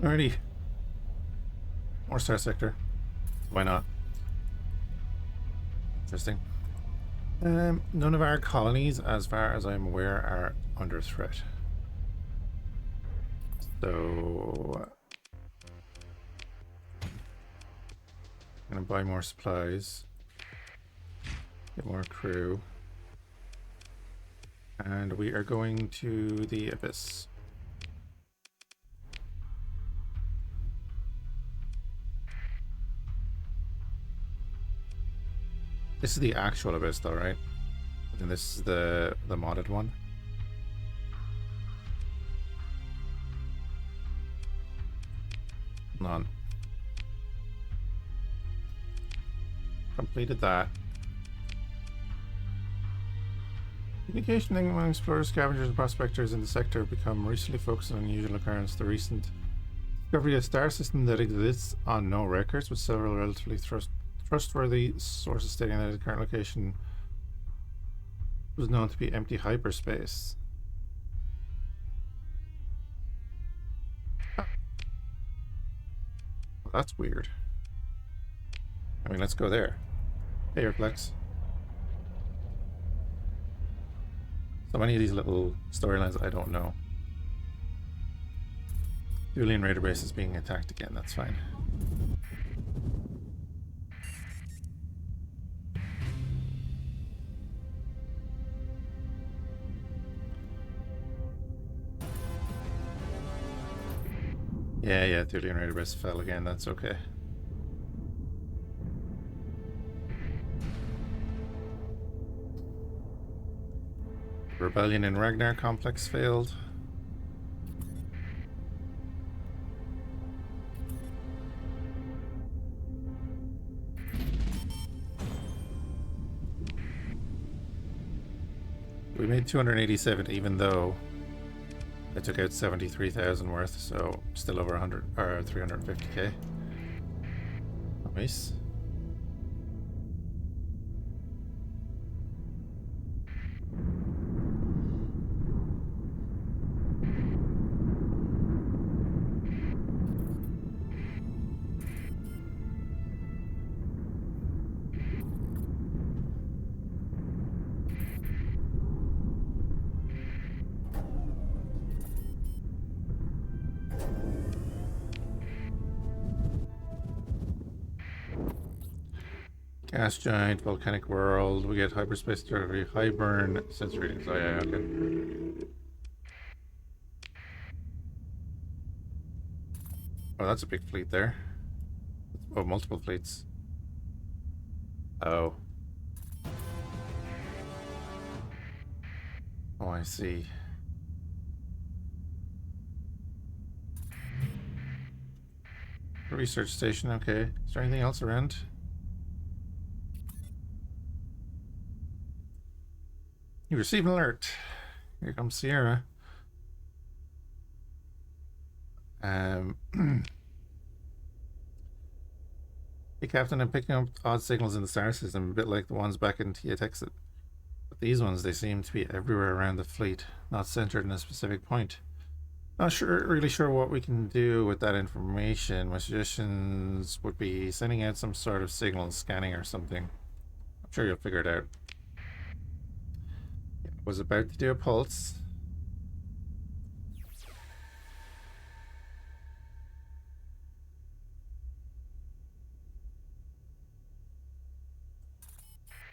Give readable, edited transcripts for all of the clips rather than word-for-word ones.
Alrighty. More Starsector. Why not? Interesting. None of our colonies, as far as I'm aware, are under threat. So I'm gonna buy more supplies, get more crew, and we are going to the abyss. This is the actual abyss though, right? And this is the modded one. None. Completed that. Communication among explorers, scavengers, and prospectors in the sector have become recently focused on unusual occurrence. The recent discovery of a star system that exists on no records, with several relatively trustworthy sources stating that its current location was known to be empty hyperspace. Well, that's weird. I mean, let's go there. Hey, Reflex. So many of these little storylines I don't know. Julian Raider base is being attacked again, that's fine. Yeah, Julian Raider base fell again, that's okay. Rebellion in Ragnar complex failed. We made 287 even though I took out 73,000 worth, so still over 100 or 350k. Nice. Gas giant, volcanic world. We get hyperspace geography, high burn, sense readings. Oh yeah, okay. Oh, that's a big fleet there. Oh, multiple fleets. Oh. Oh, I see. Research station, okay. Is there anything else around? You receive an alert. Here comes Sierra. Hey Captain, I'm picking up odd signals in the star system, a bit like the ones back in Fhiachs. But these ones, they seem to be everywhere around the fleet, not centered in a specific point. Not really sure what we can do with that information. My suggestions would be sending out some sort of signal, scanning or something. I'm sure you'll figure it out. Was about to do a pulse.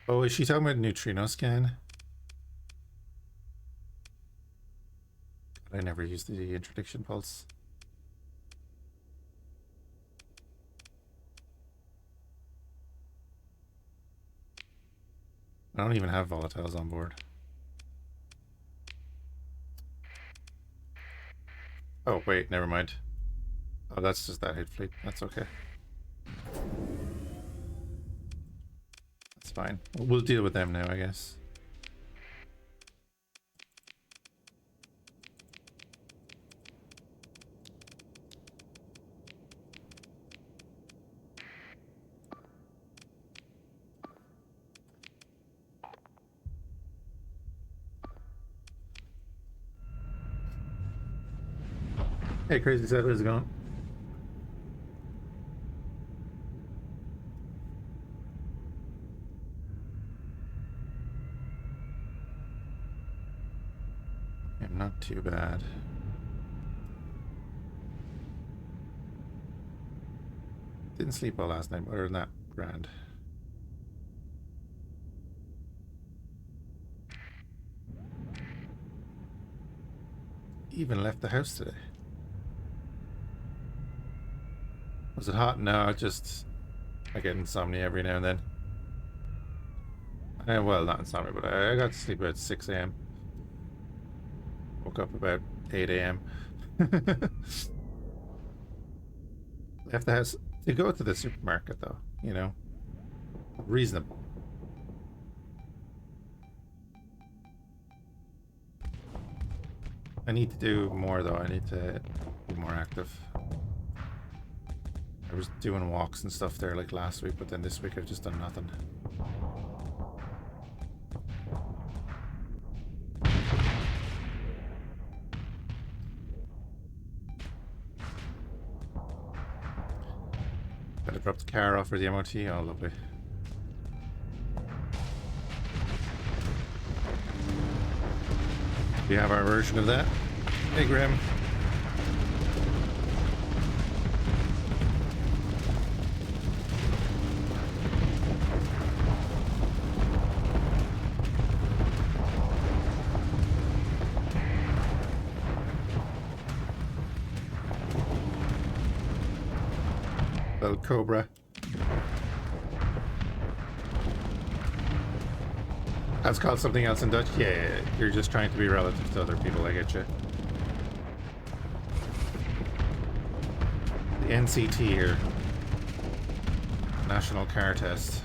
Oh, is she talking about neutrino scan? I never used the interdiction pulse. I don't even have volatiles on board. Oh, wait, never mind. Oh, that's just that hit fleet. That's okay. That's fine. We'll deal with them now, I guess. Hey, Crazy Seth, how's it going? Yeah, not too bad. Didn't sleep well last night, other than that, grand. Even left the house today. Was it hot? No, I get insomnia every now and then. Well, not insomnia, but I got to sleep about 6 a.m. Woke up about 8 a.m. Left the house to go to the supermarket, though, you know. Reasonable. I need to do more, though. I need to be more active. I was doing walks and stuff there like last week, but then this week I've just done nothing. Gotta drop the car off for the MOT. Oh, lovely. We have our version of that. Hey, Grim. Little Cobra. That's called something else in Dutch? Yeah, you're just trying to be relative to other people, I get you. The NCT here. National Car Test.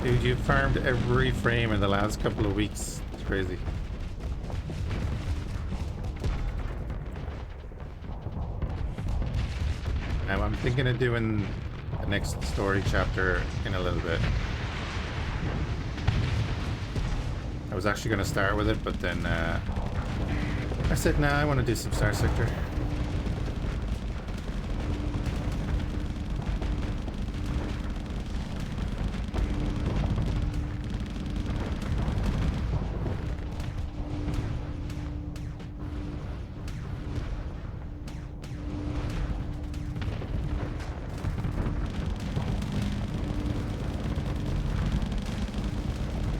Dude, you farmed every frame in the last couple of weeks. It's crazy. I'm thinking of doing the next story chapter in a little bit. I was actually going to start with it, but then I said, nah, I want to do some Starsector.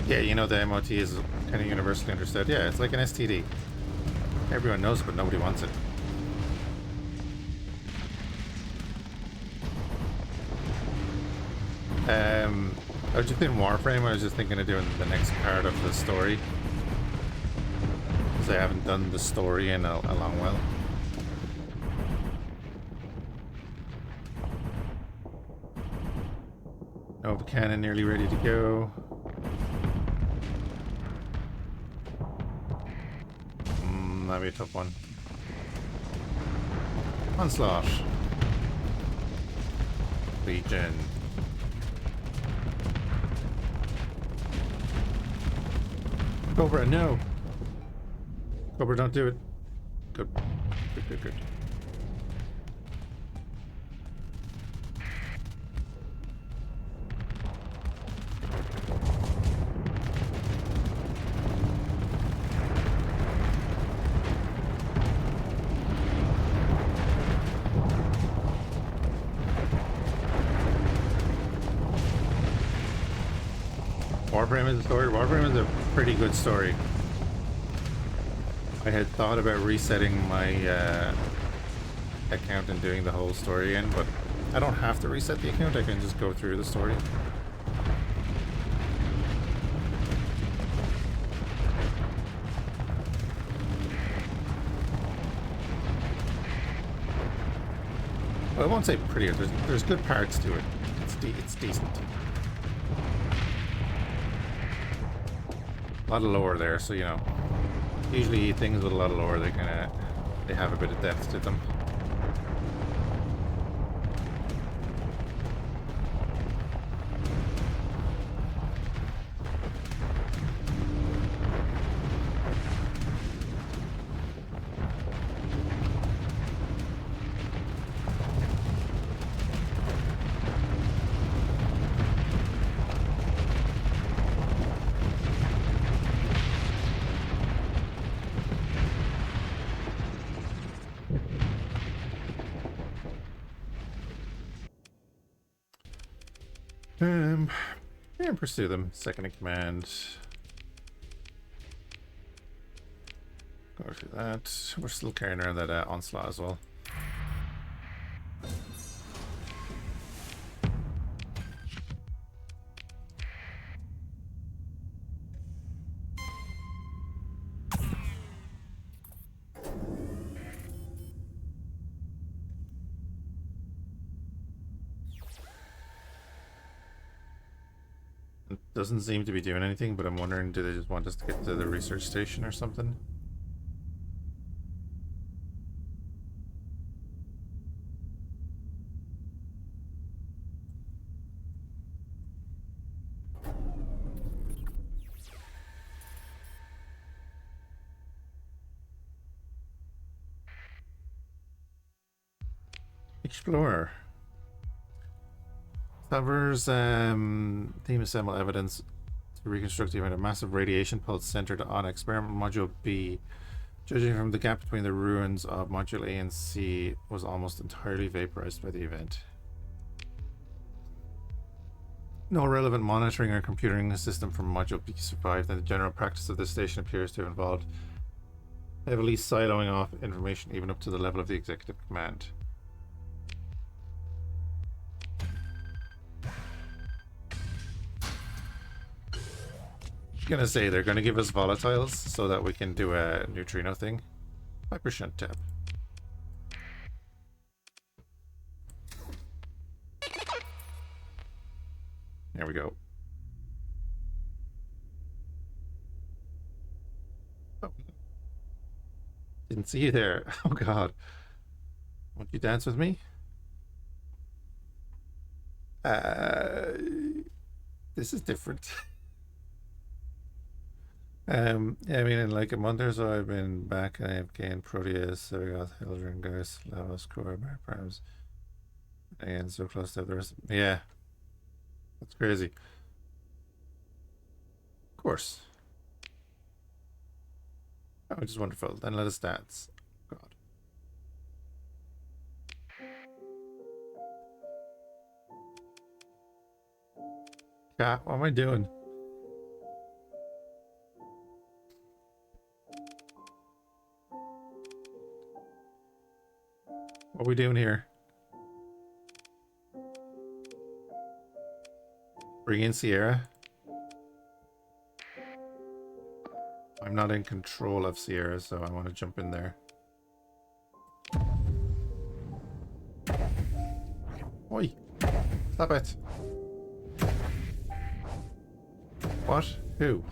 Yeah, you know, the MOT is kind of universally understood. Yeah, it's like an STD. Everyone knows it, but nobody wants it. I was just in Warframe. I was just thinking of doing the next part of the story, because I haven't done the story in a long while. Nova Cannon nearly ready to go. That'd be a tough one. Onslaught. Legion. Cobra, no! Cobra, don't do it. Good. Good, good, good. Warframe is a story. Warframe is a pretty good story. I had thought about resetting my account and doing the whole story again, but I don't have to reset the account. I can just go through the story. Well, I won't say prettier. There's good parts to it. It's decent. A lot of lore there, so you know. Usually things with a lot of lore, they have a bit of depth to them. Um, yeah, pursue them. Second in command. Go through that. We're still carrying around that onslaught as well. It doesn't seem to be doing anything, but I'm wondering, do they just want us to get to the research station or something? Explorer. Covers team assemble evidence to reconstruct the event. A massive radiation pulse centered on experiment module B. Judging from the gap between the ruins of module A and C, was almost entirely vaporized by the event. No relevant monitoring or computing system from module B survived, and the general practice of this station appears to have involved heavily siloing off information even up to the level of the executive command. Gonna say they're gonna give us volatiles so that we can do a neutrino thing. 5% tap. There we go. Oh. Didn't see you there. Oh god. Won't you dance with me? This is different. Yeah, I mean, in like a month or so, I've been back and I've gained Proteus, Sevagoth, Hildren, Geist, Lavos, Core, Primes. Again, so close to the rest. Yeah, that's crazy. Of course. Oh, which is wonderful. Then let us dance. God. Cat, what am I doing? What are we doing here? Bring in Sierra. I'm not in control of Sierra, so I want to jump in there. Oi! Stop it! What? Who?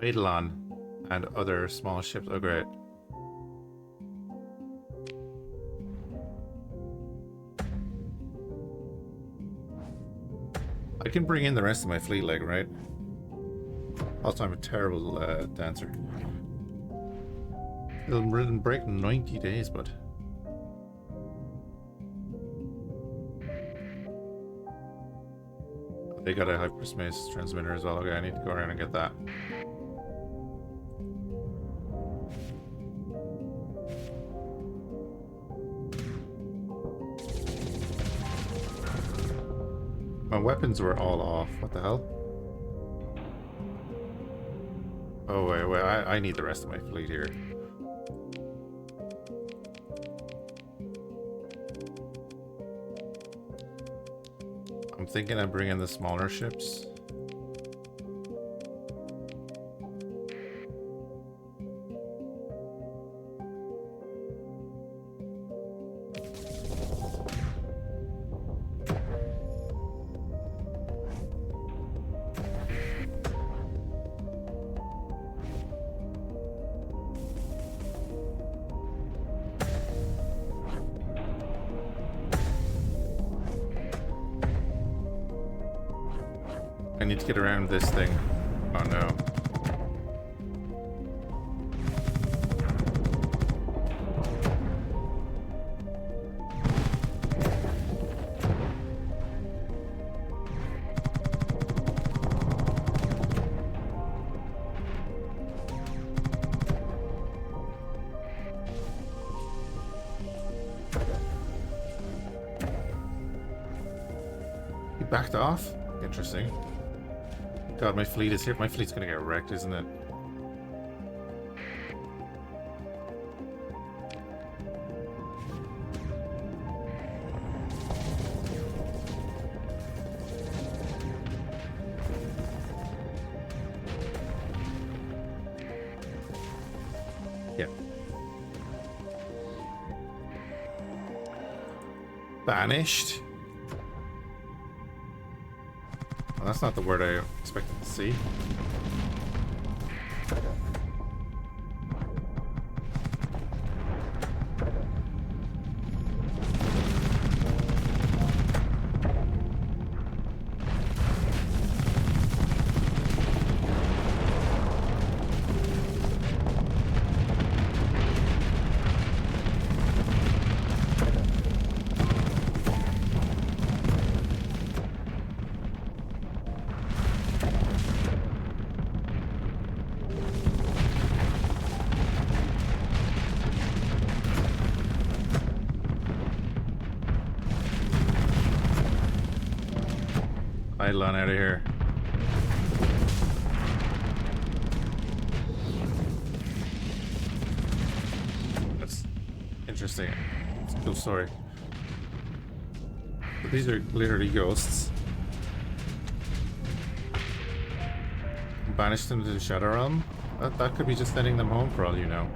Eidolon and other small ships. Oh, great. I can bring in the rest of my fleet, like, right? Also, I'm a terrible dancer. It'll break 90 days, but... They got a hyperspace transmitter as well. Okay, I need to go around and get that. My weapons were all off. What the hell? Oh, wait. I need the rest of my fleet here. I'm thinking I'm bringing the smaller ships. I need to get around this thing. Oh no. backed off? Interesting. God, my fleet is here. My fleet's gonna get wrecked, isn't it? Yeah. Banished? Well, that's not the word I expected to see. Idle on out of here. That's interesting. It's a cool story. But these are literally ghosts. Banished them to the Shadow Realm? That could be just sending them home for all you know.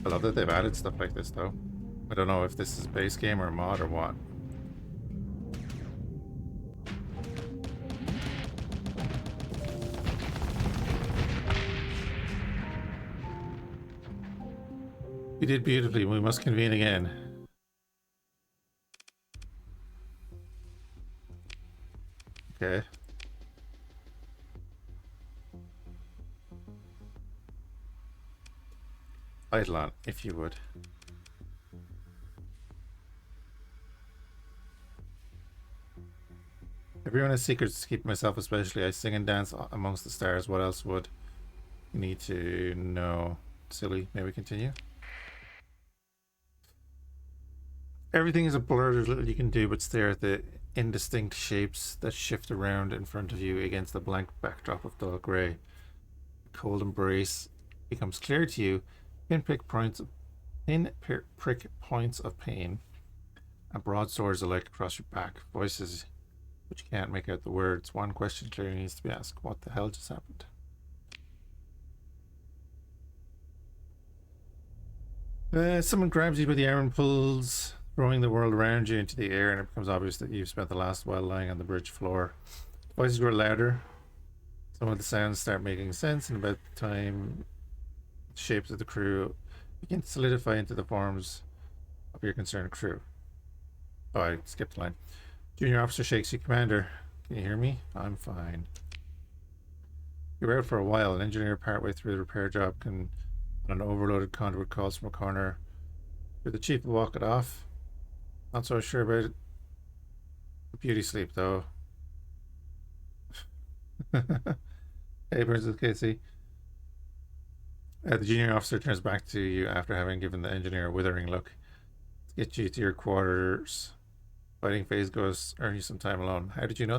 I love that they've added stuff like this, though. I don't know if this is base game or mod or what. You did beautifully. We must convene again. Okay. Idle on, if you would. Everyone has secrets to keep myself, especially. I sing and dance amongst the stars. What else would you need to know? Silly. May we continue? Everything is a blur. There's little you can do but stare at the indistinct shapes that shift around in front of you against the blank backdrop of dull grey. A cold embrace becomes clear to you. Pinprick points of pain and broadswords alike across your back. Voices but you can't make out the words. One question clearly needs to be asked. What the hell just happened? Someone grabs you by the arm and pulls, throwing the world around you into the air, and it becomes obvious that you've spent the last while lying on the bridge floor. Voices grow louder. Some of the sounds start making sense, and about the time the shapes of the crew begin to solidify into the forms of your concerned crew. Oh, I skipped a line. Junior officer shakes you. Commander, can you hear me? I'm fine. You're out for a while. An engineer partway through the repair job can, on an overloaded conduit, calls from a corner. The chief will walk it off. Not so sure about it. Beauty sleep, though. Hey, Princess Casey. The junior officer turns back to you after having given the engineer a withering look. To get you to your quarters. Fighting phase goes, earn you some time alone. How did you know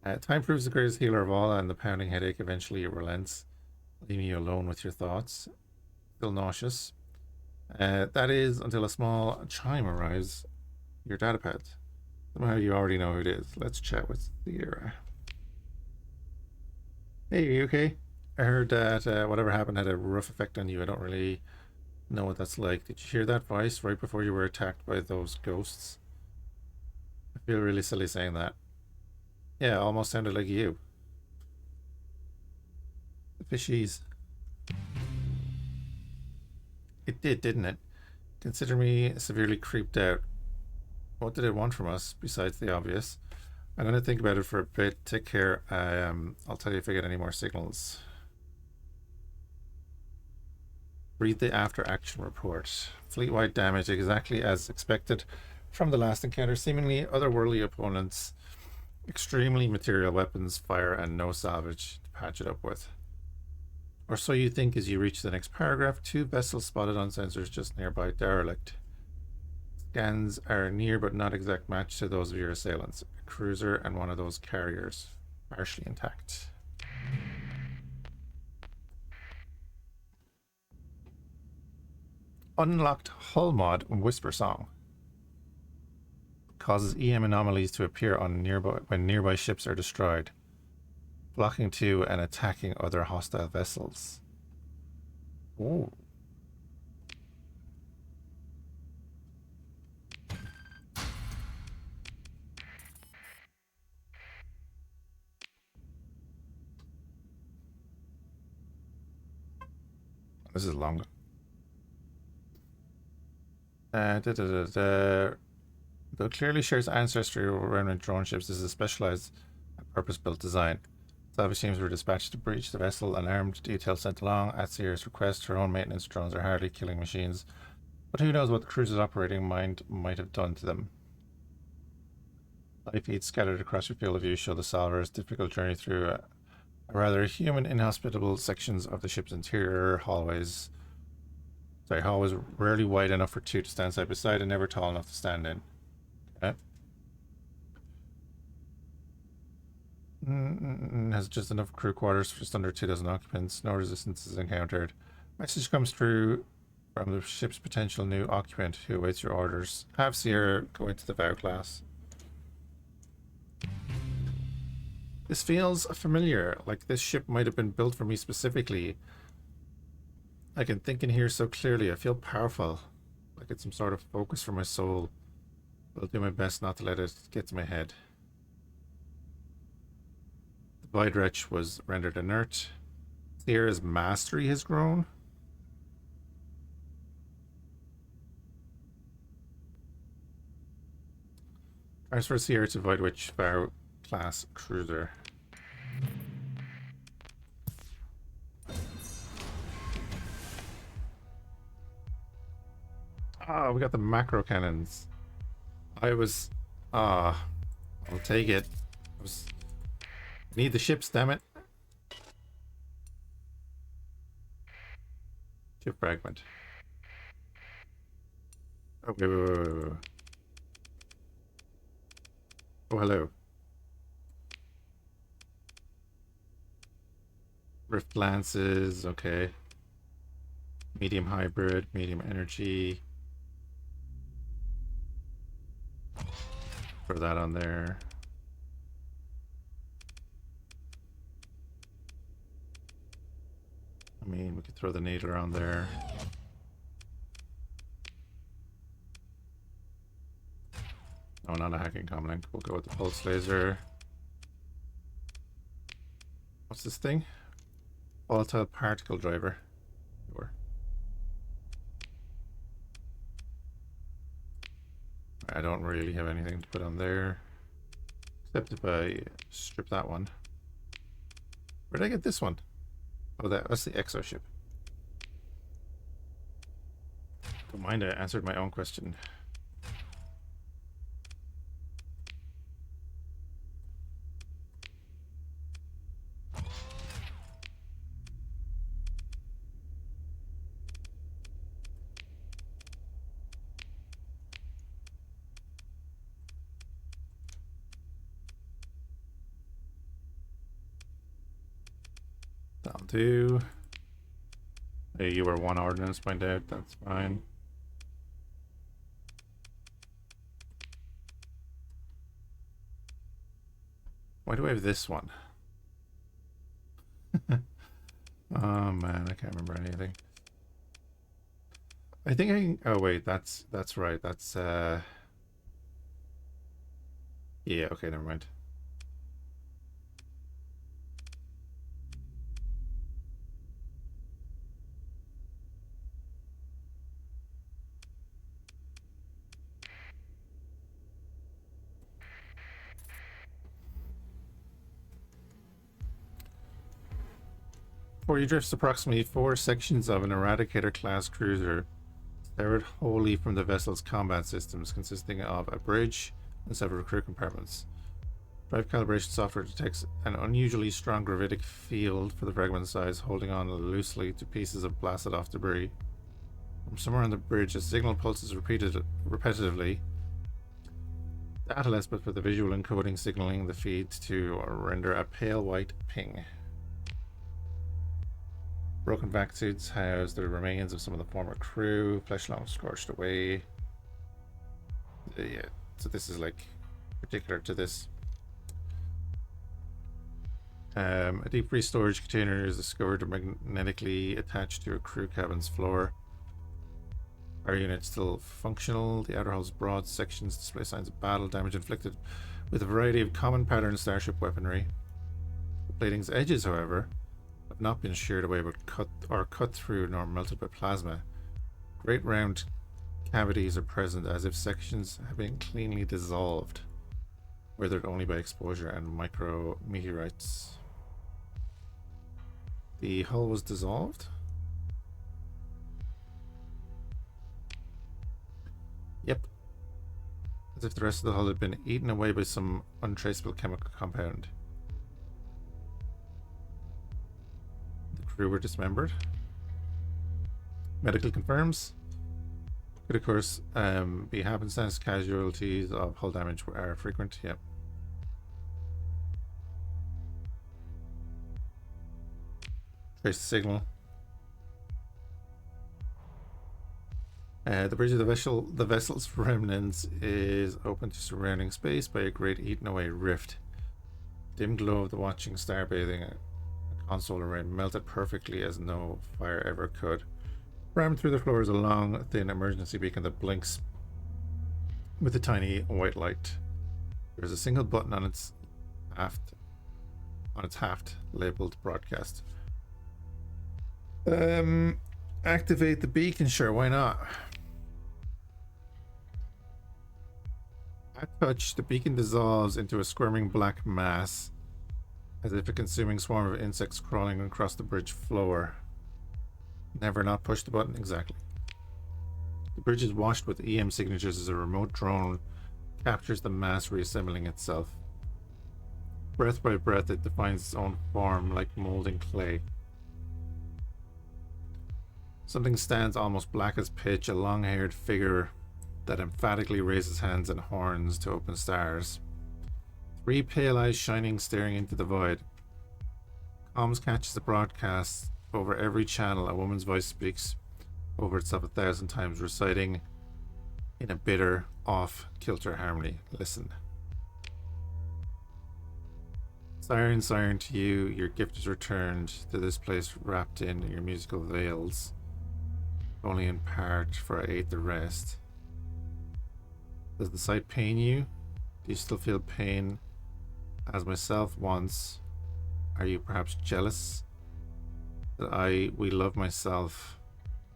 that? Time proves the greatest healer of all, and the pounding headache eventually relents, leaving you alone with your thoughts. Still nauseous. That is until a small chime arrives. Your datapad. Somehow you already know who it is. Let's chat with the era. Hey, are you okay? I heard that whatever happened had a rough effect on you. I don't really Know what that's like. Did you hear that voice right before you were attacked by those ghosts? I feel really silly saying that. Yeah, almost sounded like you. The fishies. It did, didn't it? Consider me severely creeped out. What did it want from us, besides the obvious? I'm going to think about it for a bit. Take care. I'll tell you if I get any more signals. Read the after action report. Fleet-wide damage exactly as expected from the last encounter. Seemingly otherworldly opponents. Extremely material weapons, fire, and no salvage to patch it up with. Or so you think as you reach the next paragraph. 2 vessels spotted on sensors just nearby derelict. Scans are near but not exact match to those of your assailants. A cruiser and one of those carriers. Partially intact. Unlocked hull mod Whisper Song. Causes EM anomalies to appear on when nearby ships are destroyed. Blocking to and attacking other hostile vessels. Ooh. This is long. Though clearly shares ancestry over remnant drone ships, this is a specialized and purpose-built design. Salvage teams were dispatched to breach the vessel. An armed detail sent along at Sierra's request. Her own maintenance drones are hardly killing machines, but who knows what the cruiser's operating mind might have done to them. Light feeds scattered across your field of view show the Salver's difficult journey through a rather human, inhospitable sections of the ship's interior. Hallways rarely wide enough for 2 to stand side by side and never tall enough to stand in. Okay. Has just enough crew quarters for just under 2 dozen occupants. No resistance is encountered. Message comes through from the ship's potential new occupant who awaits your orders. Have Sierra go into the Vow class. This feels familiar, like this ship might have been built for me specifically. I can think in here so clearly. I feel powerful, like it's some sort of focus for my soul. I'll do my best not to let it get to my head. The Void Wretch was rendered inert. Sierra's mastery has grown. Transfer Sierra to Void Witch Vow class cruiser. Ah, we got the macro cannons. I'll take it. Need the ships, damn it. Ship fragment. Oh, wait. Oh, hello. Rift lances, okay. Medium hybrid, medium energy. Throw that on there. I mean, we could throw the nader on there. Oh, not a hacking comlink. We'll go with the pulse laser. What's this thing? Volatile particle driver. Sure. I don't really have anything to put on there. Except if I strip that one. Where did I get this one? Oh, that's the exo ship. Don't mind, I answered my own question. That'll do. Hey, you were 1 ordnance point out, that's fine. Why do I have this one? Oh man, I can't remember anything. I think oh wait, that's right. That's yeah, okay, never mind. Before you drifts approximately 4 sections of an Eradicator class cruiser severed wholly from the vessel's combat systems, consisting of a bridge and several crew compartments. Drive calibration software detects an unusually strong gravitic field for the fragment size, holding on loosely to pieces of blasted off debris. From somewhere on the bridge, a signal pulses repetitively. Data less, but for the visual encoding signaling the feed to render a pale white ping. Broken vac suits house the remains of some of the former crew, flesh long scorched away. Yeah, so this is like particular to this. A deep free storage container is discovered magnetically attached to a crew cabin's floor. Our unit still functional. The outer hull's broad sections display signs of battle damage inflicted with a variety of common pattern starship weaponry. The plating's edges, however, have not been sheared away but cut through nor melted by plasma. Great round cavities are present as if sections have been cleanly dissolved, weathered only by exposure and micro meteorites. The hull was dissolved? Yep. As if the rest of the hull had been eaten away by some untraceable chemical compound. The crew were dismembered. Medical confirms. Could of course be happenstance. Casualties of hull damage are frequent. Yep. Trace the signal. The bridge of the vessel's remnants is open to surrounding space by a great eaten away rift. Dim glow of the watching star bathing a console array melted perfectly as no fire ever could. Rammed through the floor is a long, thin emergency beacon that blinks with a tiny white light. There is a single button on its haft labeled broadcast. Activate the beacon, sure, why not? At touch, the beacon dissolves into a squirming black mass, as if a consuming swarm of insects crawling across the bridge floor. Never not push the button, exactly. The bridge is washed with EM signatures as a remote drone captures the mass, reassembling itself. Breath by breath, it defines its own form like molding clay. Something stands almost black as pitch, a long-haired figure that emphatically raises hands and horns to open stars. 3 pale eyes shining, staring into the void. Comms catches the broadcast. Over every channel, a woman's voice speaks over itself 1,000 times, reciting in a bitter, off-kilter harmony. Listen. Siren, siren to you, your gift is returned to this place wrapped in your musical veils. Only in part, for I ate the rest. Does the sight pain you? Do you still feel pain as myself once? Are you perhaps jealous that we love myself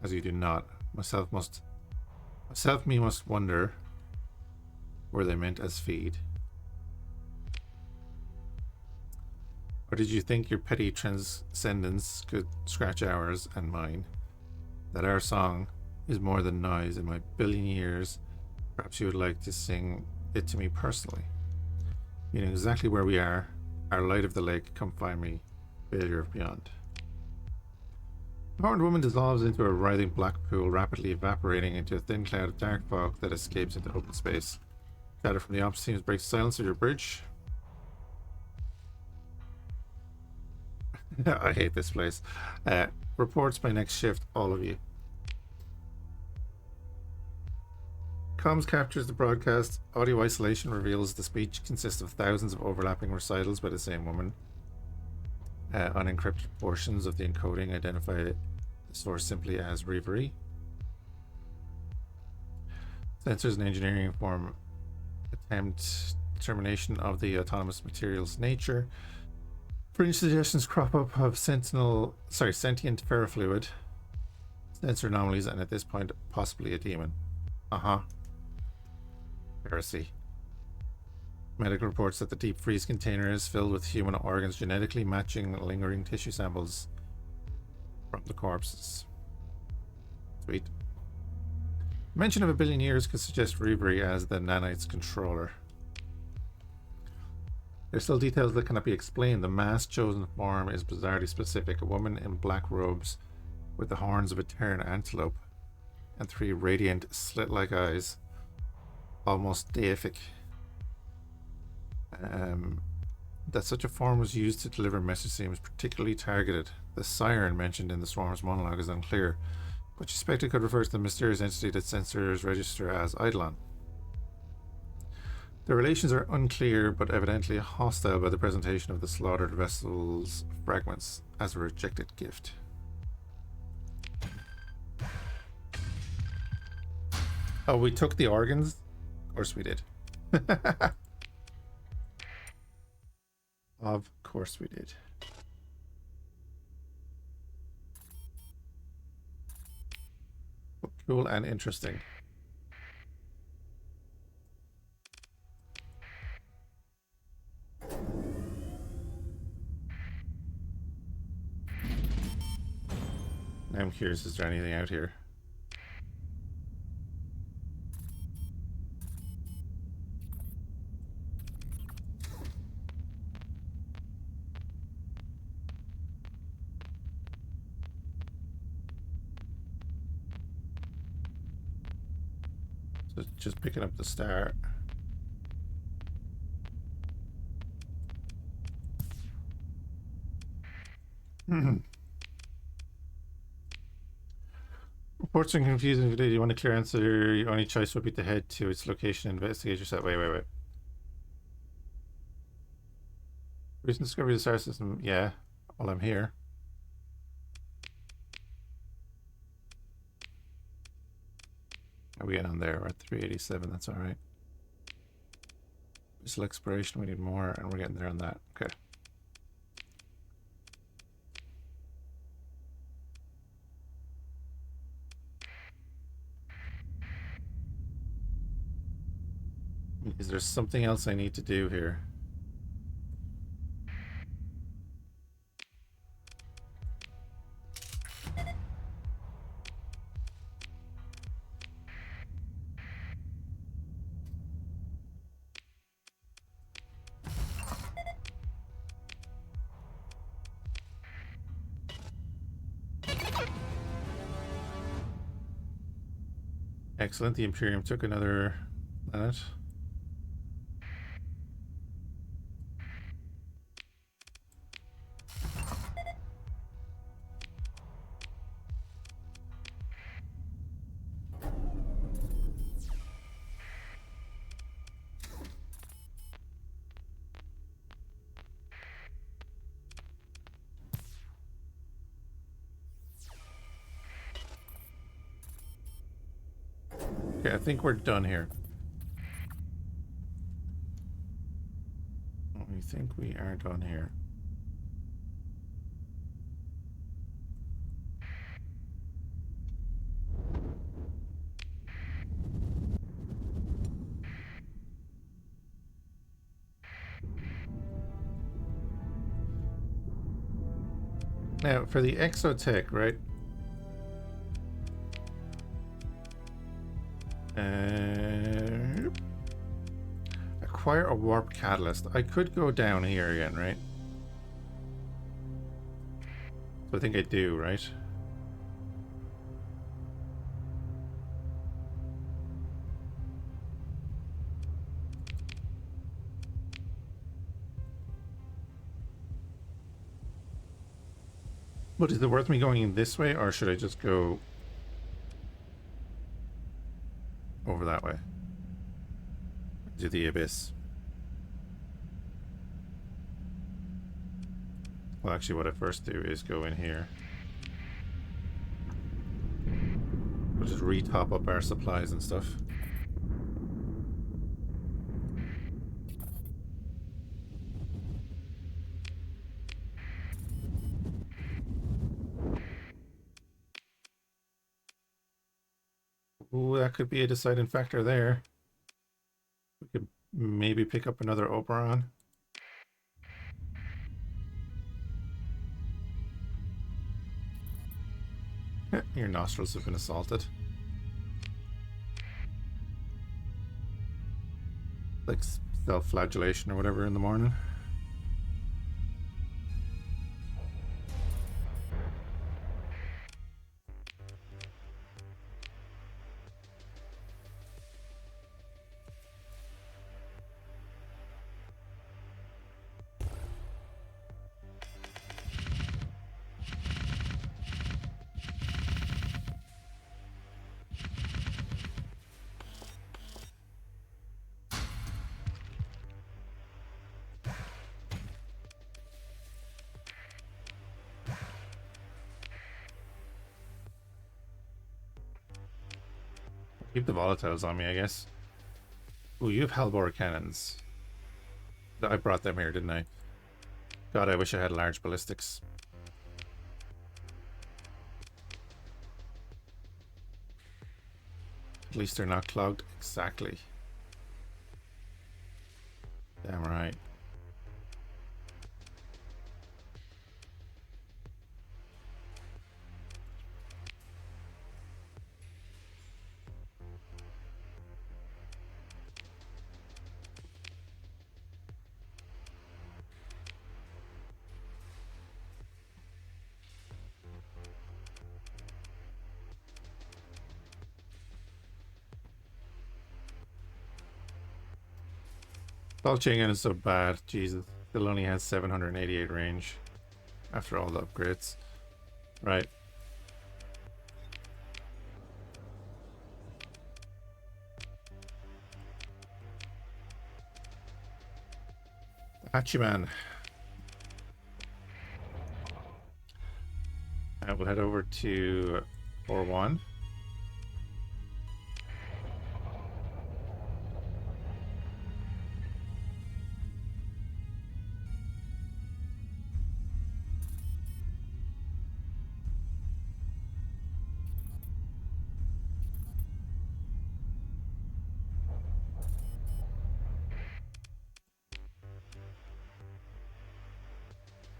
as you do not? Myself me must wonder, were they meant as feed? Or did you think your petty transcendence could scratch ours and mine? That our song is more than noise in my billion years. Perhaps you would like to sing it to me personally. You know exactly where we are. Our light of the lake, come find me. Failure of beyond. The horned woman dissolves into a writhing black pool, rapidly evaporating into a thin cloud of dark fog that escapes into open space. Chatter from the ops teams breaks silence of your bridge. I hate this place. Reports by next shift, all of you. Comms captures the broadcast. Audio isolation reveals the speech consists of thousands of overlapping recitals by the same woman. Unencrypted portions of the encoding identify the source simply as Revery. Sensors and engineering form attempt determination of the autonomous material's nature. Fringe suggestions crop up of sentient ferrofluid, sensor anomalies, and at this point, possibly a demon. Heresy. Medical reports that the deep freeze container is filled with human organs genetically matching lingering tissue samples from the corpses. Sweet. Mention of 1 billion years could suggest Revery as the nanites' controller. There's still details that cannot be explained. The mass chosen form is bizarrely specific. A woman in black robes with the horns of a tern antelope and 3 radiant slit-like eyes. Almost deific. That such a form was used to deliver message seems particularly targeted. The siren mentioned in the Swarm's monologue is unclear, but you suspect it could refer to the mysterious entity that sensors register as Eidolon. The relations are unclear, but evidently hostile by the presentation of the slaughtered vessel's fragments as a rejected gift. Oh, we took the organs? Of course we did. Of course we did. Cool and interesting. Now I'm curious, is there anything out here? So just picking up the star. Reports are confusing. Do you want a clear answer? Your only choice would be to head to its location and investigate yourself. Wait. Recent discovery of the star system. Yeah, while I'm here. Are we getting on there? We're at 387. That's all right. Visual exploration. We need more, and we're getting there on that. Okay. Is there something else I need to do here? Excellent. The Imperium took another planet. Okay, I think we're done here. I think we are done here. Now, for the exotech, right? Acquire a warp catalyst. I could go down here again, right? So I think I do, right? But is it worth me going in this way, or should I just go over that way? To the abyss. Well, actually, what I first do is go in here. We'll just re-top up our supplies and stuff. Ooh, that could be a deciding factor there. We could maybe pick up another Oberon. Your nostrils have been assaulted. Like self-flagellation or whatever in the morning. Keep the volatiles on me, I guess. Ooh, you have Hellbore cannons. I brought them here, didn't I? God, I wish I had large ballistics. At least they're not clogged. Exactly. Damn right. Chain is so bad. Jesus. Still only has 788 range after all the upgrades. Right. Hachiman. We'll head over to 4-1.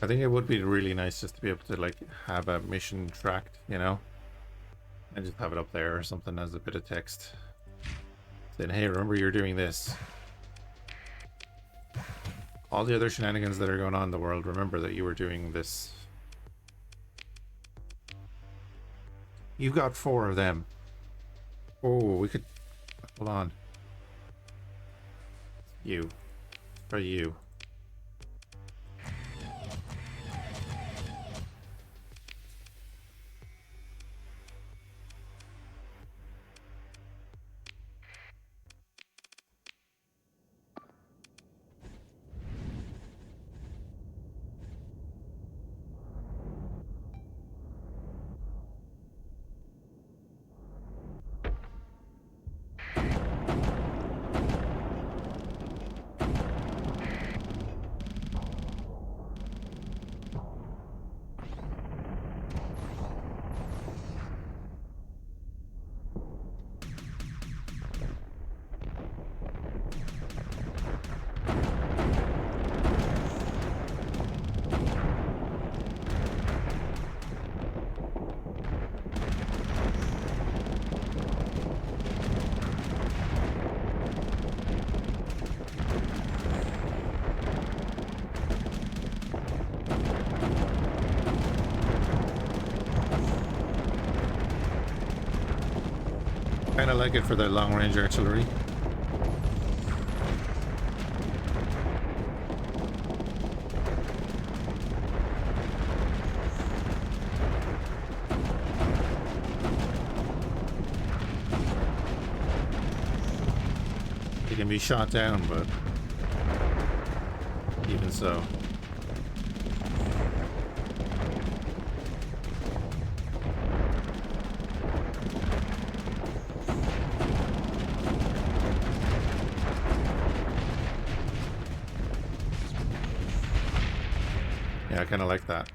I think it would be really nice just to be able to like have a mission tracked, you know, and just have it up there or something as a bit of text saying, hey, remember you're doing this. All the other shenanigans that are going on in the world, remember that you were doing this. You've got 4 of them. Oh, we could... Hold on. You. For you. Kind of like it for the long range artillery. It can be shot down, but even so. I kind of like that.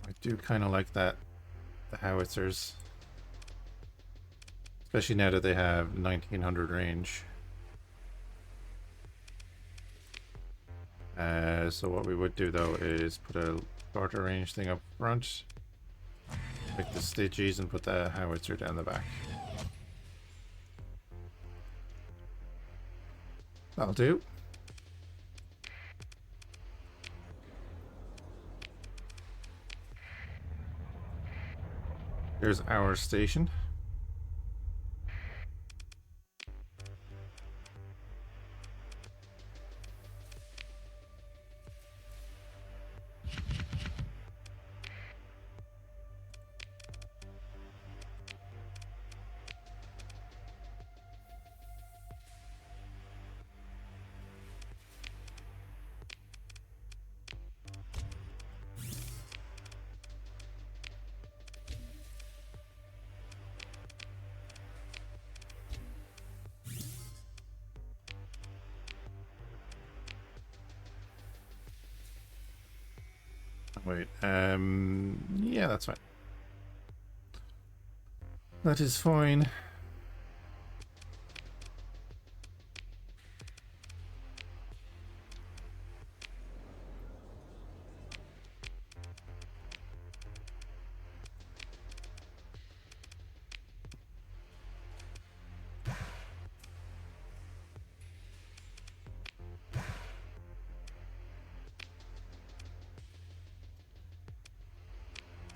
I do kind of like that. The howitzers. Especially now that they have 1900 range. So what we would do though is put a shorter range thing up front, make the stitches, and put the howitzer down the back. That'll do. Here's our station. Wait, yeah, that's fine. That is fine.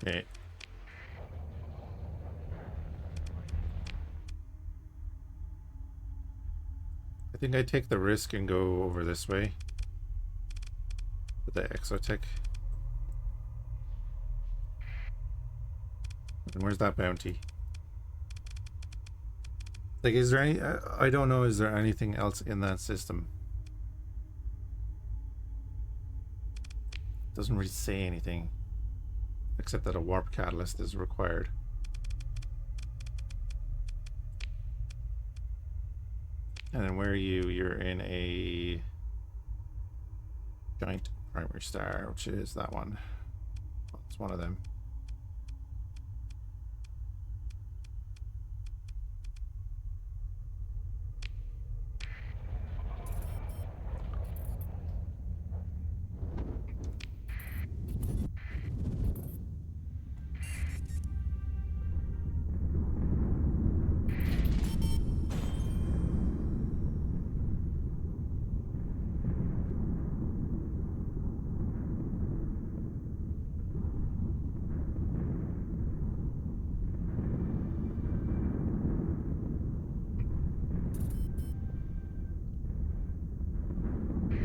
Okay. I think I take the risk and go over this way with the exotech. And where's that bounty? Like, is there any... I don't know, is there anything else in that system? Doesn't really say anything. Except that a warp catalyst is required. And then where are you? You're in a giant primary star, which is that one. It's one of them.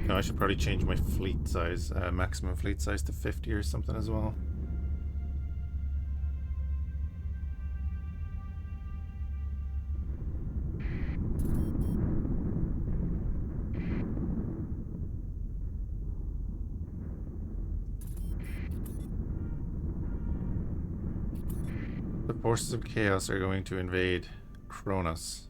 No, I should probably change my fleet size, maximum fleet size to 50 or something as well. The forces of chaos are going to invade Kronos.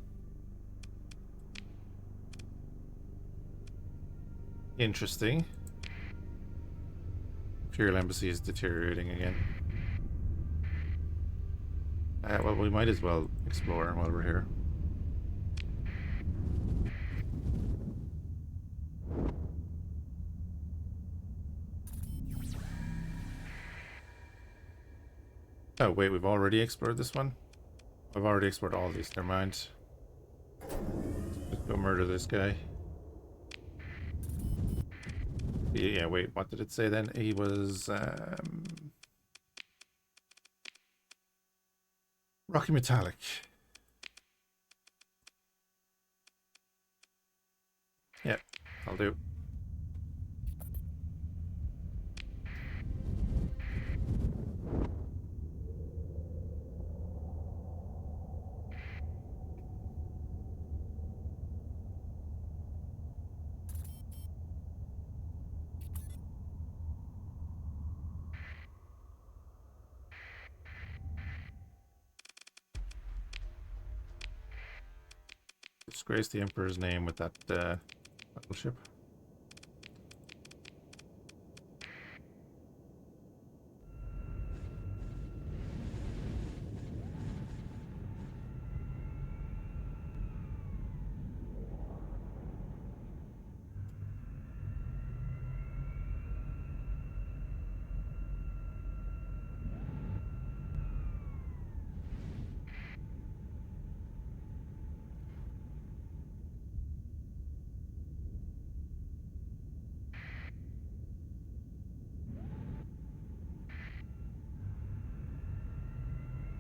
Interesting. Imperial embassy is deteriorating again. Well, we might as well explore while we're here. Oh, wait, we've already explored this one? I've already explored all these, never mind. Let's go murder this guy. Yeah, wait, what did it say then? He was, rocky metallic. Yep, I'll do. Disgrace the Emperor's name with that battleship.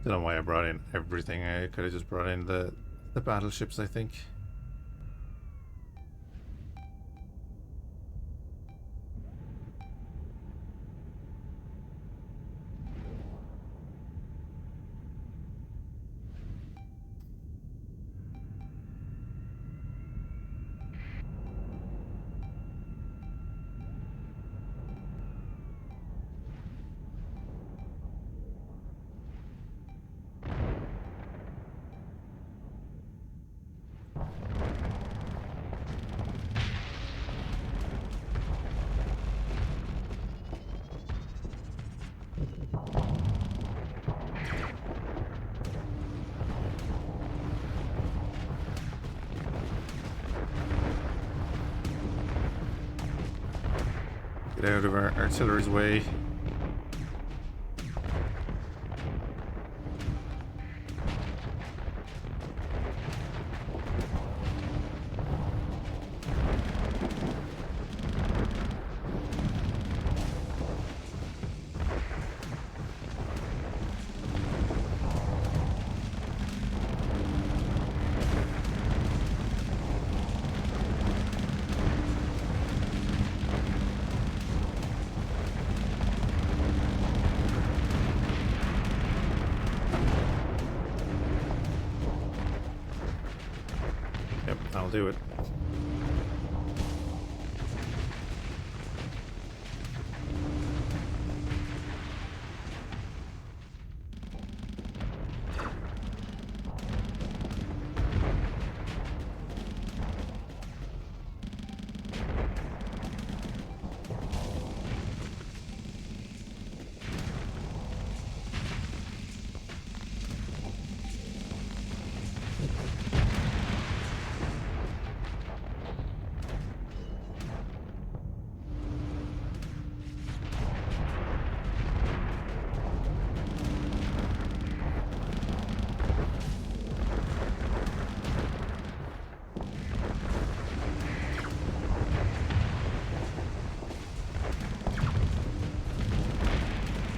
Don't know why I brought in everything. I could have just brought in the battleships, I think. Get out of our artillery's way. Yep, I'll do it.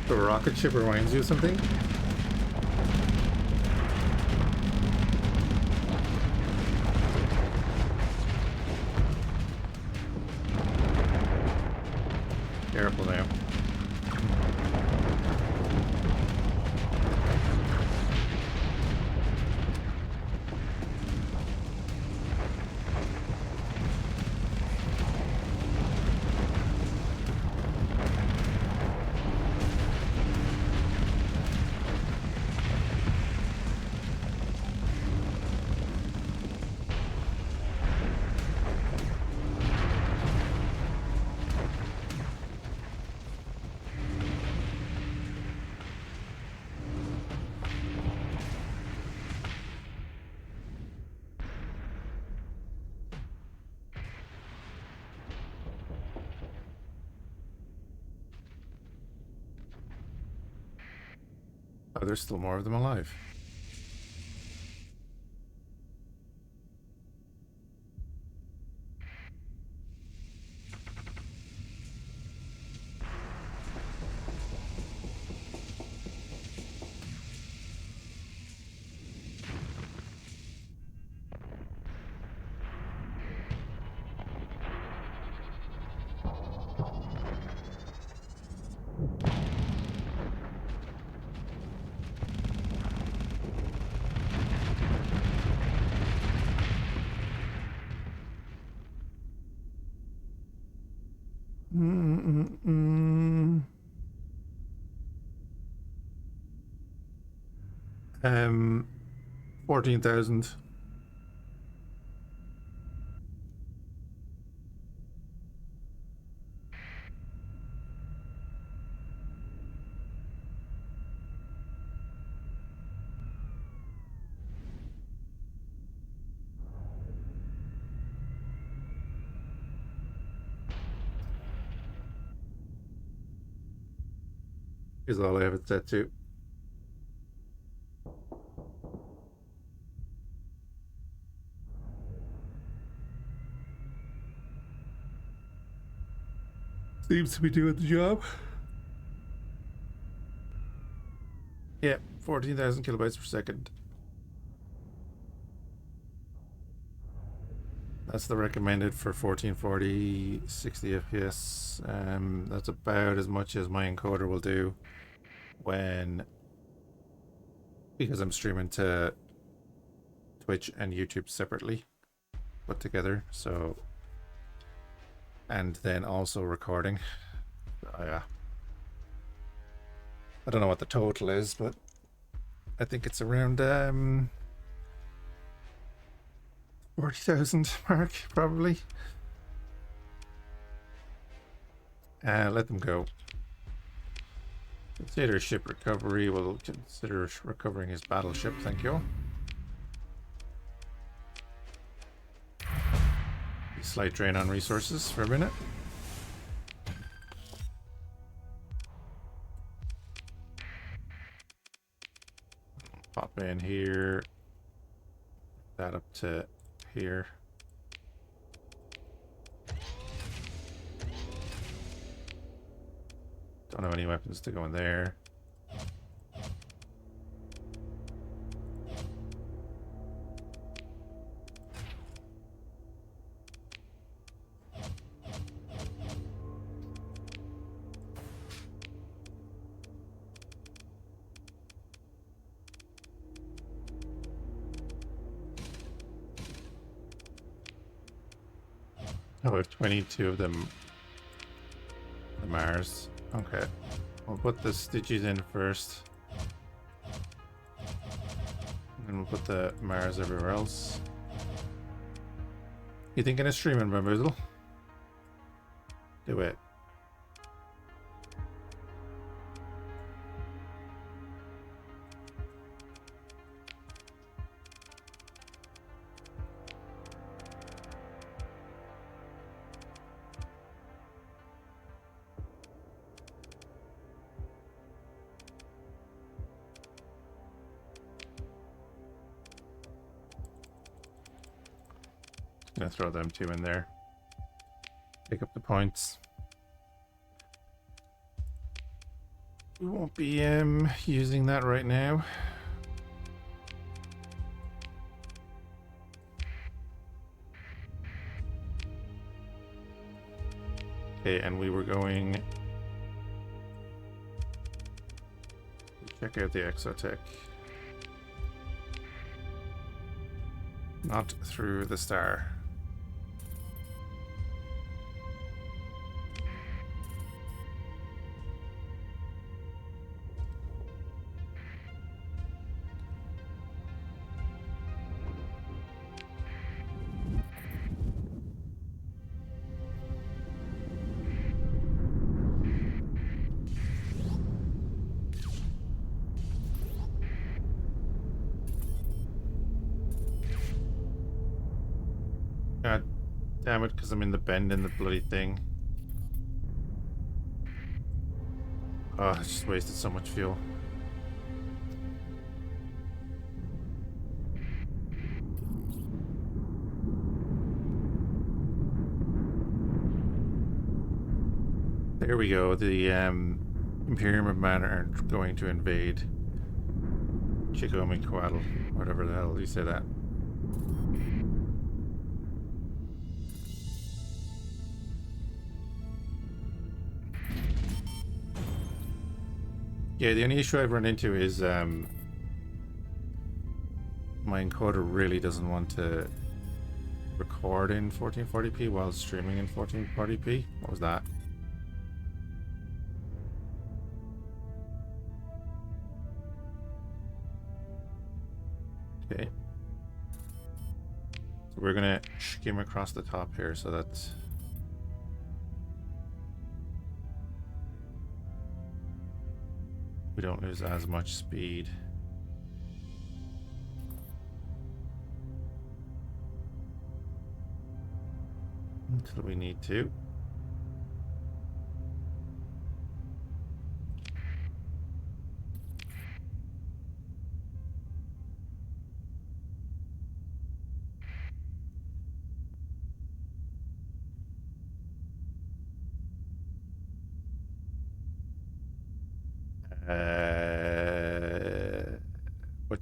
The rocket ship reminds you of something? Careful now. Oh, there's still more of them alive. Mm-mm-mm. 14,000. Is all I have it set to. Seems to be doing the job. Yep, 14,000 kilobytes per second. That's the recommended for 1440 60 FPS. That's about as much as my encoder will do when, because I'm streaming to Twitch and YouTube separately put together. So, and then also recording. Yeah. I don't know what the total is, but I think it's around 40,000 mark, probably. Let them go. Consider ship recovery. We'll consider recovering his battleship, thank you. Slight drain on resources for a minute. Pop in here. That up to here. Don't have any weapons to go in there. Oh, we have 22 of them. The Mars. Okay. We'll put the Stitches in first. And we'll put the Mars everywhere else. You thinking of streaming, Bamboozle? Do it. Gonna throw them two in there. Pick up the points. We won't be using that right now. Okay, and we were going to check out the Exotech. Not through the star. God damn it, because I'm in the bend in the bloody thing. Oh, I just wasted so much fuel. There we go. The Imperium of Man are going to invade Cradle, whatever the hell you say that. Yeah, the only issue I've run into is my encoder really doesn't want to record in 1440p while streaming in 1440p. What was that? Okay. So we're gonna skim across the top here so that we don't lose as much speed. Until we need to.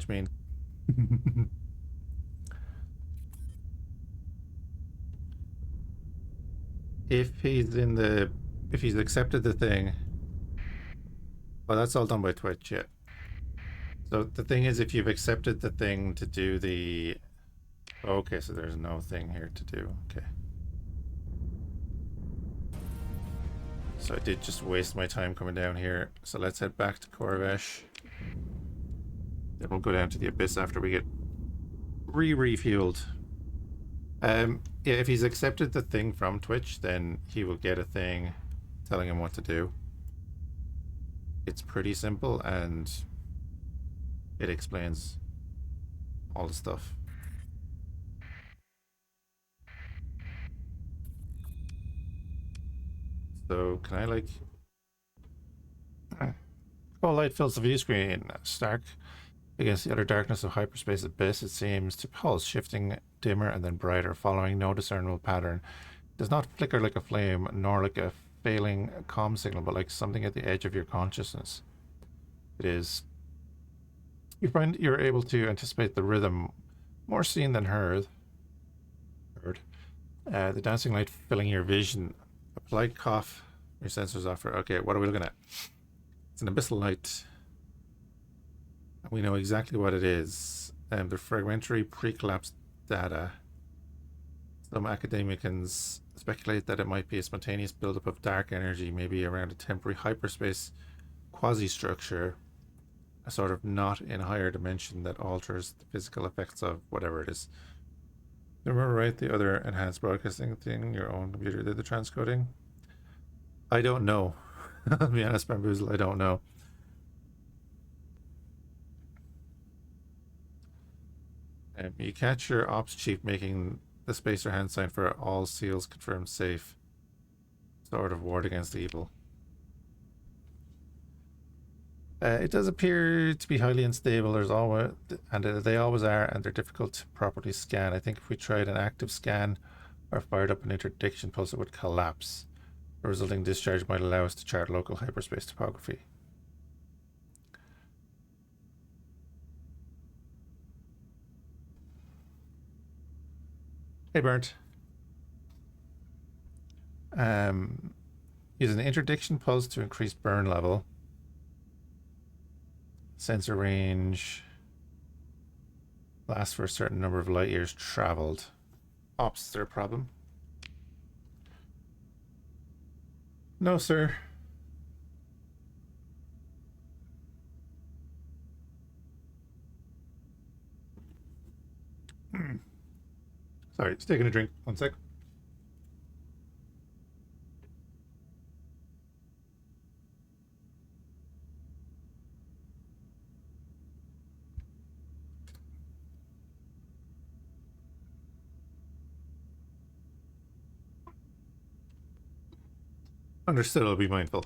what you mean. If he's in the... If he's accepted the thing... Well, that's all done by Twitch, yeah. So the thing is, if you've accepted the thing to do the... Okay, so there's no thing here to do. Okay. So I did just waste my time coming down here. So let's head back to Corvash. Then we'll go down to the Abyss after we get refueled. Yeah, if he's accepted the thing from Twitch, then he will get a thing telling him what to do. It's pretty simple and it explains all the stuff. So can I like... Oh, light fills the view screen. Stark against the utter darkness of hyperspace abyss. It seems to pulse, shifting dimmer and then brighter, following no discernible pattern. It does not flicker like a flame, nor like a failing comm signal, but like something at the edge of your consciousness. It is. You find you're able to anticipate the rhythm, more seen than heard. The dancing light filling your vision. A polite cough. Your sensors offer. Okay, what are we looking at? It's an abyssal light. We know exactly what it is. They're fragmentary pre-collapsed data. Some academicians speculate that it might be a spontaneous buildup of dark energy, maybe around a temporary hyperspace quasi-structure, a sort of knot in a higher dimension that alters the physical effects of whatever it is. Remember, right? The other enhanced broadcasting thing, your own computer did the transcoding? I don't know. I'll be honest, Bamboozle, I don't know. You catch your ops chief making the spacer hand sign for all seals confirmed safe. Sort of ward against evil. It does appear to be highly unstable. There's always, and they always are, and they're difficult to properly scan. I think if we tried an active scan or fired up an interdiction pulse, it would collapse. The resulting discharge might allow us to chart local hyperspace topography. Hey, Burnt. Use an interdiction pulse to increase burn level. Sensor range lasts for a certain number of light years traveled. Ops, is there a problem? No, sir. Sorry, just taking a drink. 1 sec. Understood, I'll be mindful.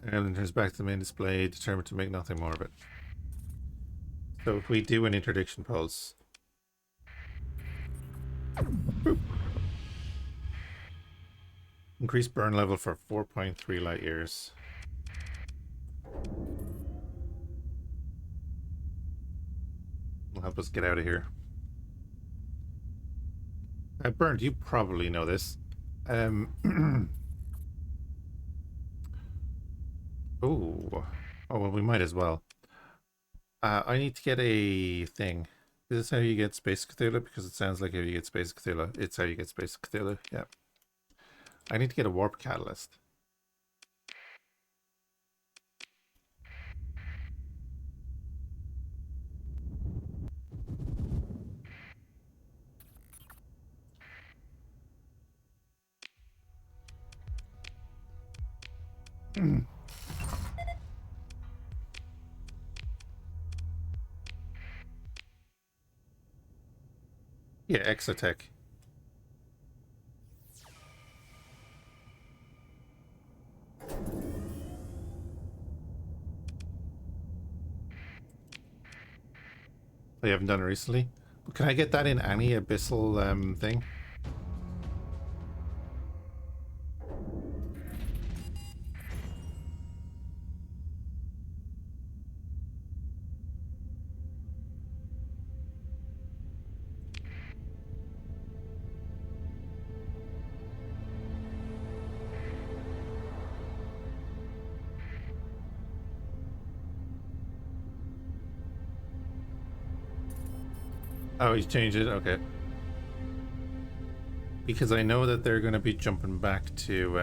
And then turns back to the main display, determined to make nothing more of it. So if we do an interdiction pulse... Boop. Increase burn level for 4.3 light years. Will help us get out of here. Bernd, you probably know this. Oh, well, we might as well. I need to get a thing. Is this how you get Space Cthulhu? Because it sounds like how you get Space Cthulhu. It's how you get Space Cthulhu, yeah. I need to get a warp catalyst. Yeah, Exotech. I haven't done it recently. Can I get that in any abyssal thing? Oh, he's changed it? Okay. Because I know that they're going to be jumping back to,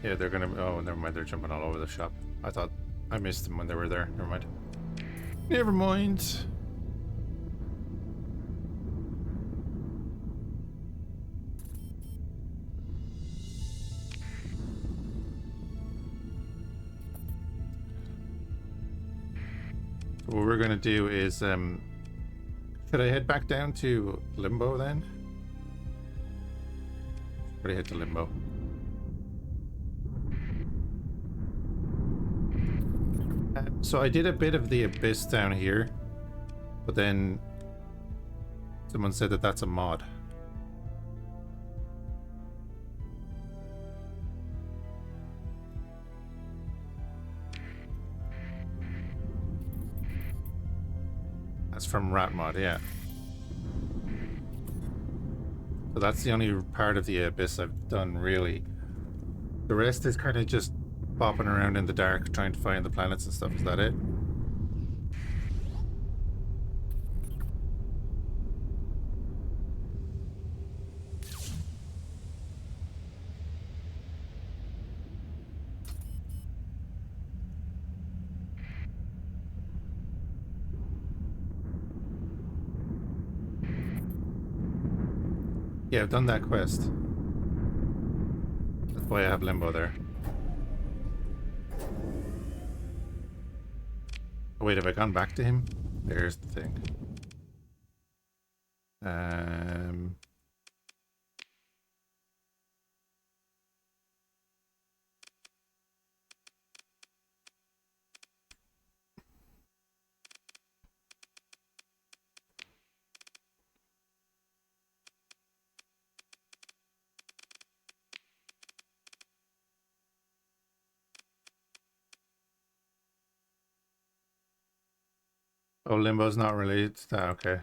yeah, they're going to, oh, never mind, they're jumping all over the shop. I thought I missed them when they were there. Never mind. Never mind. What we're going to do is, should I head back down to Limbo then? Should I head to Limbo? So I did a bit of the Abyss down here, but then someone said that that's a mod. That's from Rat Mod, yeah. So that's the only part of the Abyss I've done, really. The rest is kind of just bopping around in the dark trying to find the planets and stuff. Is that it? Yeah, I've done that quest. That's why I have Limbo there. Oh, wait, have I gone back to him? There's the thing. Oh, Limbo's not related to that. Okay.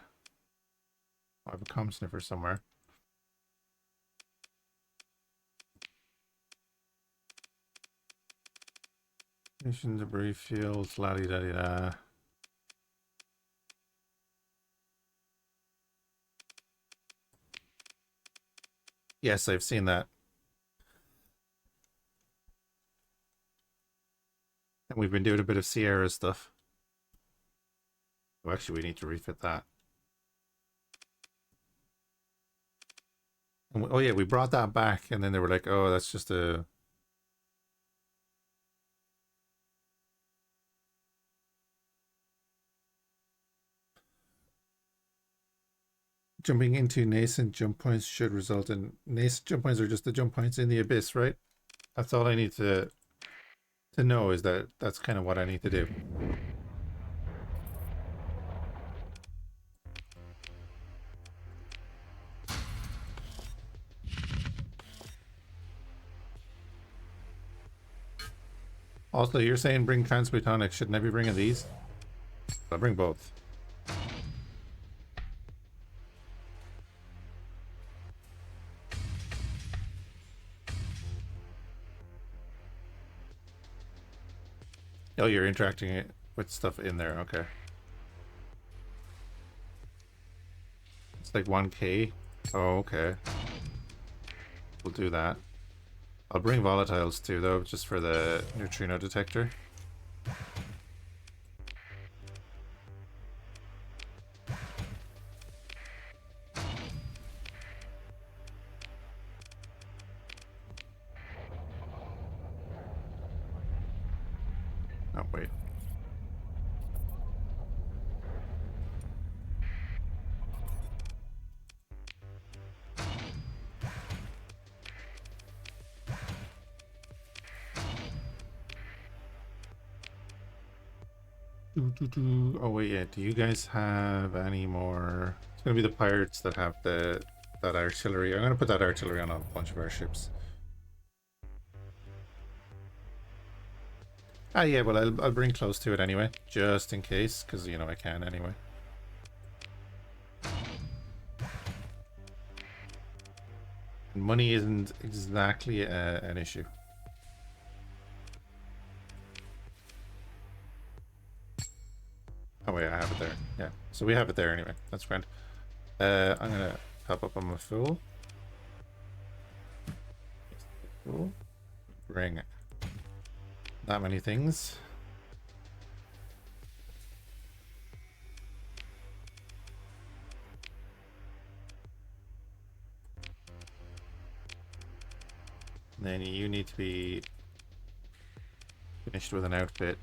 I have a comm sniffer somewhere. Mission debris fields, la di da di da. Yes, I've seen that. And we've been doing a bit of Sierra stuff. Oh, actually, we need to refit that. And oh yeah, we brought that back, and then they were like, "Oh, that's just a." Jumping into nascent jump points should result in nascent jump points are just the jump points in the abyss, right? That's all I need to know is that that's kind of what I need to do. Also, you're saying bring transmutonics. Shouldn't I be bringing these? I'll bring both. Oh, you're interacting it with stuff in there. Okay. It's like 1k. Oh, okay. We'll do that. I'll bring volatiles too, though, just for the neutrino detector. Oh, wait. Oh wait, yeah. Do you guys have any more? It's gonna be the pirates that have that artillery. I'm gonna put that artillery on a bunch of our ships. Ah, yeah. Well, I'll bring close to it anyway, just in case, because you know I can anyway. And money isn't exactly an issue. it there. Yeah. So we have it there anyway. That's grand. I'm gonna pop up on my fool. Cool. Bring that many things. And then you need to be finished with an outfit.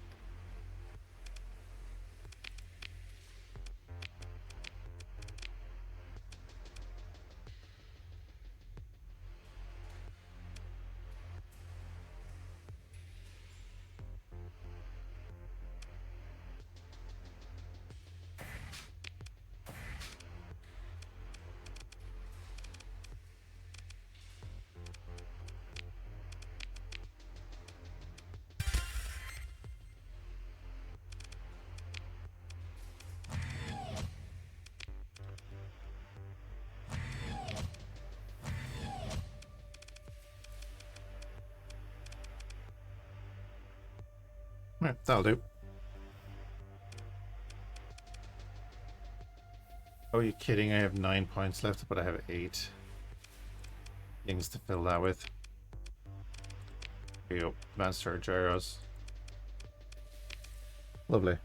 Right, that'll do. Oh, are you kidding? I have 9 points left, but I have 8 things to fill that with. Here you go. Master gyros. Lovely.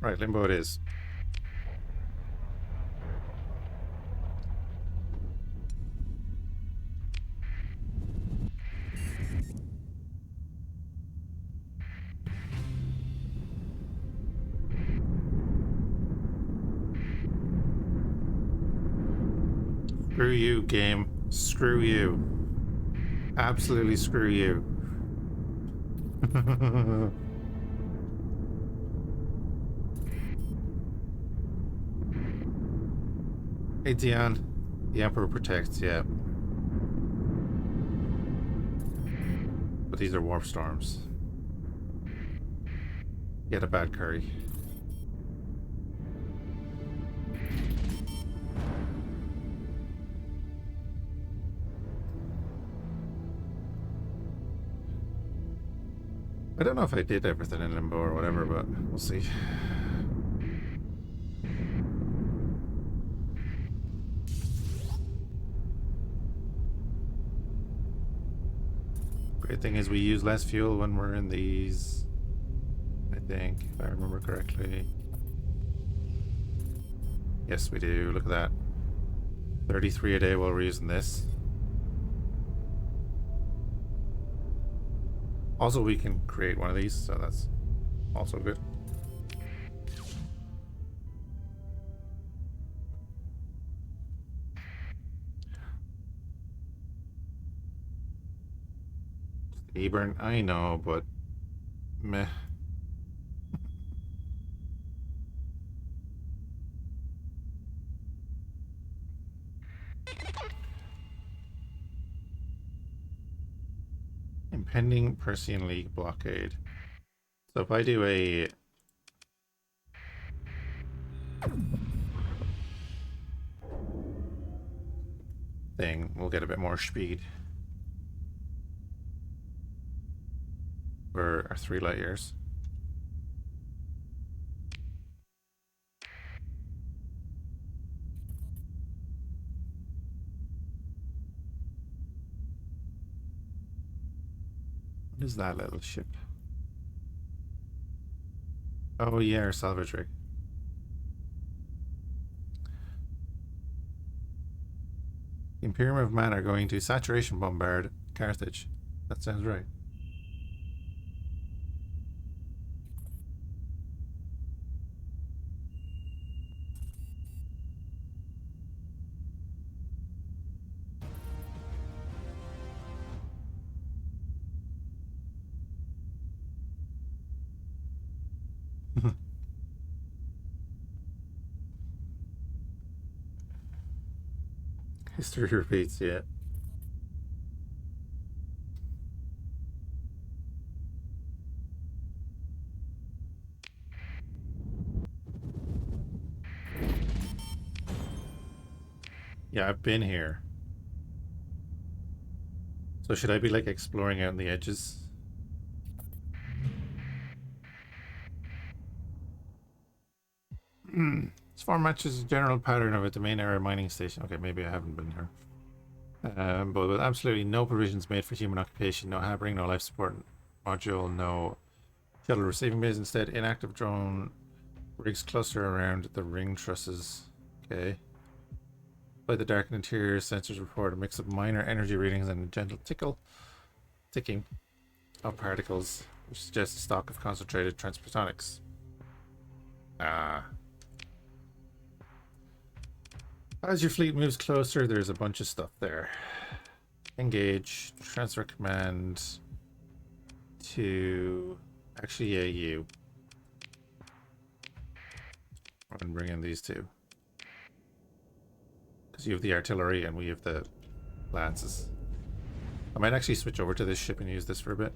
Right, limbo it is. Screw you, game. Screw you. Absolutely screw you. Hey, Dion. The Emperor protects, yeah. But these are warp storms. Get a bad curry. I don't know if I did everything in Limbo or whatever, but we'll see. Great thing is we use less fuel when we're in these, I think, if I remember correctly. Yes, we do. Look at that. 33 a day while we're using this. Also, we can create one of these, so that's also good. E-burn, I know, but meh. Impending Persian League blockade. So if I do a thing, we'll get a bit more speed for our 3 light years. What is that little ship? Oh yeah, our salvage rig. The Imperium of Man are going to saturation bombard Carthage. That sounds right. History repeats, yeah. Yeah, I've been here. So should I be like exploring out on the edges? This form matches the general pattern of a domain area mining station. Okay, maybe I haven't been here. But with absolutely no provisions made for human occupation, no harboring, no life support module, no shuttle receiving base. Instead, inactive drone rigs cluster around the ring trusses. Okay. By the darkened interior, sensors report a mix of minor energy readings and a gentle ticking of particles, which suggests a stock of concentrated transplutonics. As your fleet moves closer, there's a bunch of stuff there. Engage, transfer command to... Actually, yeah, you. And bring in these two. Because you have the artillery and we have the lances. I might actually switch over to this ship and use this for a bit.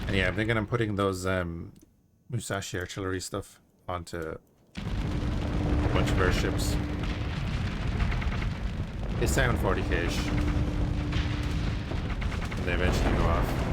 And yeah, I'm thinking I'm putting those Musashi artillery stuff onto a bunch of airships. They sound 40k-ish. And they eventually go off.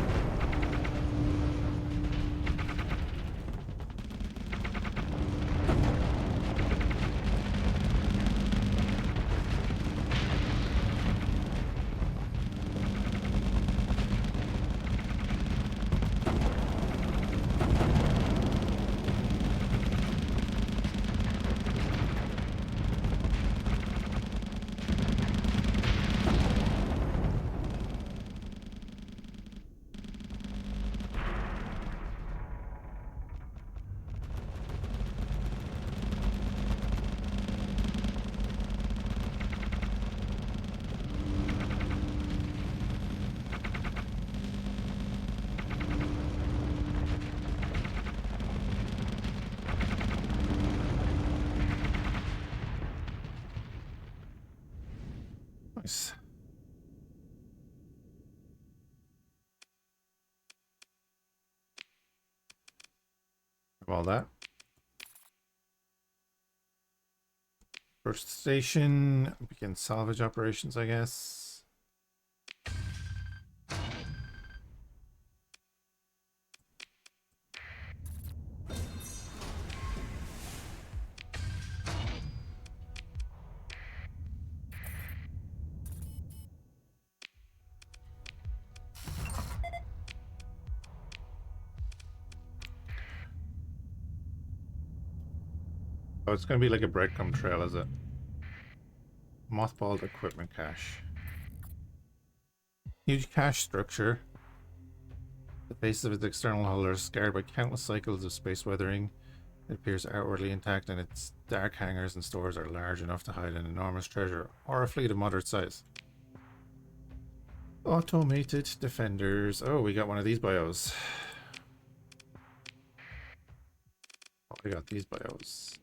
Nice. All that. First station, begin salvage operations, I guess. Oh, it's going to be like a breadcrumb trail, is it? Mothballed equipment cache. Huge cache structure. The base of its external hull are scarred by countless cycles of space weathering. It appears outwardly intact, and its dark hangars and stores are large enough to hide an enormous treasure or a fleet of moderate size. Automated defenders. Oh, we got one of these bios. Oh, we got these bios.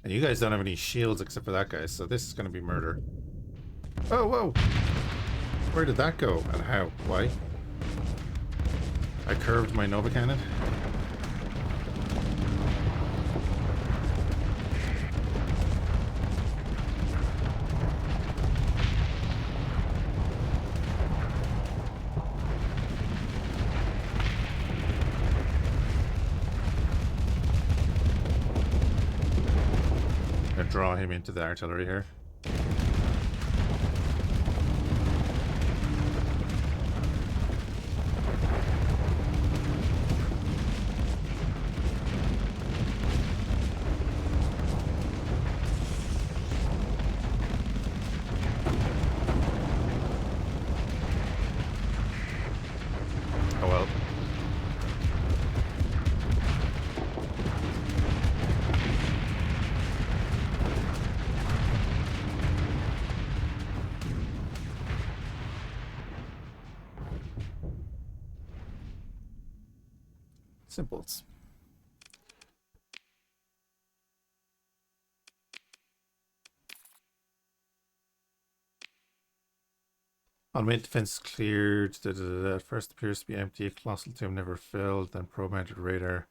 And you guys don't have any shields except for that guy, so this is going to be murder. Oh, whoa! Where did that go? And how? Why? I curved my Nova Cannon. Draw him into the artillery here. Simples. Automated defense cleared. At first appears to be empty. A colossal tomb never filled. Then probe-mounted radar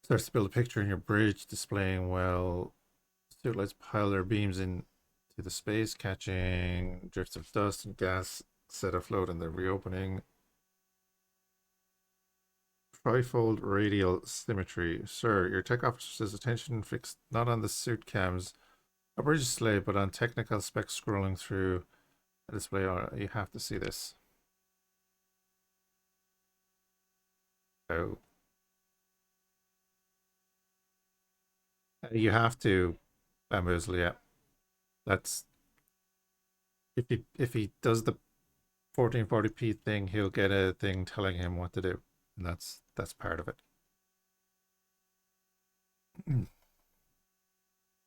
starts to build a picture in your bridge, displaying well. Suitlights pile their beams into the space, catching drifts of dust and gas set afloat in the reopening. Trifold radial symmetry. Sir, your tech officer says attention fixed not on the suit cams, a bridge display, but on technical specs scrolling through a display. You have to see this. Oh. You have to bamboozle, yeah. That's if he does the 1440p thing, he'll get a thing telling him what to do. And that's part of it.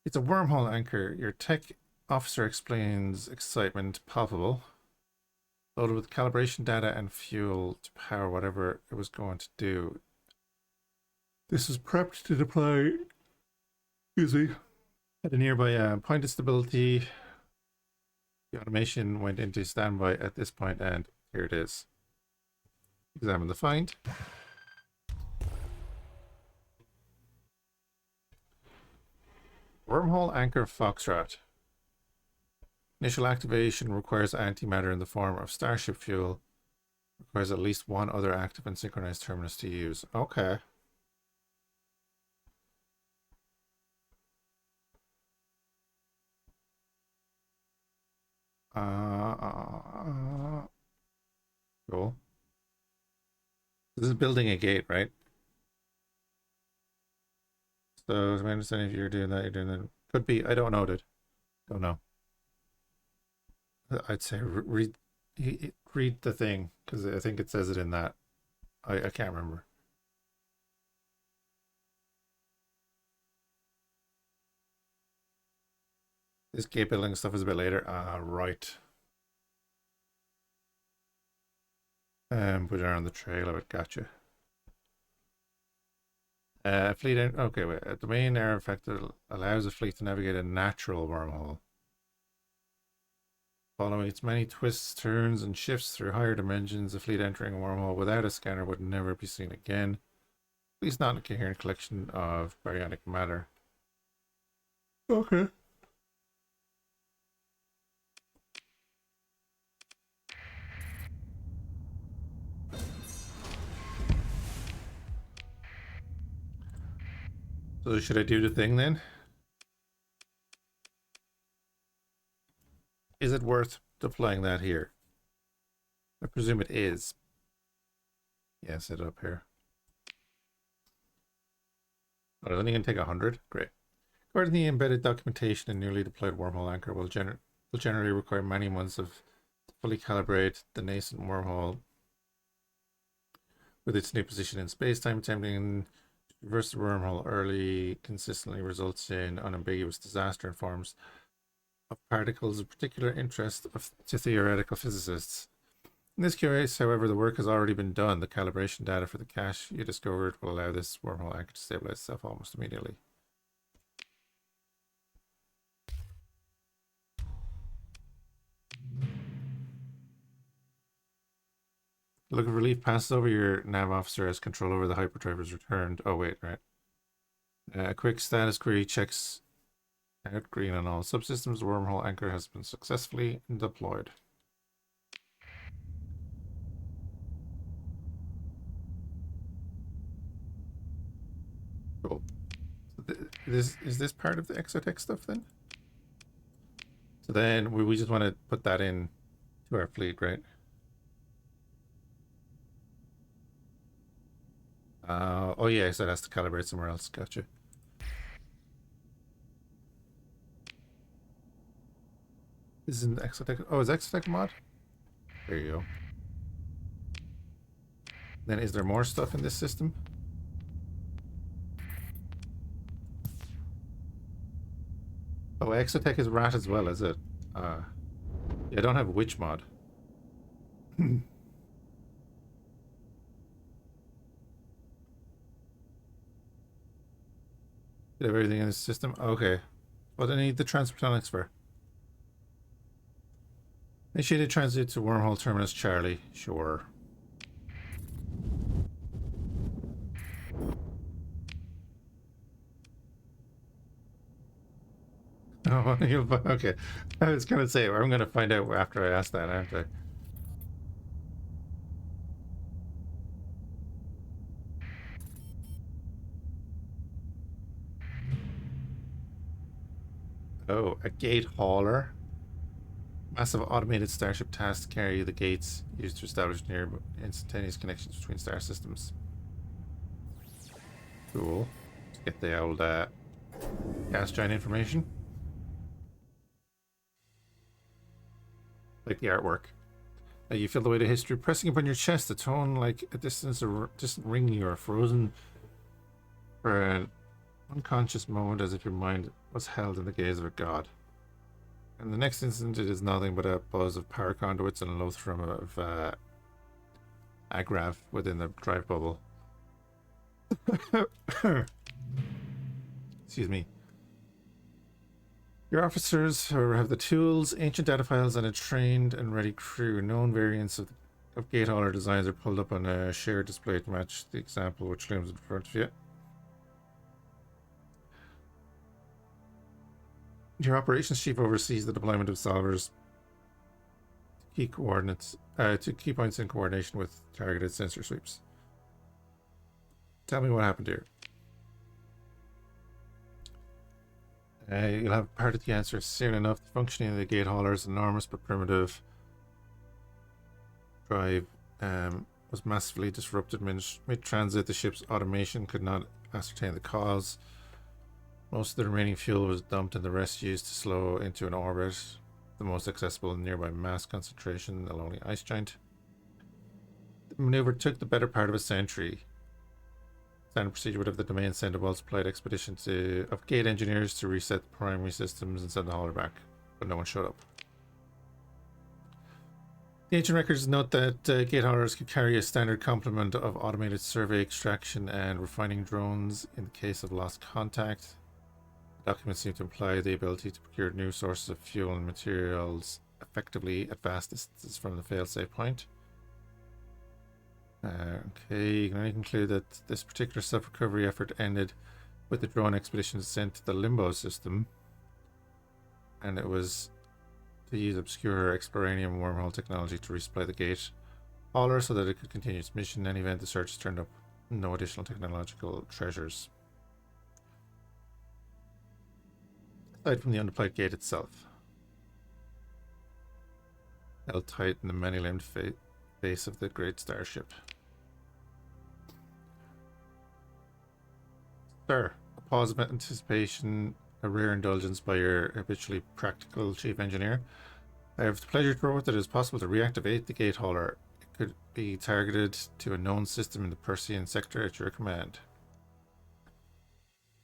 It's a wormhole anchor. Your tech officer explains, excitement palpable. Loaded with calibration data and fuel to power whatever it was going to do. This was prepped to deploy. Excuse me. At a nearby point of stability. The automation went into standby at this point, and here it is. Examine the find. Wormhole anchor Foxtrot. Initial activation requires antimatter in the form of starship fuel. Requires at least one other active and synchronized terminus to use. Okay. Cool. This is building a gate, right? So, as my understanding, if you're doing that, you're doing that. Could be. I don't know, dude. Don't know. I'd say read the thing, because I think it says it in that. I can't remember. This gate building stuff is a bit later. Right. Put it on the trail of it. Gotcha. Fleet. Okay, wait. A domain air effect allows a fleet to navigate a natural wormhole. Following its many twists, turns, and shifts through higher dimensions, a fleet entering a wormhole without a scanner would never be seen again. At least not in a coherent collection of baryonic matter. Okay. So should I do the thing then? Is it worth deploying that here? I presume it is. Yeah, set it up here. Oh, it's only going to take 100? Great. According to the embedded documentation, a newly deployed wormhole anchor will generally require many months of fully calibrate the nascent wormhole with its new position in space-time. Attempting to reverse the wormhole early consistently results in unambiguous disaster in forms of particles of particular interest to theoretical physicists. In this case, however, the work has already been done. The calibration data for the cache you discovered will allow this wormhole anchor to stabilize itself almost immediately. Look of relief passes over. Your nav officer as control over the hyperdrive is returned. Oh wait, right. A quick status query checks out green on all subsystems. The wormhole anchor has been successfully deployed. Cool. So is this part of the exotech stuff then? So then we just want to put that in to our fleet, right? Oh yeah, so it has to calibrate somewhere else. Gotcha. This isn't exotech. Oh, is exotech mod? There you go. Then is there more stuff in this system? Oh, exotech is rat as well, is it? Yeah, I don't have witch mod. Did have everything in the system? Okay. What do I need the transphotonics for? Initiated transit to wormhole terminus Charlie. Sure. Oh, okay. I was gonna say, I'm gonna find out after I ask that, aren't I? Oh, a gate hauler. Massive automated starship task to carry the gates used to establish near instantaneous connections between star systems. Cool. Let's get the old gas giant information. Like the artwork. You feel the weight of history pressing upon your chest, a tone like a distant ringing or frozen for an unconscious moment as if your mind was held in the gaze of a god. And the next instant, it is nothing but a buzz of power conduits and a low thrum of agrav within the drive bubble. Excuse me. Your officers have the tools, ancient data files, and a trained and ready crew. Known variants of gate hauler designs are pulled up on a shared display to match the example which looms in front of you. Your operations chief oversees the deployment of solvers to key points in coordination with targeted sensor sweeps. Tell me what happened here. You'll have part of the answer soon enough. The functioning of the gate hauler's enormous but primitive drive was massively disrupted mid-transit. The ship's automation could not ascertain the cause. Most of the remaining fuel was dumped and the rest used to slow into an orbit, the most accessible and nearby mass concentration, the lonely ice giant. The maneuver took the better part of a century. Standard procedure would have the domain send a well-supplied expedition of gate engineers to reset the primary systems and send the hauler back, but no one showed up. The ancient records note that gate haulers could carry a standard complement of automated survey, extraction, and refining drones in the case of lost contact. Documents seem to imply the ability to procure new sources of fuel and materials effectively at vast distances from the failsafe point. Okay, you can only conclude that this particular self-recovery effort ended with the drone expedition sent to the Limbo system, and it was to use obscure exploranium wormhole technology to resupply the gate hauler so that it could continue its mission. In any event, the search turned up no additional technological treasures aside from the undeployed gate itself, held tight in the many-limbed base of the great starship. Sir, a pause of anticipation, a rare indulgence by your habitually practical chief engineer. I have the pleasure to report that it is possible to reactivate the gate hauler. It could be targeted to a known system in the Persian sector at your command.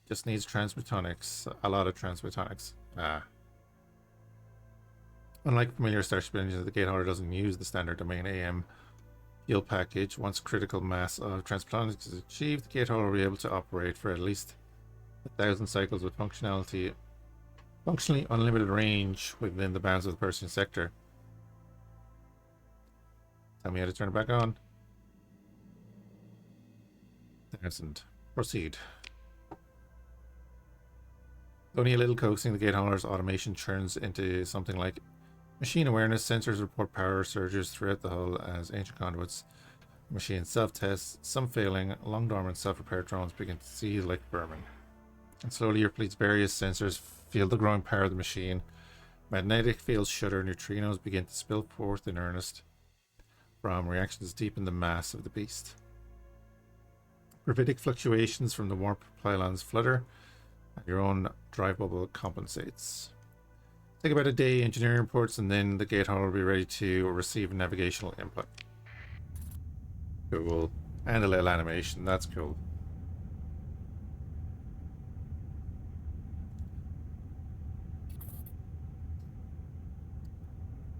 Just needs transphotonics, a lot of transphotonics. Unlike familiar starship engines, the gate hauler doesn't use the standard domain AM fuel package. Once critical mass of transphotonics is achieved, the gate hauler will be able to operate for at least 1,000 cycles with functionally unlimited range within the bounds of the Persian sector. Tell me how to turn it back on. 1,000. Proceed. Only a little coaxing, the gate hauler's automation churns into something like machine awareness. Sensors report power surges throughout the hull as ancient conduits. Machine self-tests, some failing. Long dormant self-repair drones begin to seethe like vermin. And slowly your fleet's various sensors feel the growing power of the machine. Magnetic fields shudder, neutrinos begin to spill forth in earnest from reactions deep in the mass of the beast. Gravitic fluctuations from the warp pylons flutter, and your own drive bubble compensates. Take about a day, engineering reports, and then the gate hauler will be ready to receive navigational input. Cool. And a little animation, that's cool.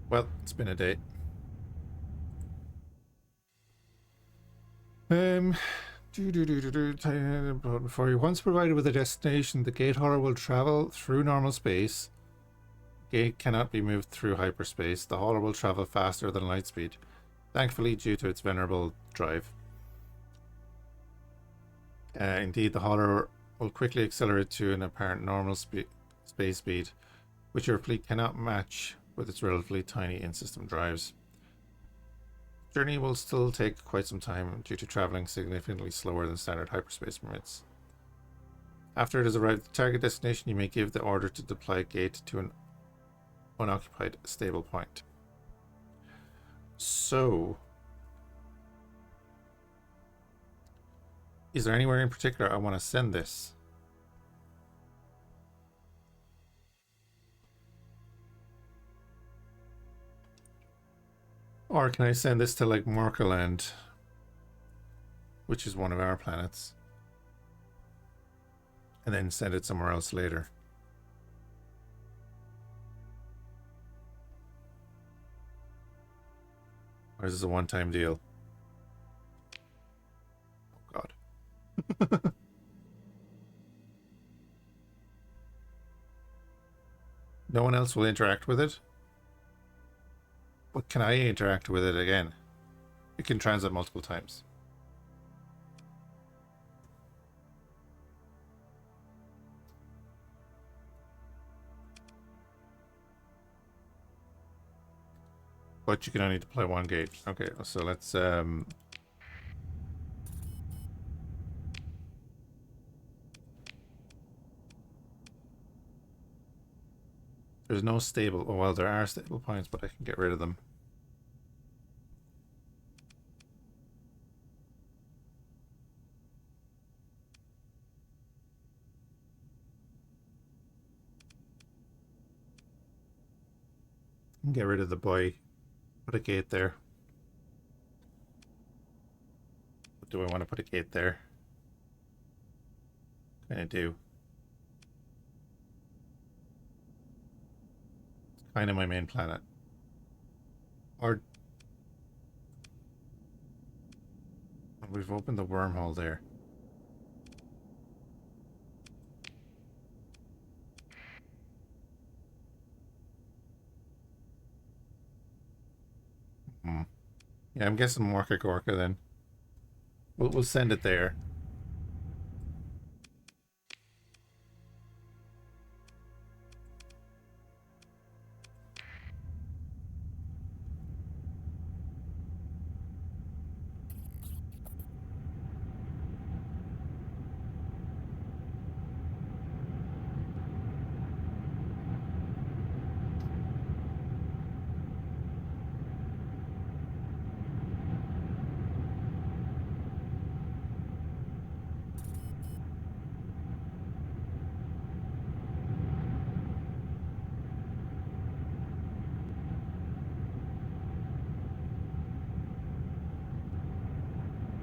Well, it's been a day. Before you're once provided with a destination, the gate hauler will travel through normal space. Gate cannot be moved through hyperspace. The hauler will travel faster than light speed, thankfully due to its venerable drive. Indeed, the hauler will quickly accelerate to an apparent normal space speed, which your fleet cannot match with its relatively tiny in-system drives. Journey will still take quite some time due to traveling significantly slower than standard hyperspace permits. After it has arrived at the target destination, you may give the order to deploy a gate to an unoccupied stable point. So, is there anywhere in particular I want to send this? Or can I send this to like Morkaland, which is one of our planets, and then send it somewhere else later? Or is this a one-time deal? Oh God. No one else will interact with it? But can I interact with it again? It can transit multiple times. But you can only deploy one gate. Okay, so let's there's no stable, oh well, there are stable points, but I can get rid of them. Get rid of the boy. Put a gate there. Do I want to put a gate there? Kind of do. It's kind of my main planet. Or we've opened the wormhole there. Yeah, I'm guessing Morka Gorka then. We'll send it there.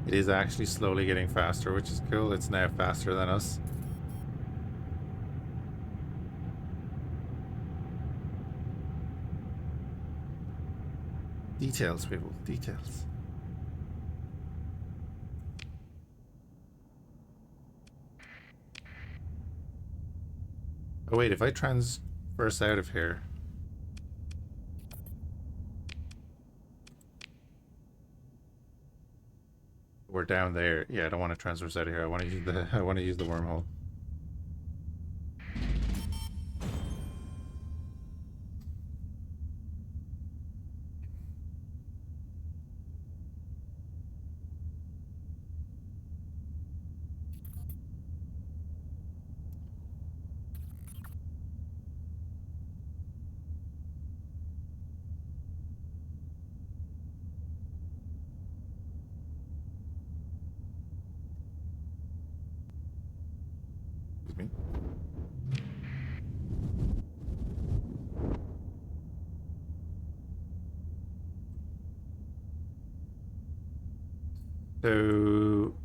It is actually slowly getting faster, which is cool. It's now faster than us. Details, people. Details. Oh wait, if I transverse out of here... We're down there. Yeah, I don't want to transverse out of here. I want to use the I want to use the wormhole. Excuse me. So...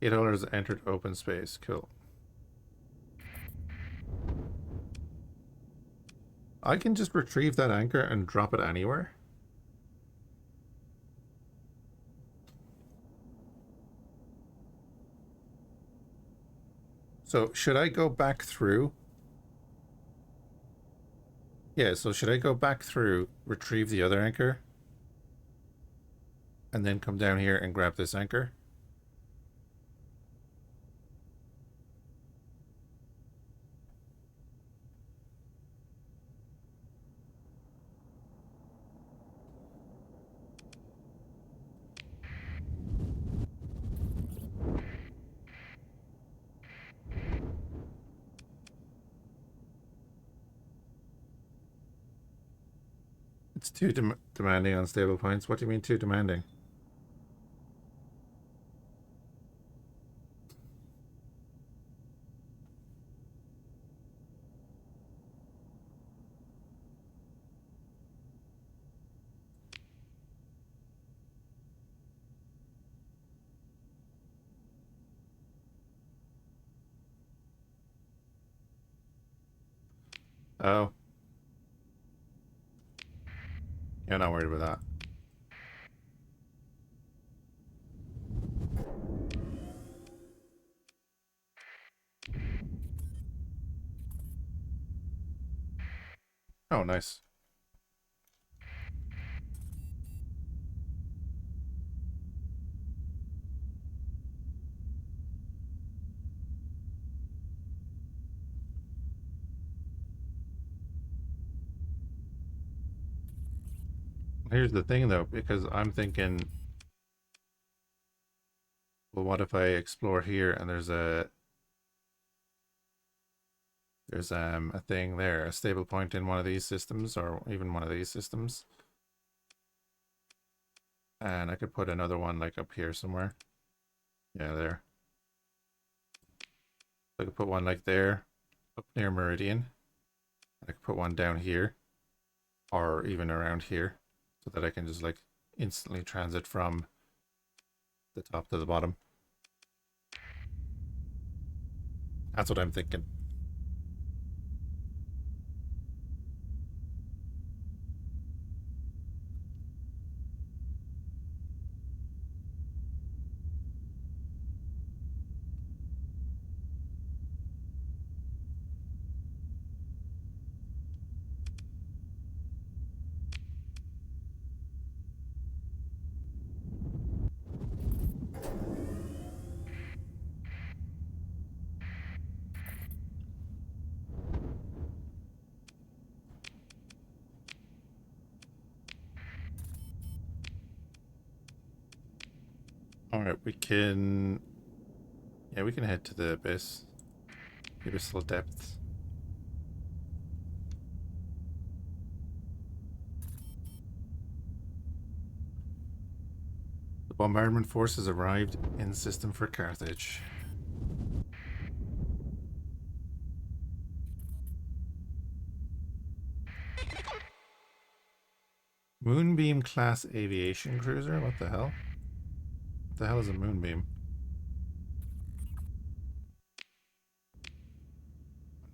$8 entered open space. Cool. I can just retrieve that anchor and drop it anywhere. So should I go back through? Yeah, so should I go back through, retrieve the other anchor, and then come down here and grab this anchor? It's too demanding on stable points. What do you mean too demanding? Oh, you're not worried about that. Oh, nice. Here's the thing, though, because I'm thinking, well, what if I explore here and there's a thing there, a stable point in one of these systems, or even one of these systems, and I could put another one like up here somewhere. Yeah, there. I could put one like there, up near Meridian. I could put one down here, or even around here, so that I can just like instantly transit from the top to the bottom. That's what I'm thinking. All right, we can. Yeah, we can head to the abyss, the abyssal depths. The bombardment forces arrived in system for Carthage. Moonbeam class aviation cruiser? What the hell? What the hell is a moonbeam?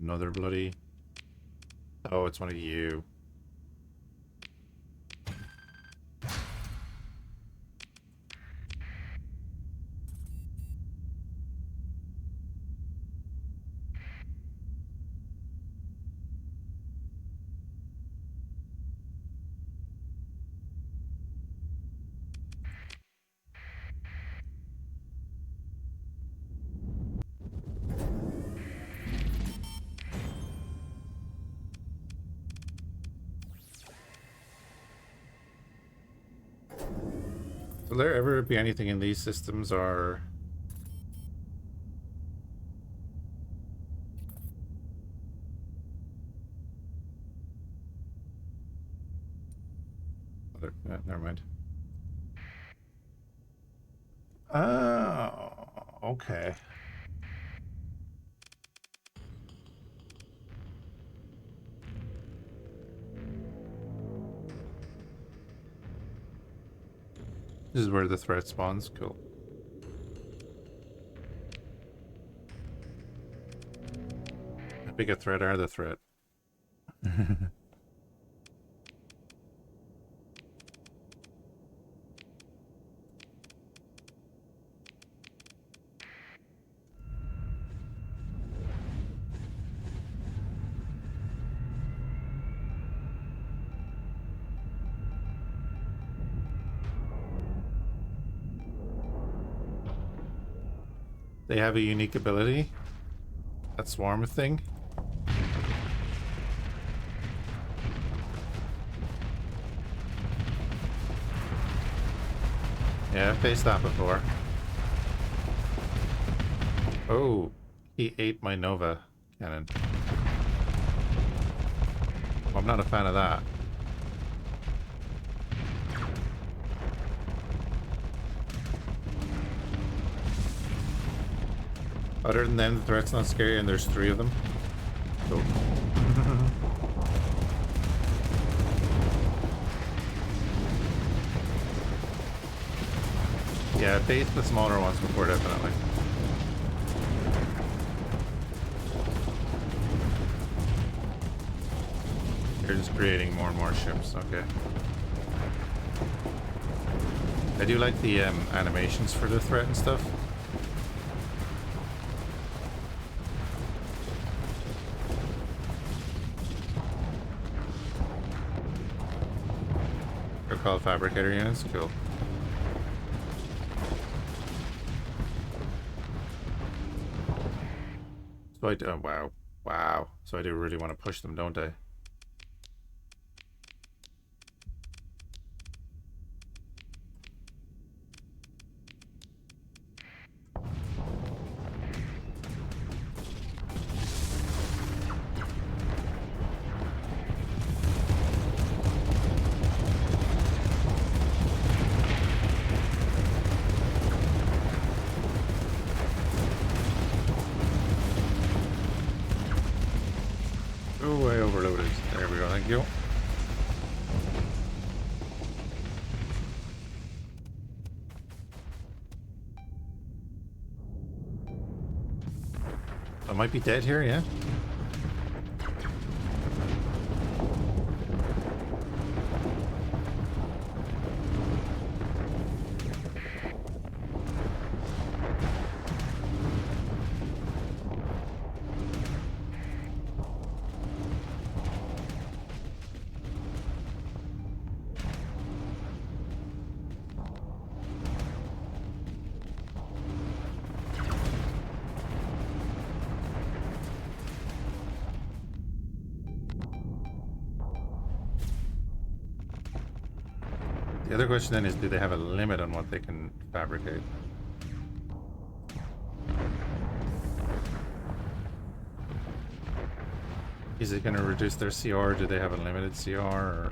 Another bloody... Oh, it's one of you. Will there ever be anything in these systems or... never mind. Oh, okay. This is where the threat spawns. Cool. How big a threat are the threat? They have a unique ability. That swarm thing. Yeah, I've faced that before. Oh, he ate my Nova cannon. I'm not a fan of that. Other than them, the threat's not scary, and there's 3 of them. Cool. Yeah, face the smaller ones before, definitely. They're just creating more and more ships, okay. I do like the animations for the threat and stuff. They're called fabricator units, cool. So I do, oh, wow. Wow. So I do really want to push them, don't I? Oh, I overloaded. There we go, thank you. I might be dead here, yeah? The other question then is, do they have a limit on what they can fabricate? Is it going to reduce their CR? Do they have a limited CR? Or...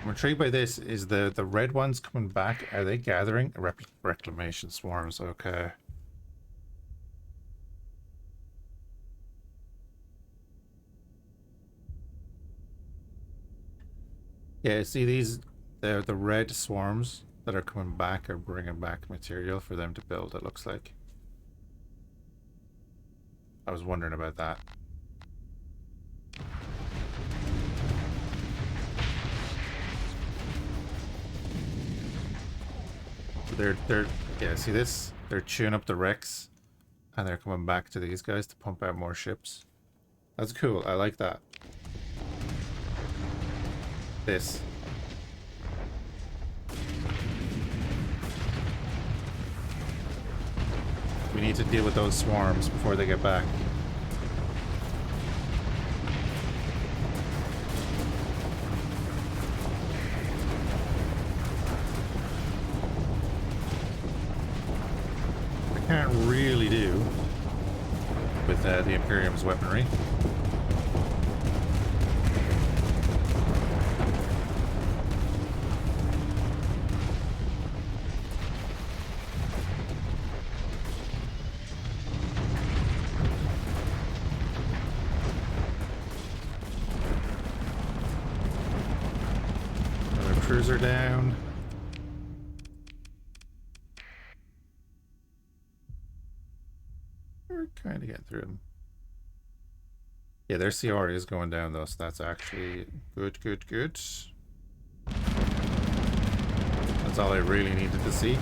I'm intrigued by this. Is the red ones coming back? Are they gathering? Reclamation swarms, okay. Yeah, see these, the red swarms that are coming back are bringing back material for them to build, it looks like. I was wondering about that. They're yeah, see this? They're chewing up the wrecks and they're coming back to these guys to pump out more ships. That's cool, I like that. This. We need to deal with those swarms before they get back. Can't really do with the Imperium's weaponry. Another cruiser down. get through them. Yeah, their CR is going down though, so that's actually good, good, good. That's all I really needed to see.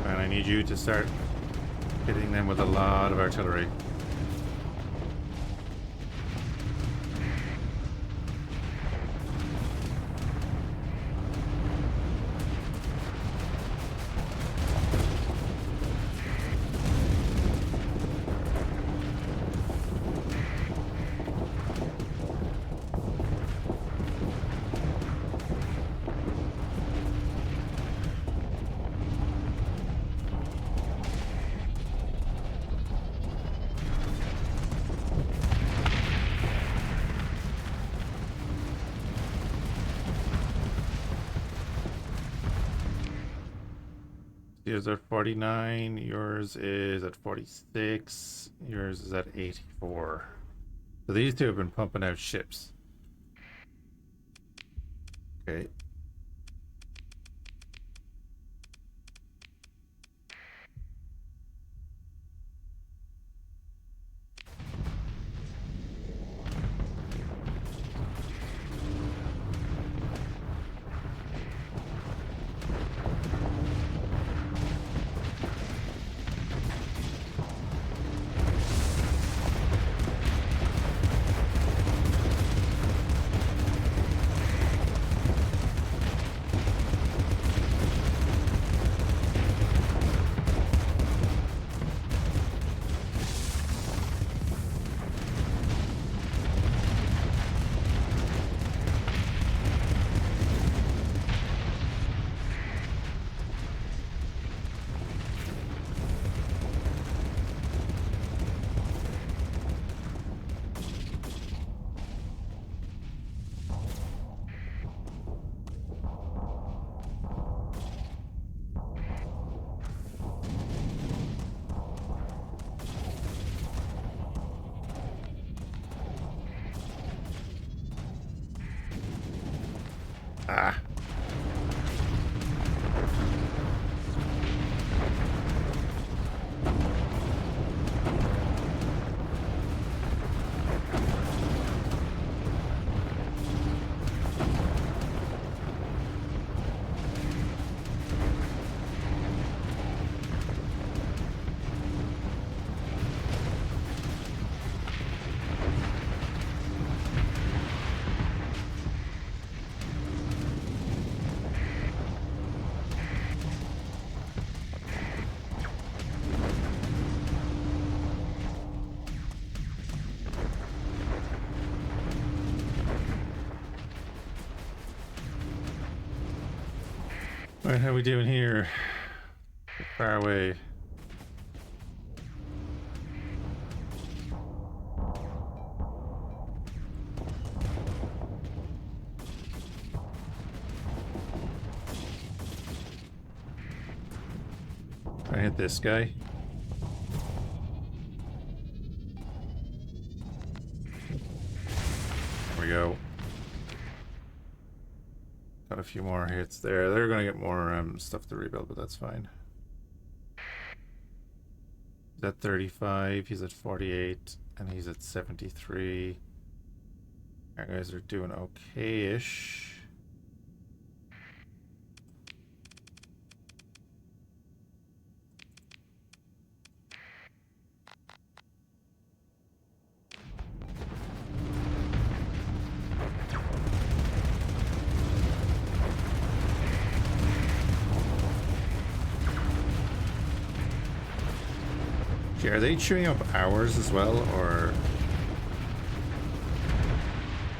And I need you to start hitting them with a lot of artillery. Yours are 49, yours is at 46, yours is at 84. So these two have been pumping out ships. Okay. Ah. Alright, how we doing here? Far away. I hit this guy. There we go. Got a few more hits there. They're gonna get more stuff to rebuild, but that's fine. He's at 35, he's at 48, and he's at 73. Our guys are doing okay-ish. Okay, are they chewing up ours as well, or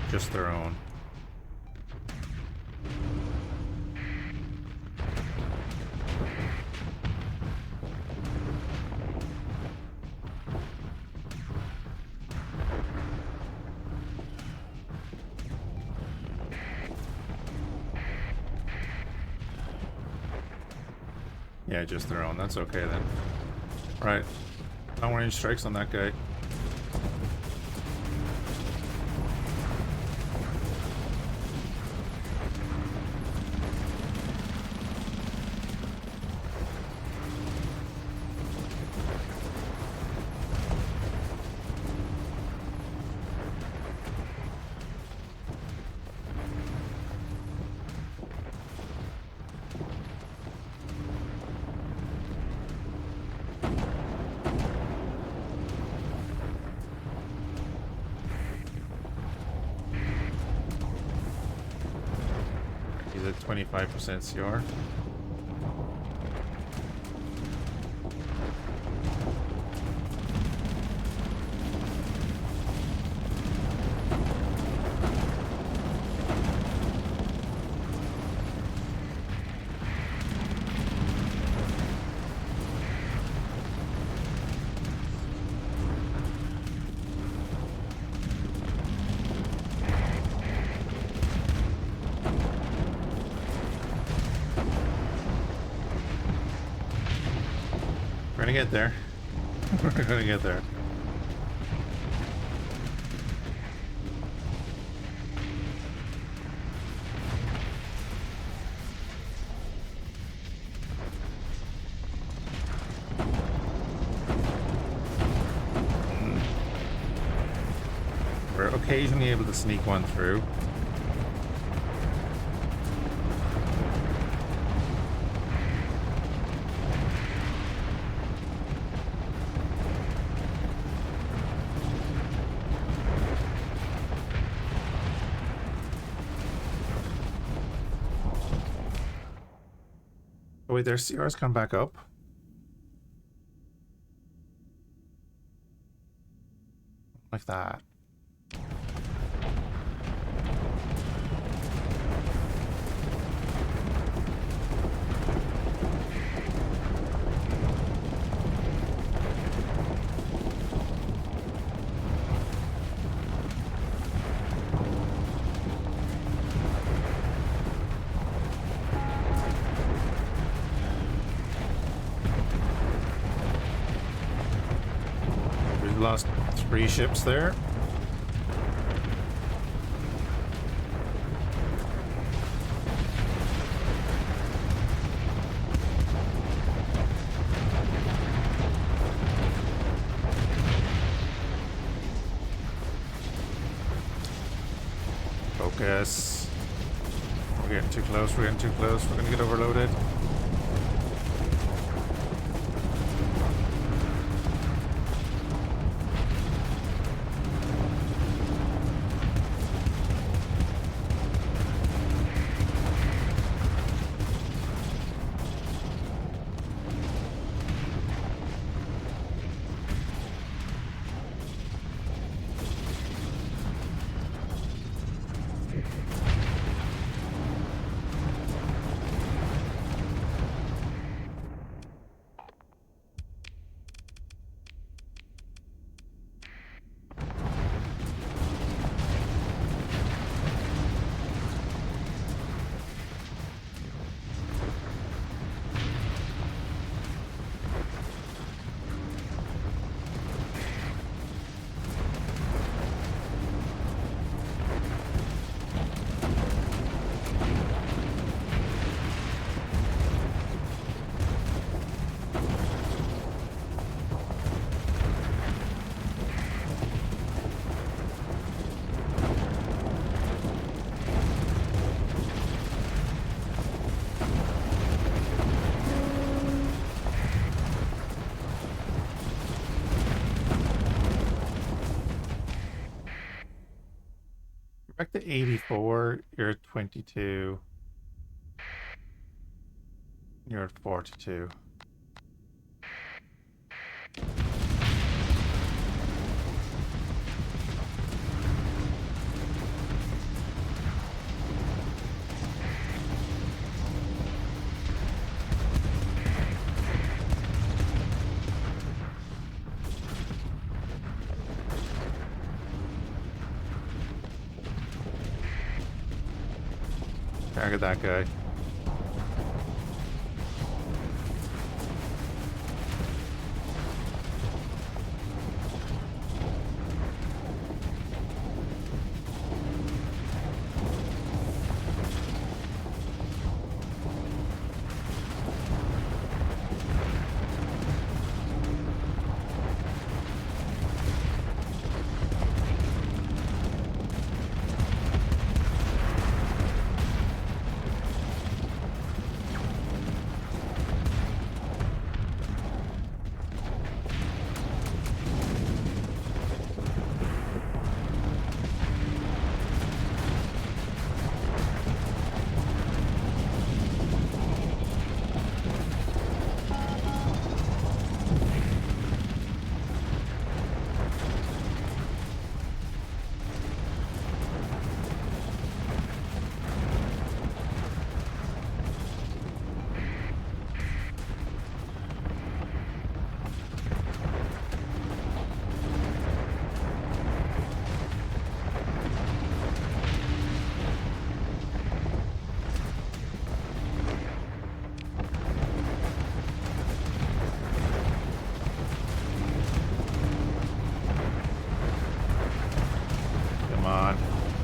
just their own? Yeah, just their own. That's okay then. Right. Long range strikes on that guy. He's at 25% CR. We're gonna get there. We're gonna get there. We're occasionally able to sneak one through. Oh wait, their CR's come back up. Like that. We lost 3 ships there. Focus. We're getting too close, we're getting too close, we're gonna get overloaded. Back to 84, you're at 22. You're at 42. Target that guy.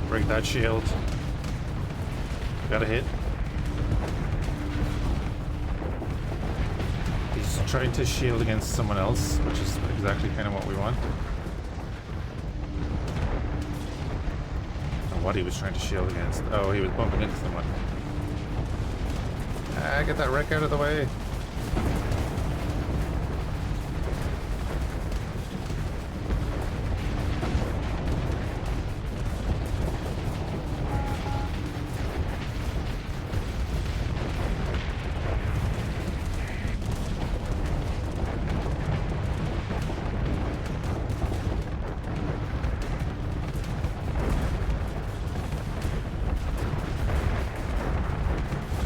Break that shield. Got a hit. He's trying to shield against someone else, which is exactly kind of what we want. I don't know what he was trying to shield against. Oh, he was bumping into someone. Get that wreck out of the way.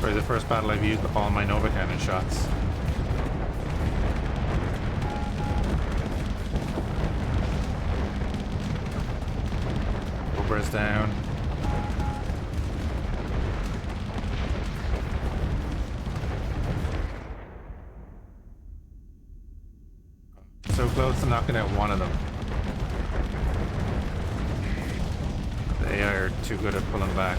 The first battle I've used all my Nova Cannon shots. Cobra's down. So close to knocking out one of them. The AI are too good at pulling back.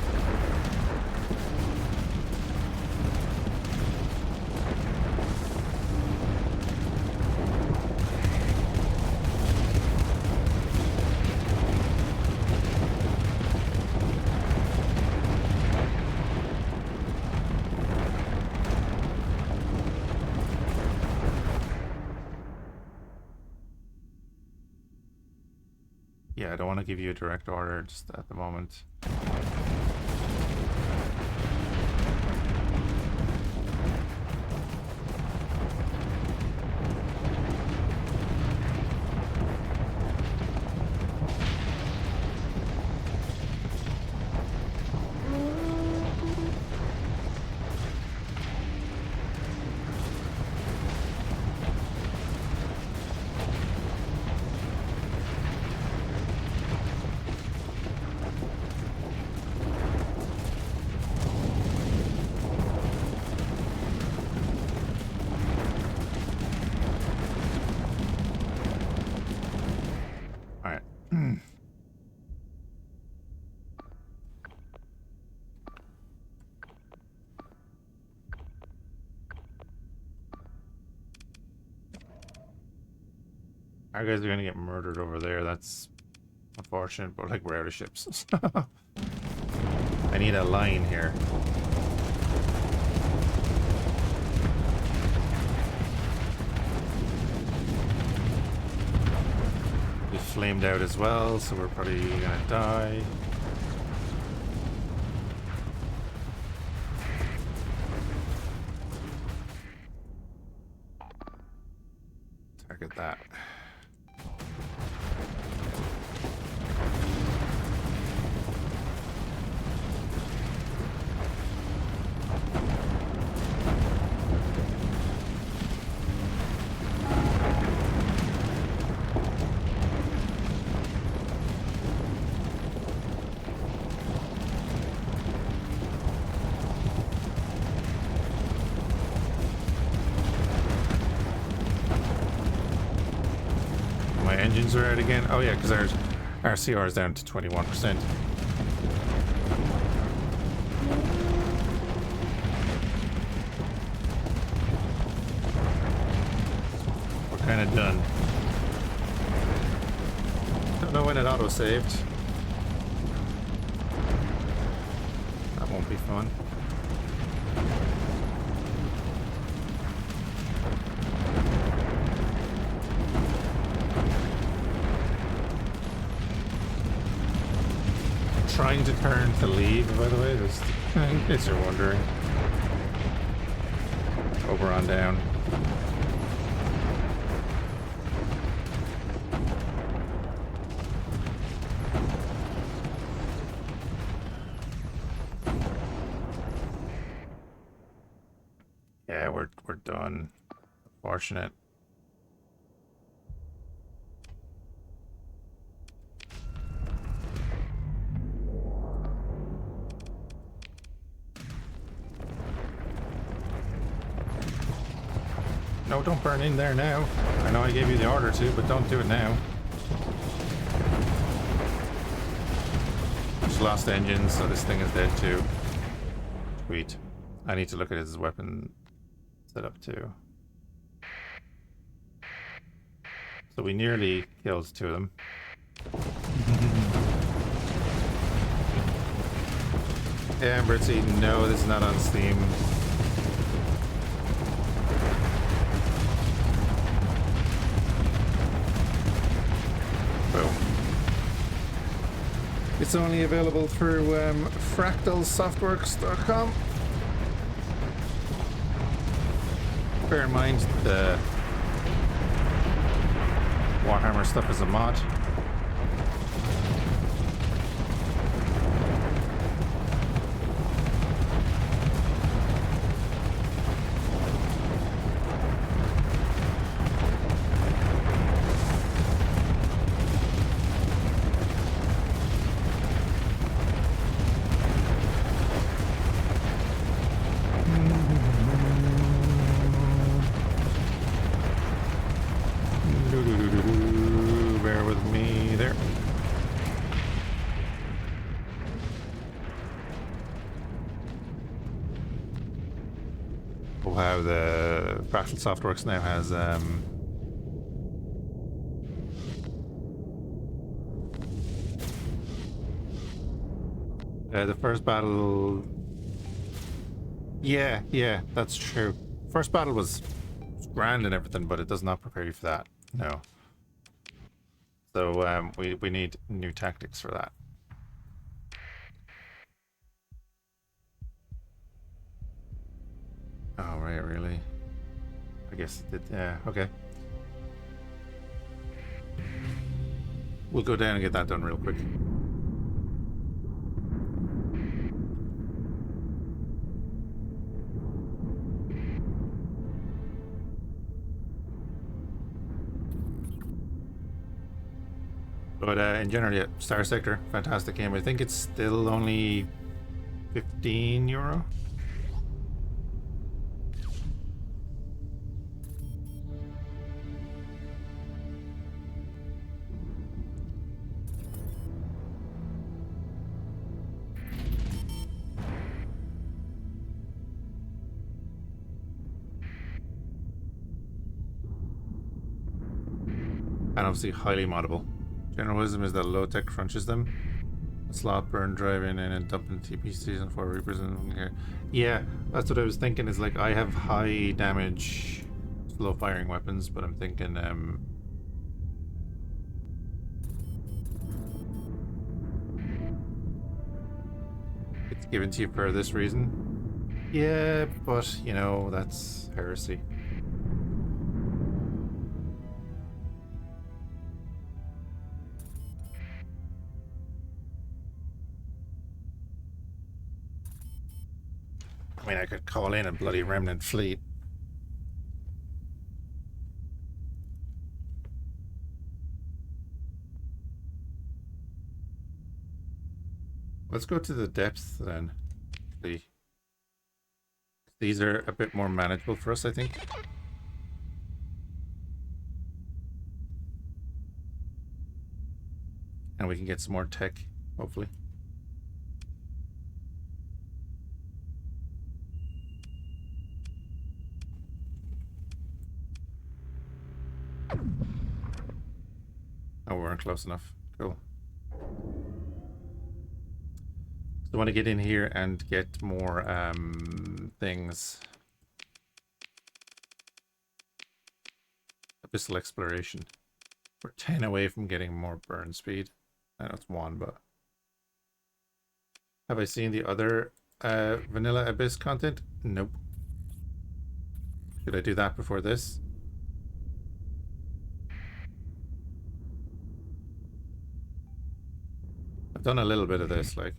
Yeah, I don't want to give you a direct order just at the moment. Our guys are gonna get murdered over there. That's unfortunate, but like we're out of ships. I need a line here. We flamed out as well, so we're probably gonna die. Target that. engines are out again. Oh yeah, because our CR is down to 21%. We're kind of done. Don't know when it auto-saved. That won't be fun. Trying to turn to leave, by the way, just in case you're wondering. Over on down. Yeah, we're done. Fortunate. No, don't burn in there now. I know I gave you the order to, but don't do it now. Just lost engines, so this thing is dead too. Sweet. I need to look at his weapon setup too. So we nearly killed two of them. Yeah, Britzy, no, this is not on Steam. Boom. It's only available through fractalsoftworks.com. Bear in mind the Warhammer stuff is a mod. Bear with me there. Oh wow, the Fractal Softworks now has the first battle. Yeah, that's true. First battle was grand and everything, but it does not prepare you for that. No. So we need new tactics for that. Oh right, really? I guess it did. Yeah. Okay. We'll go down and get that done real quick. But in general, yeah, Starsector, fantastic game. I think it's still only €15. And obviously highly moddable. General wisdom is that low tech crunches them. A slot burn driving in and dumping TPCs and 4 Reapers in here. Yeah, that's what I was thinking, is like I have high damage, slow firing weapons, but I'm thinking it's given to you for this reason. Yeah, but you know, that's heresy. I mean, I could call in a bloody remnant fleet. Let's go to the depths then. These are a bit more manageable for us, I think. And we can get some more tech, hopefully. Oh, we weren't close enough. Cool. So I want to get in here and get more things. Abyssal exploration. We're 10 away from getting more burn speed. I know it's 1, but... Have I seen the other vanilla abyss content? Nope. Should I do that before this? I've done a little bit of this, like...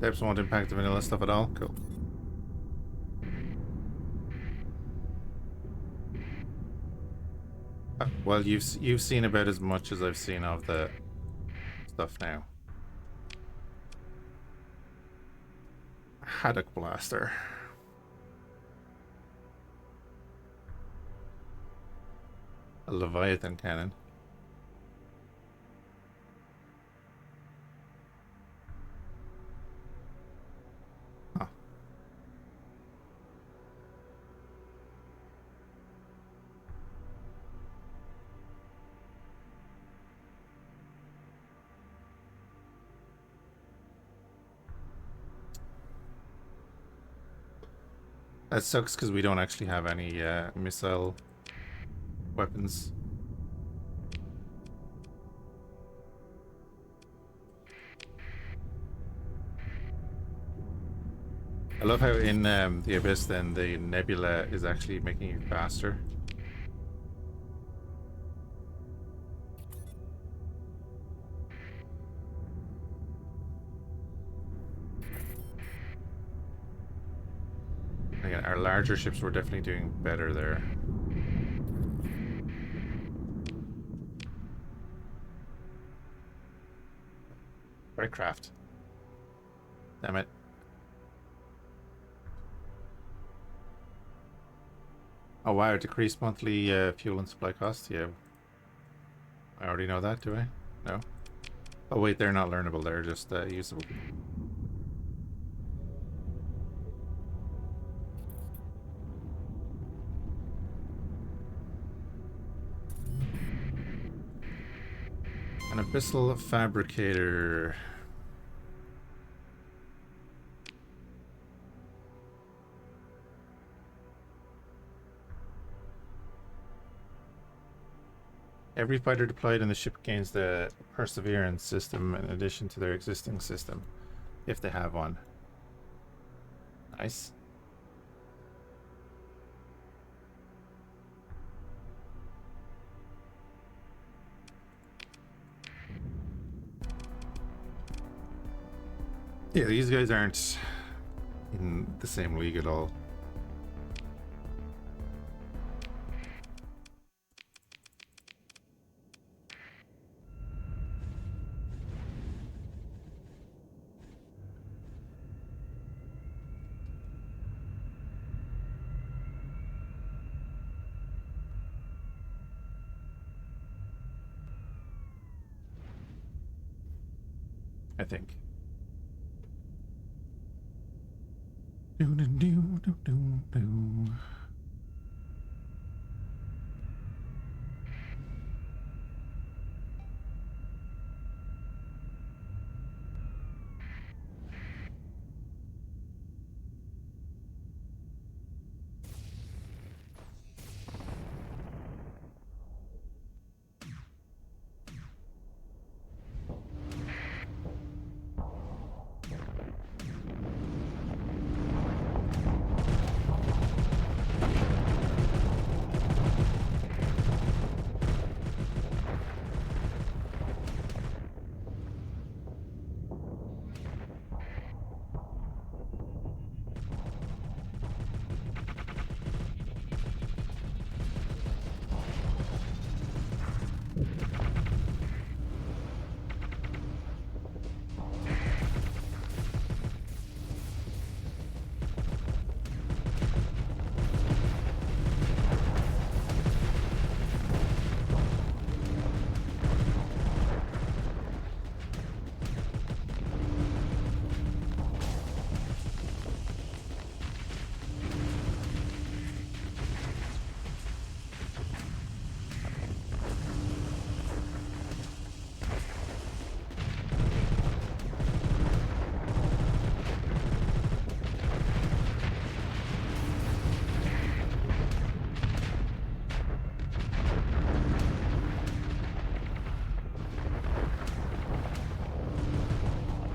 Depths won't impact the vanilla stuff at all? Cool. Well, you've seen about as much as I've seen of the stuff now. Haddock Blaster. A Leviathan Cannon. Huh. That sucks because we don't actually have any missile weapons. I love how in the Abyss then the nebula is actually making you faster. Again, our larger ships were definitely doing better there. Aircraft. Damn it. Oh wow, decreased monthly fuel and supply costs? Yeah. I already know that, do I? No? Oh wait, they're not learnable, they're just usable. An abyssal fabricator. Every fighter deployed in the ship gains the Perseverance system in addition to their existing system, if they have one. Nice. Yeah, these guys aren't in the same league at all. I think.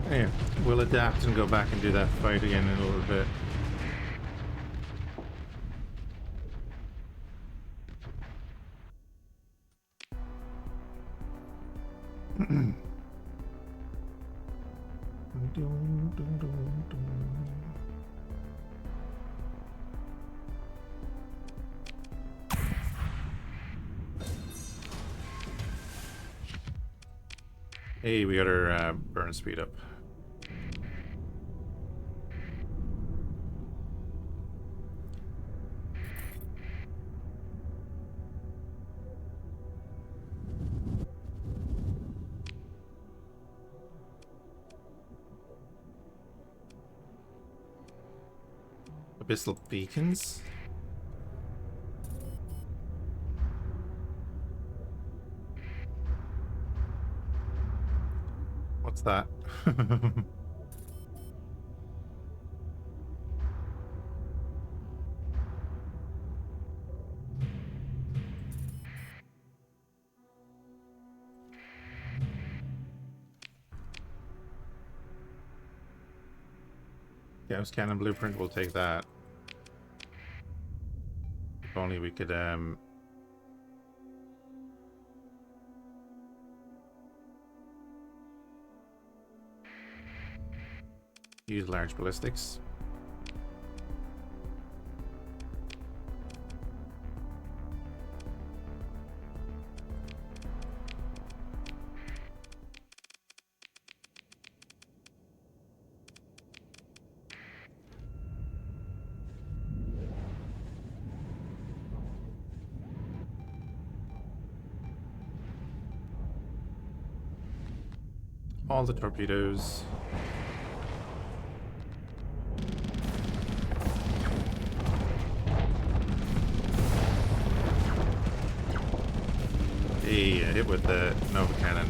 Yeah, we'll adapt and go back and do that fight again in a little bit. Hey, we got our burn speed up. Abyssal beacons? What's that? Gauss cannon blueprint, we'll take that. If only we could use large ballistics. All the torpedoes. Hey, hit with the Nova Cannon.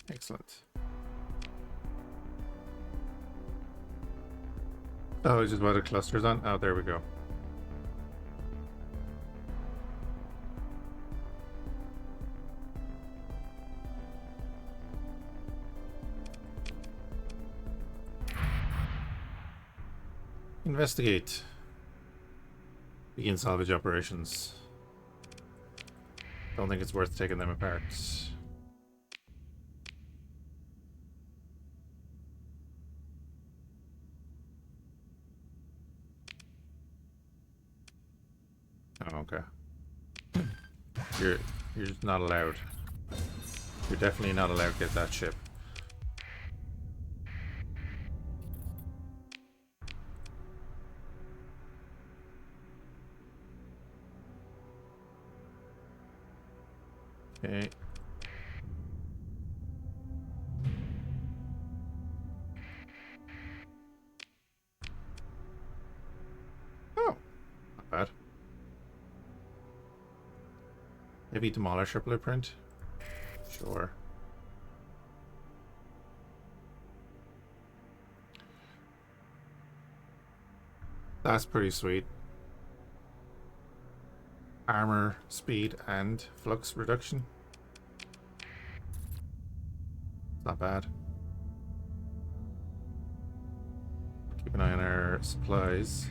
Excellent. Oh, it's just what the cluster's on? Oh, there we go. Investigate. Begin salvage operations. Don't think it's worth taking them apart. Oh, okay. You're just not allowed. You're definitely not allowed to get that ship. Okay. Oh, not bad. Maybe demolisher blueprint? Sure. That's pretty sweet. Armor, speed, and flux reduction. Not bad. Keep an eye on our supplies.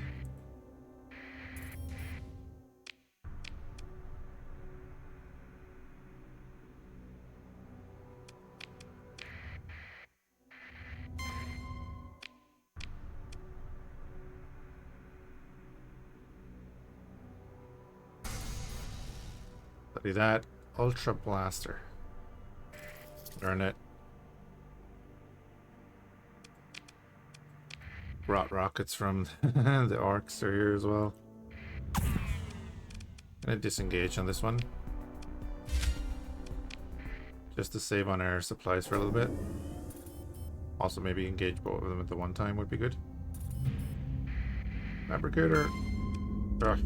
Study that. Ultra Blaster. Learn it. Brought rockets from the orcs are here as well. Gonna disengage on this one. just to save on our supplies for a little bit. Also, maybe engage both of them at the one time would be good. Fabricator. Ugh.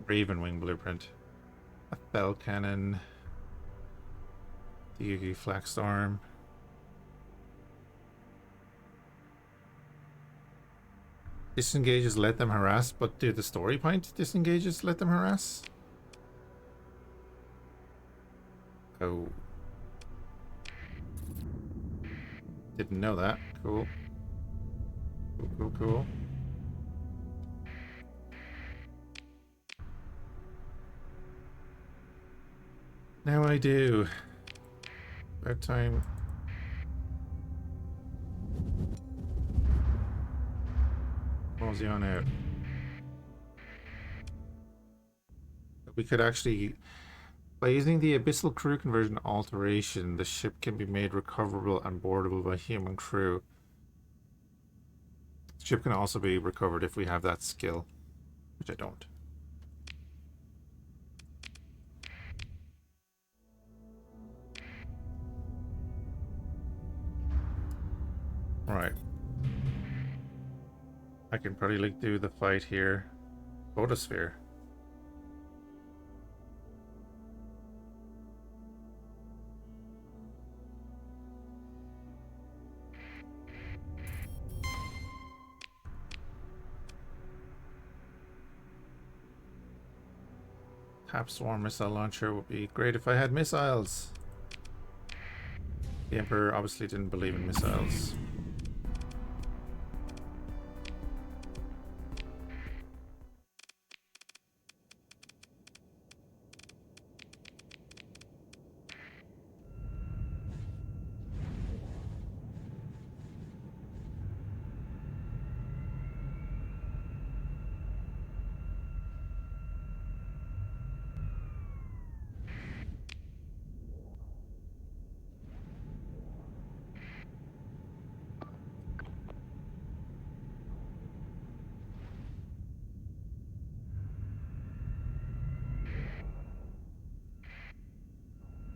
Raven Wing Blueprint. A Fell Cannon. The Yugi Flak Storm. Disengages, let them harass, but do the story point disengages, let them harass? Oh. Didn't know that. Cool. Cool, cool, cool. Now I do. About time. What was he on out? We could actually, by using the abyssal crew conversion alteration, the ship can be made recoverable and boardable by human crew. The ship can also be recovered if we have that skill, which I don't. Alright. I can probably like do the fight here. Photosphere. Tap Swarm missile launcher would be great if I had missiles. The Emperor obviously didn't believe in missiles.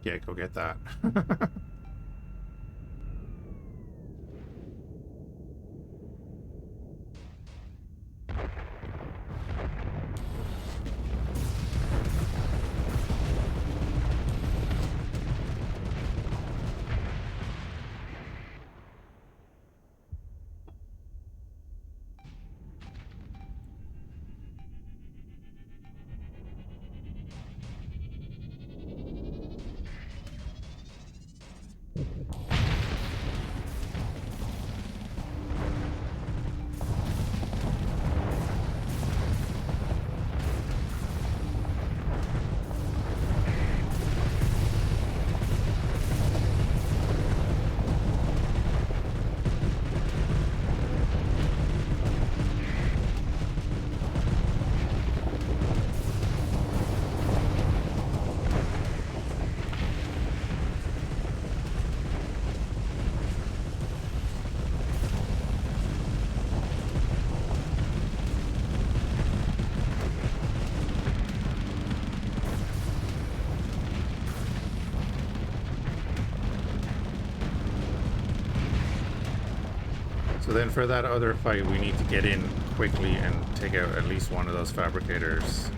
Yeah, go get that. So then for that other fight, we need to get in quickly and take out at least one of those fabricators.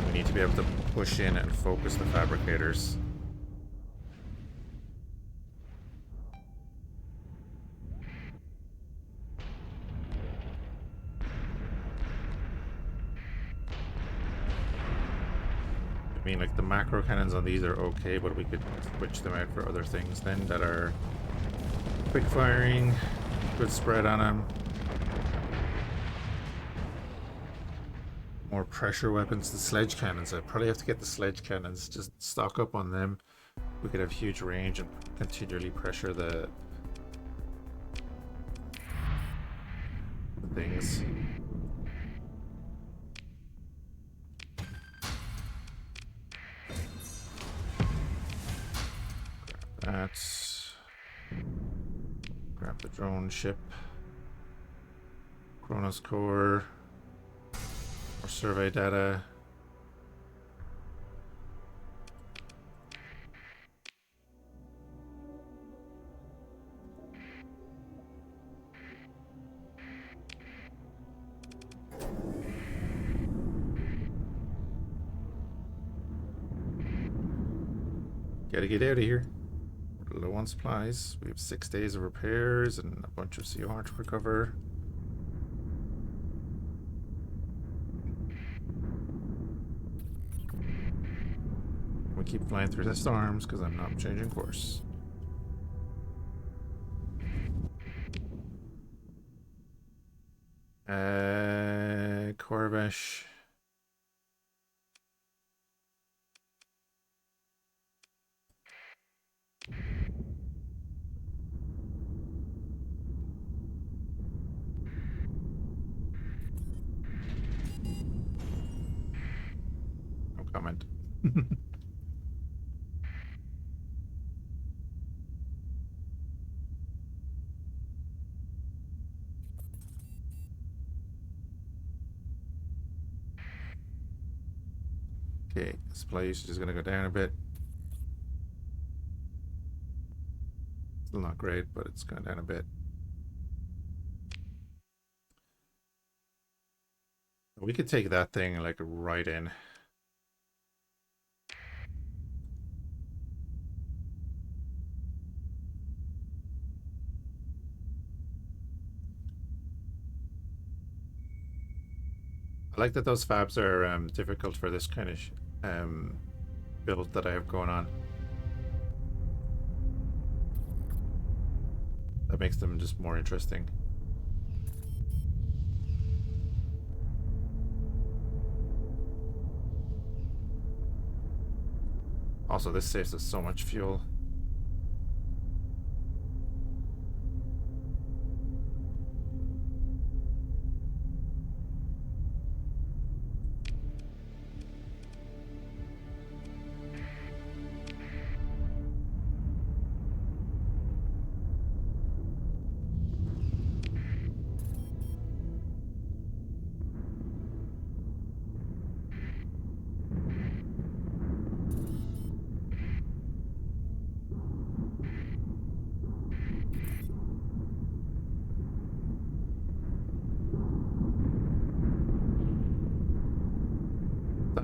We need to be able to push in and focus the fabricators. I mean, like, the macro cannons on these are okay, but we could switch them out for other things then that are quick firing, good spread on them. More pressure weapons, the sledge cannons. I probably have to get the sledge cannons, just stock up on them. We could have huge range and continually pressure the things. Let's grab the drone ship. Kronos core. More survey data. Gotta get out of here. We're low on supplies. We have 6 days of repairs and a bunch of COR to recover. We keep flying through the storms because I'm not changing course. Corvash. No comment. Okay, supply usage is going to go down a bit. Still not great, but it's gone down a bit. We could take that thing like right in. I like that those fabs are difficult for this kind of build that I have going on. That makes them just more interesting. Also, this saves us so much fuel.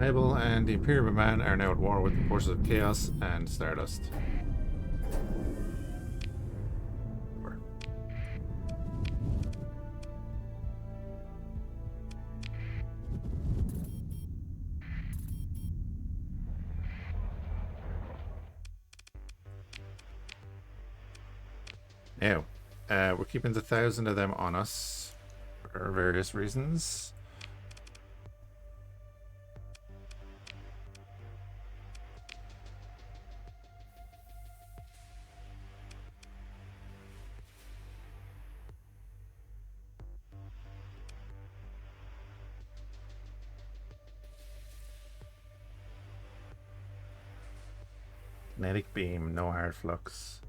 Bible and the Imperium of Man are now at war with the forces of Chaos and Stardust. Now, we're keeping the 1,000 of them on us for various reasons. Kinetic beam, no hard flux.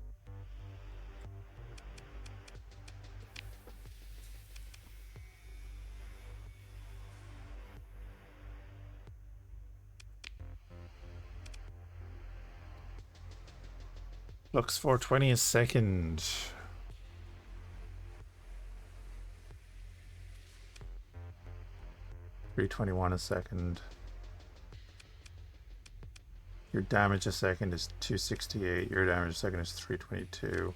Flux 420 a second. $321 a second. Your damage a second is 268. Your damage a second is 322.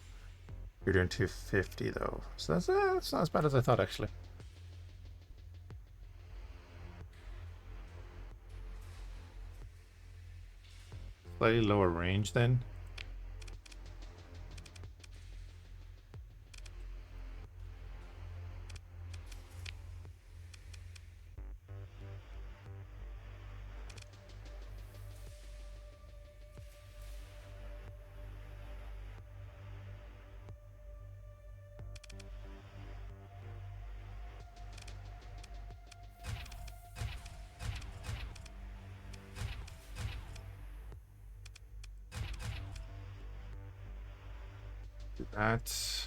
You're doing 250 though, so that's not as bad as I thought actually. Slightly lower range then. that.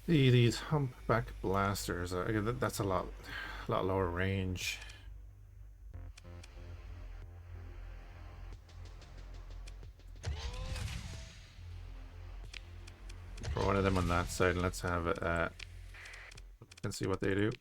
These humpback blasters. That's a lot lower range. For one of them on that side, and let's have it. And see what they do.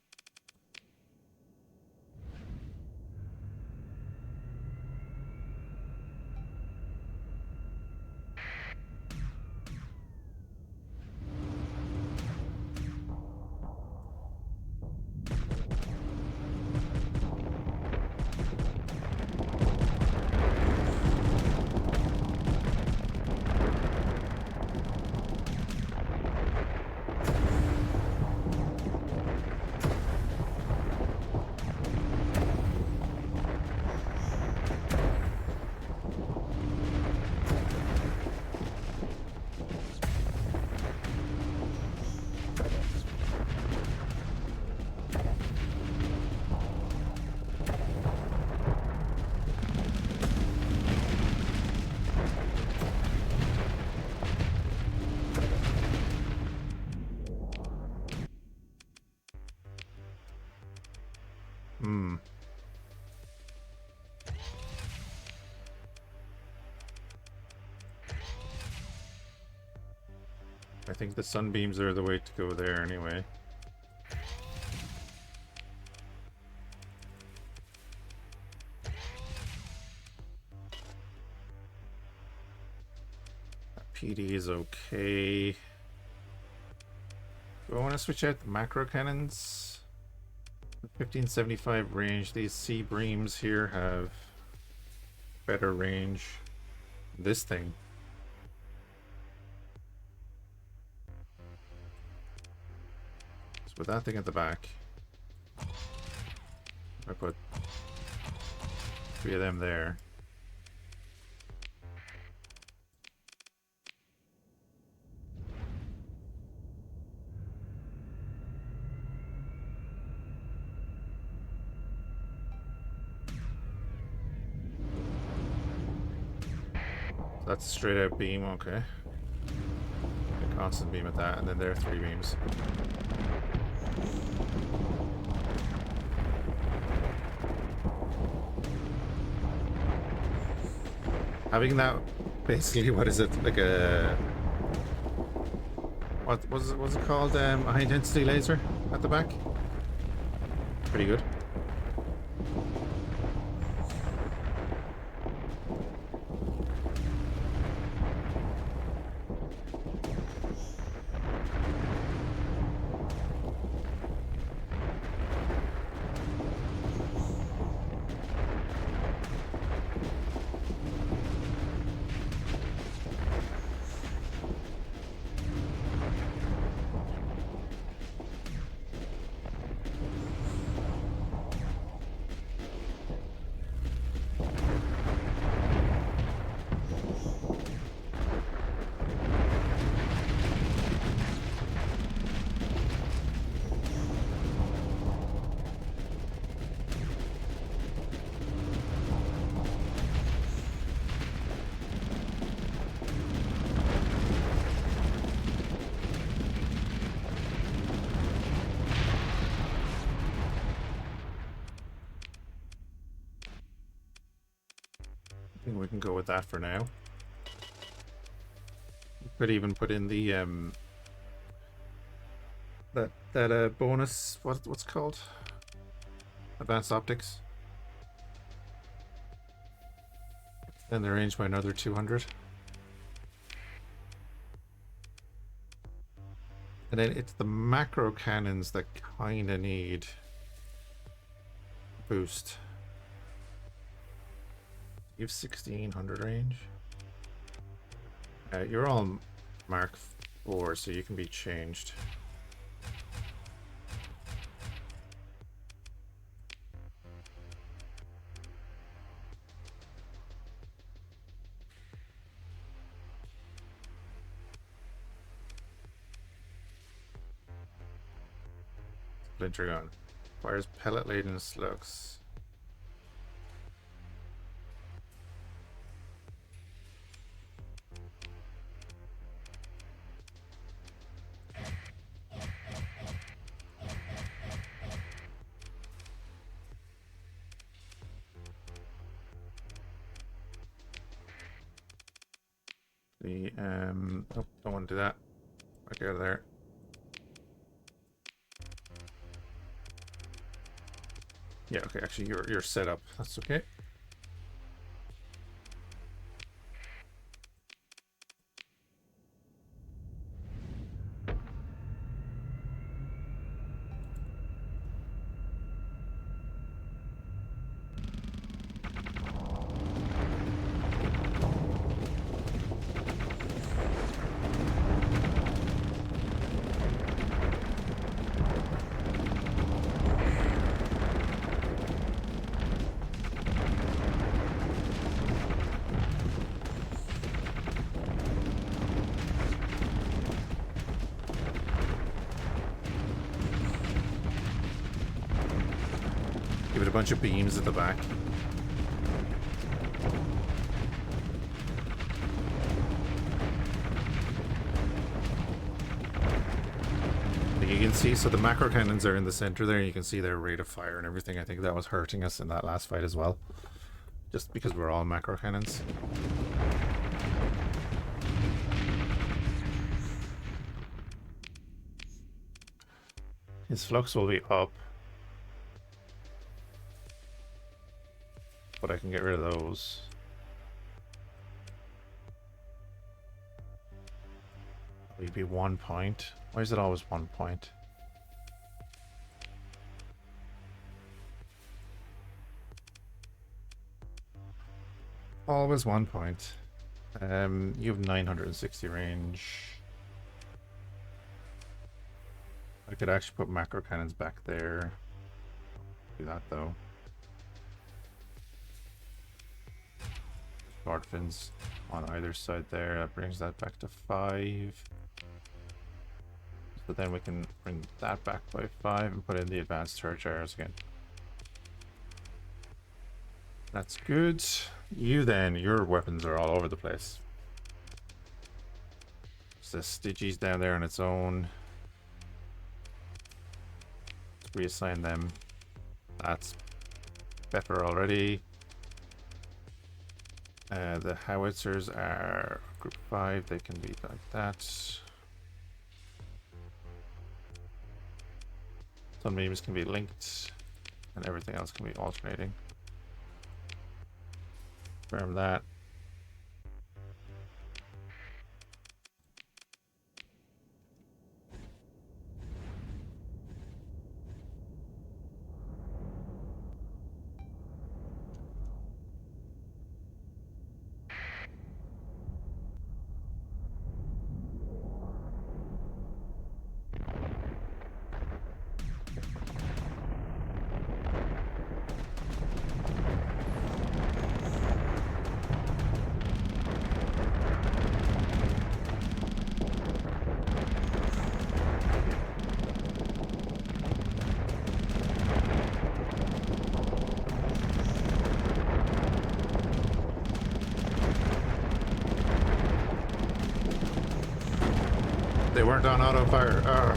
I think the sunbeams are the way to go there anyway. PD is okay. Do I want to switch out the macro cannons? 1575 range. These sea breams here have better range. This thing. So with that thing at the back, I put 3 of them there. That's straight out beam, okay. A constant beam at that, and then there are 3 beams. Having that, basically, what is it, like a... what's it called? A high intensity laser at the back? Pretty good. We can go with that for now. Could even put in the that bonus, what's it called? Advanced optics. Then they're ranged by another 200. And then it's the macro cannons that kinda need boost. You have 1600 range. You're all Mark 4, so you can be changed. Splinter gun. Fires pellet-laden slugs. The oh, don't want to do that. Get out of there. Yeah, okay, actually you're set up. That's okay. Give it a bunch of beams at the back. You can see, so the macro cannons are in the center there. You can see their rate of fire and everything. I think that was hurting us in that last fight as well. Just because we're all macro cannons. His flux will be up. But I can get rid of those. It'd be 1 point. Why is it always 1 point? Always 1 point. You have 960 range. I could actually put macro cannons back there. Do that though. Guard fins on either side there. That brings that back to 5. So then we can bring that back by 5 and put in the advanced turret arrows again. That's good. You then, your weapons are all over the place. There's the Stygies down there on its own. Let's reassign them. That's better already. The howitzers are group 5. They can be like that. Some beams can be linked, and everything else can be alternating. Confirm that. They weren't on auto fire.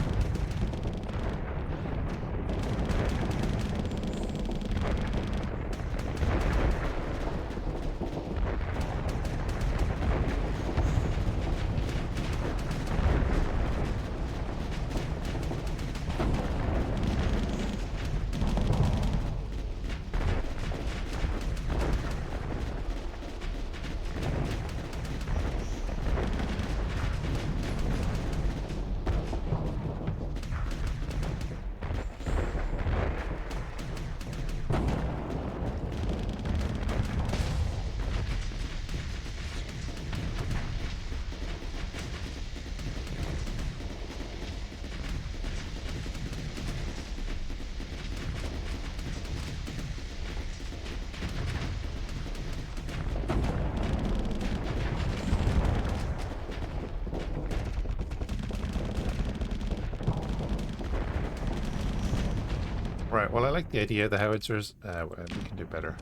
Well, I like the idea of the howitzers. We can do better.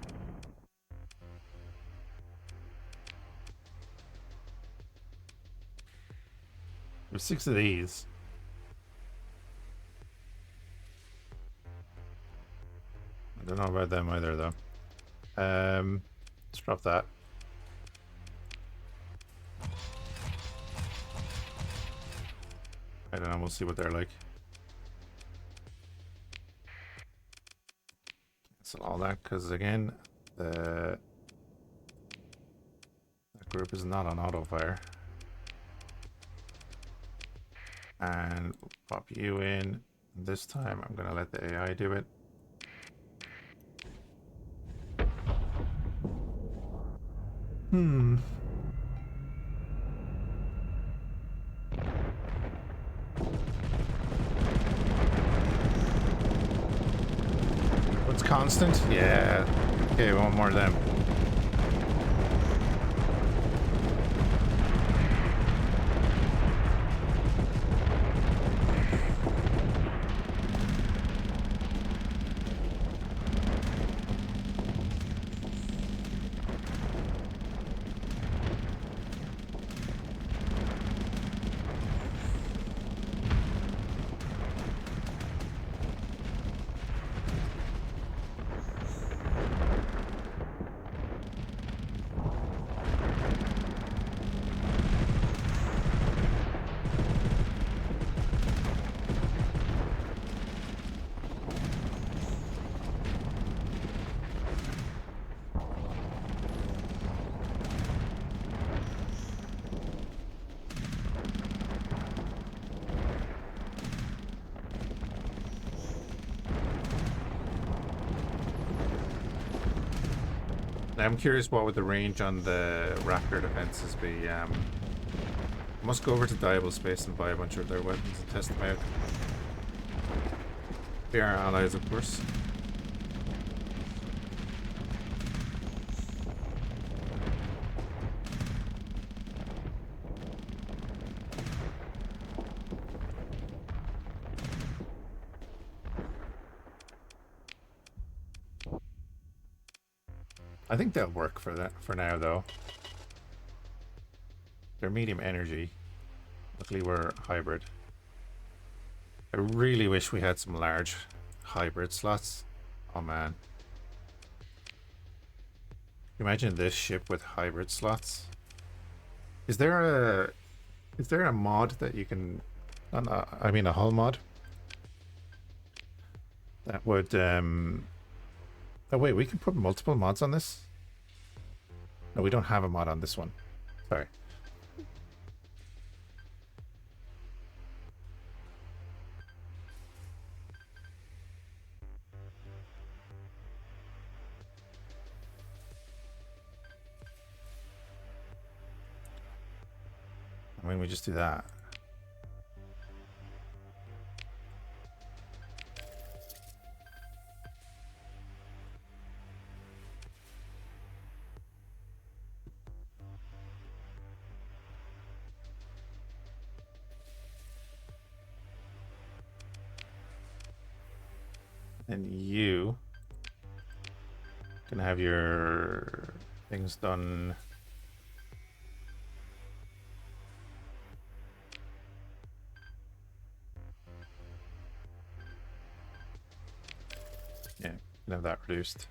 There's 6 of these. I don't know about them either, though. Let's drop that. I don't know. We'll see what they're like. Cancel all that, because again, that group is not on auto fire. And we'll pop you in. This time, I'm going to let the AI do it. What's constant? Yeah. Okay, one more of them. I'm curious what would the range on the Raptor defenses be. I must go over to Diable Space and buy a bunch of their weapons and test them out. They are allies, of course. I think they'll work for that for now, though. They're medium energy. Luckily, we're hybrid. I really wish we had some large hybrid slots. Oh man. Imagine this ship with hybrid slots. Is there a mod that you can, I mean a hull mod that would oh wait, we can put multiple mods on this? No, we don't have a mod on this one. Sorry. I mean, we just do that. And you can have your things done. Yeah, you can have that reduced.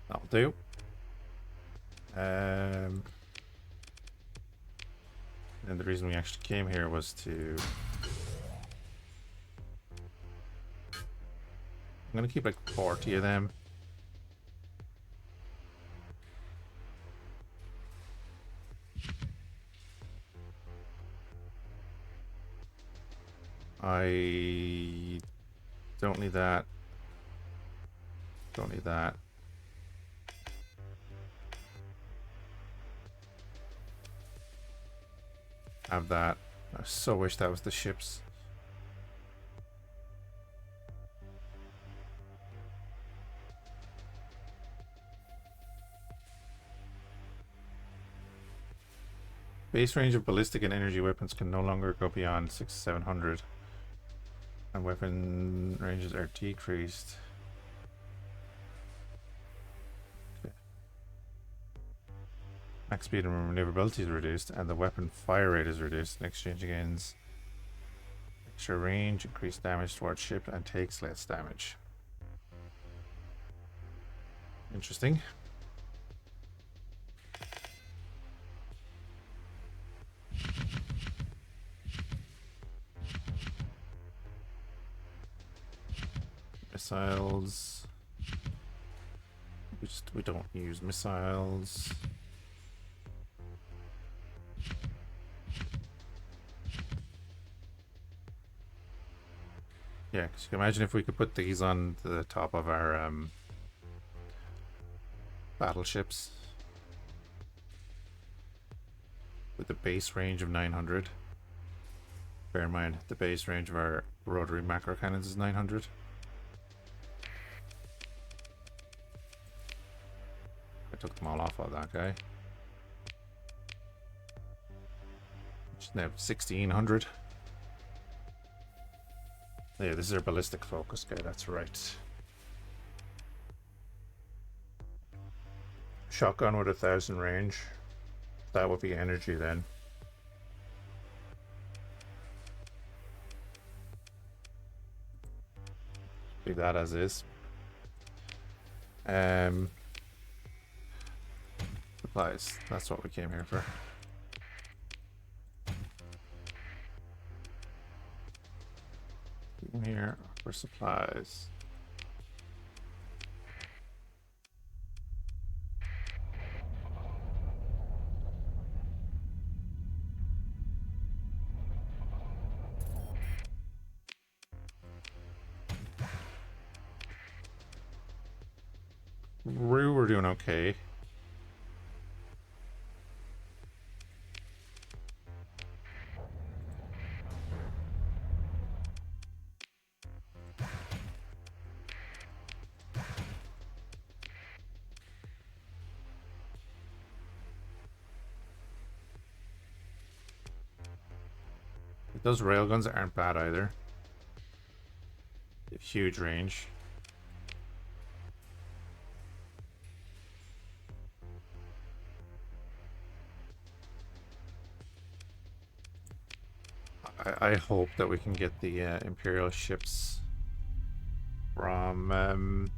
That'll do. And the reason we actually came here was to... I'm gonna keep like 40 of them. I don't need that. Don't need that. Have that. I so wish that was the ships. Base range of ballistic and energy weapons can no longer go beyond 700. And weapon ranges are decreased. Okay. Max speed and maneuverability is reduced, and the weapon fire rate is reduced in exchange gains extra range, increased damage towards ship, and takes less damage. Interesting. Missiles. We don't use missiles. Yeah, because you can imagine if we could put these on the top of our battleships with the base range of 900. Bear in mind, the base range of our rotary macro cannons is 900. I took them all off of that guy. Which is now 1600. Yeah, this is our ballistic focus guy, that's right. Shotgun with 1000 range. That would be energy then. Leave that as is. Supplies. That's what we came here for. In here for supplies. We're doing okay. Those railguns aren't bad either. They have huge range. I hope that we can get the Imperial ships from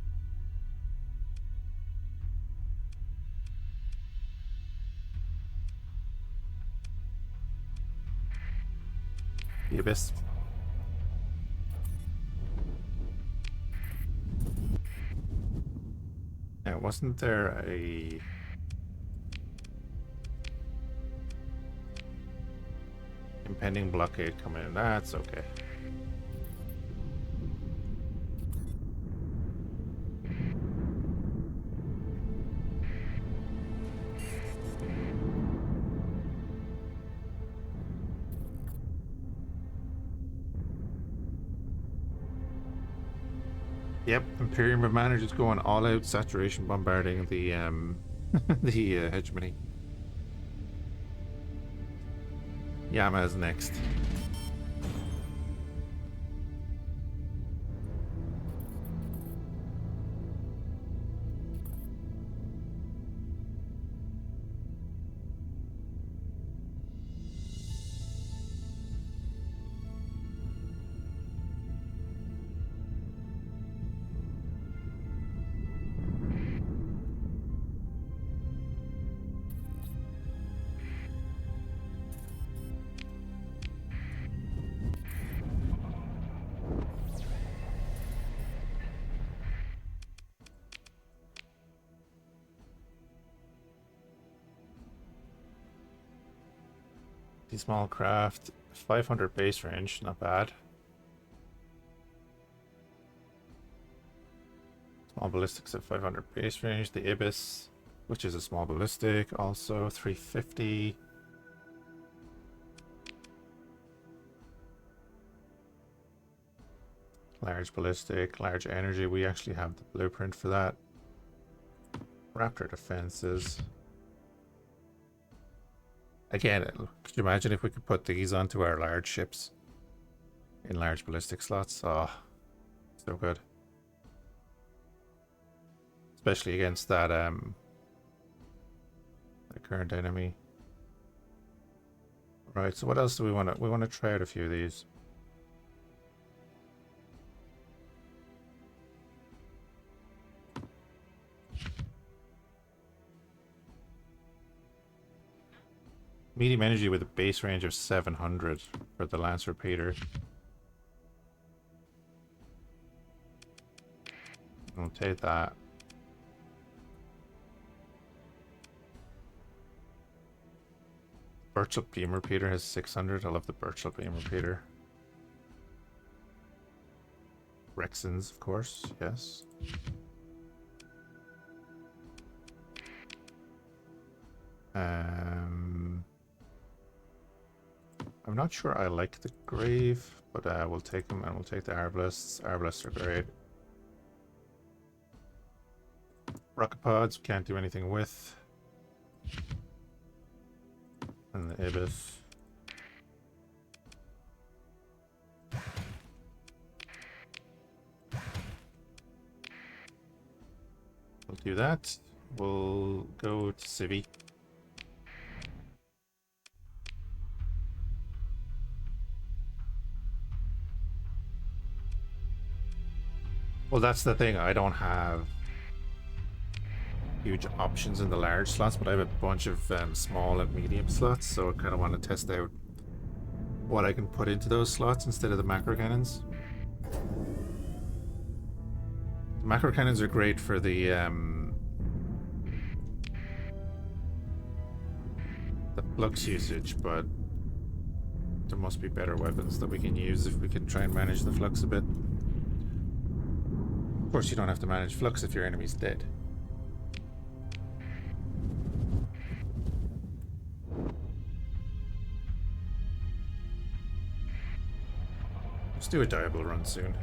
the Abyss. Now, wasn't there a impending blockade coming in? That's okay. Yep, Imperium of Man are just going all out saturation bombarding the the hegemony. Yama is next. The small craft, 500 base range, not bad. Small ballistics at 500 base range. The Abyss, which is a small ballistic, also 350. Large ballistic, large energy. We actually have the blueprint for that. Raptor defenses. Again, could you imagine if we could put these onto our large ships in large ballistic slots? Oh, so good. Especially against that the current enemy. Right, so what else do we want to... We want to try out a few of these. Medium energy with a base range of 700 for the Lance Repeater. I'll take that. Birchel Beam Repeater has 600. I love the Birchel Beam Repeater. Rexons, of course, yes. I'm not sure I like the Grave, but we'll take them, and we'll take the Arbalists. Arbalists are great. Rocket Pods, can't do anything with. And the Ibis. We'll do that. We'll go to Civi. Well, that's the thing. I don't have huge options in the large slots, but I have a bunch of small and medium slots, so I kind of want to test out what I can put into those slots instead of the macro cannons. The macro cannons are great for the flux usage, but there must be better weapons that we can use if we can try and manage the flux a bit. Of course, you don't have to manage flux if your enemy's dead. Let's do a diable run soon.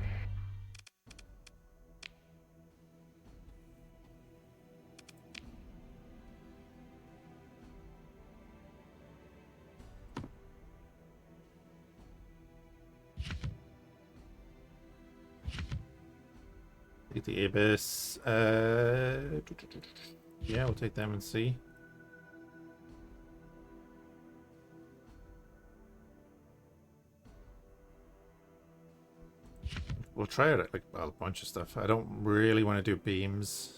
Take the Abyss. Yeah, we'll take them and see. We'll try it like a bunch of stuff. I don't really want to do beams.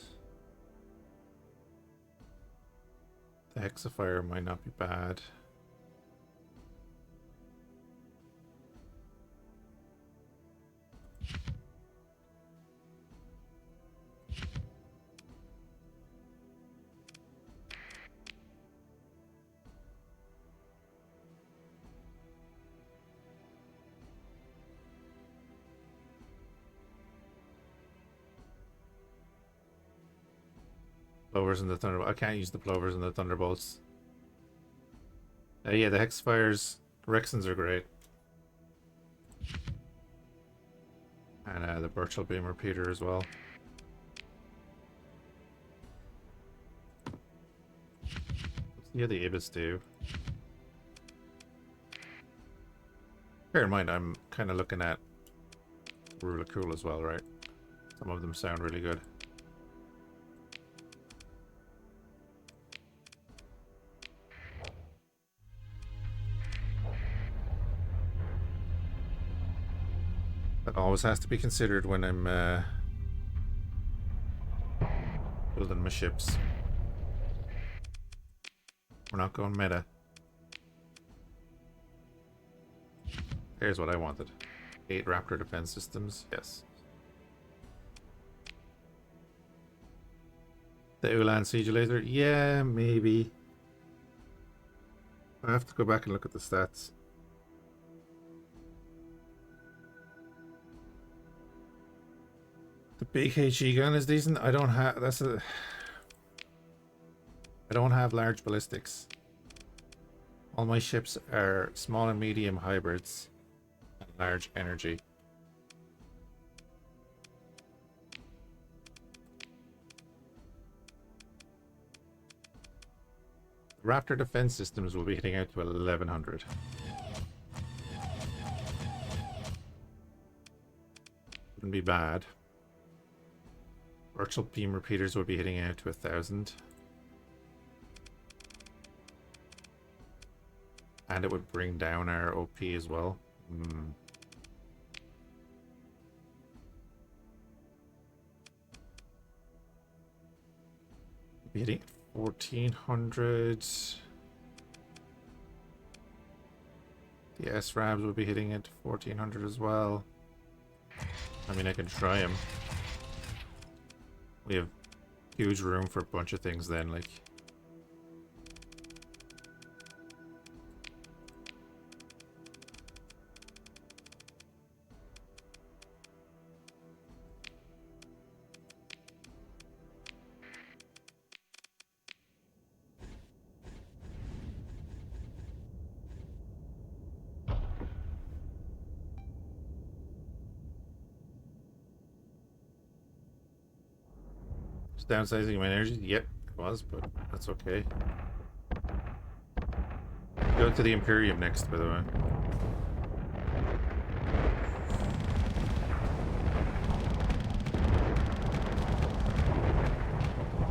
The Hexifier might not be bad. Plovers and the Thunderbolts. I can't use the Plovers and the Thunderbolts. Yeah, the Hexfires, Rexons are great. And the Birchel Beam Repeater as well. What's the other Ibis do? Bear in mind, I'm kind of looking at Rula Cool as well, right? Some of them sound really good. That always has to be considered when I'm building my ships. We're not going meta. Here's what I wanted. 8 Raptor defense systems, yes. The Ulan Siege Laser, yeah, maybe. I have to go back and look at the stats. The big HE gun is decent. I don't have... I don't have large ballistics. All my ships are small and medium hybrids. And large energy. Raptor defense systems will be hitting out to 1100. Wouldn't be bad. Virtual beam repeaters will be hitting out to 1000. And it would bring down our OP as well. Be hitting 1400. The SRABs will be hitting it 1400 as well. I mean, I can try them. We have huge room for a bunch of things then, like. Downsizing my energy? Yep, it was, but that's okay. Go to the Imperium next, by the way.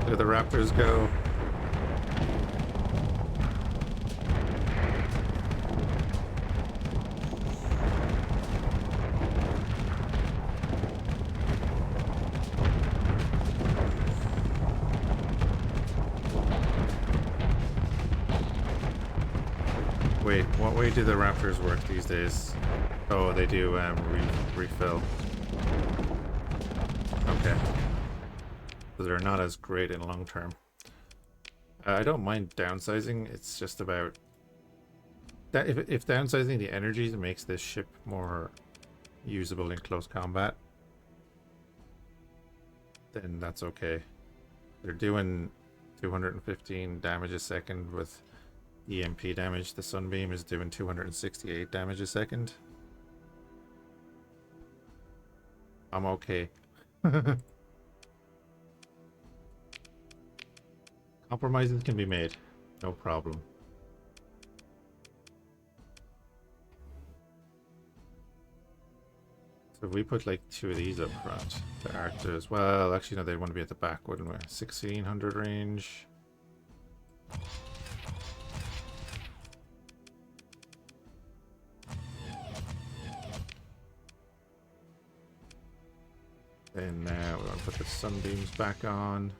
There the Raptors go. Wait, what way do the Raptors work these days? Oh, they do refill. Okay. So they're not as great in long term. I don't mind downsizing. It's just about that if downsizing the energy makes this ship more usable in close combat, then that's okay. They're doing 215 damage a second with EMP damage. The Sunbeam is doing 268 damage a second. I'm okay. Compromises can be made. No problem. So if we put like 2 of these up front, the Arctors, well, actually no, they'd want to be at the back, wouldn't we? 1600 range. Then we want to put the Sunbeams back on.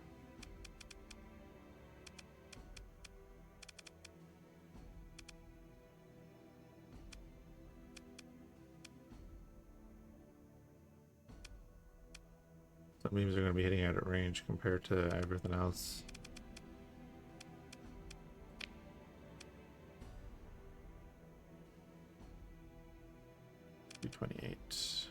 Sunbeams are going to be hitting out at range compared to everything else. $228.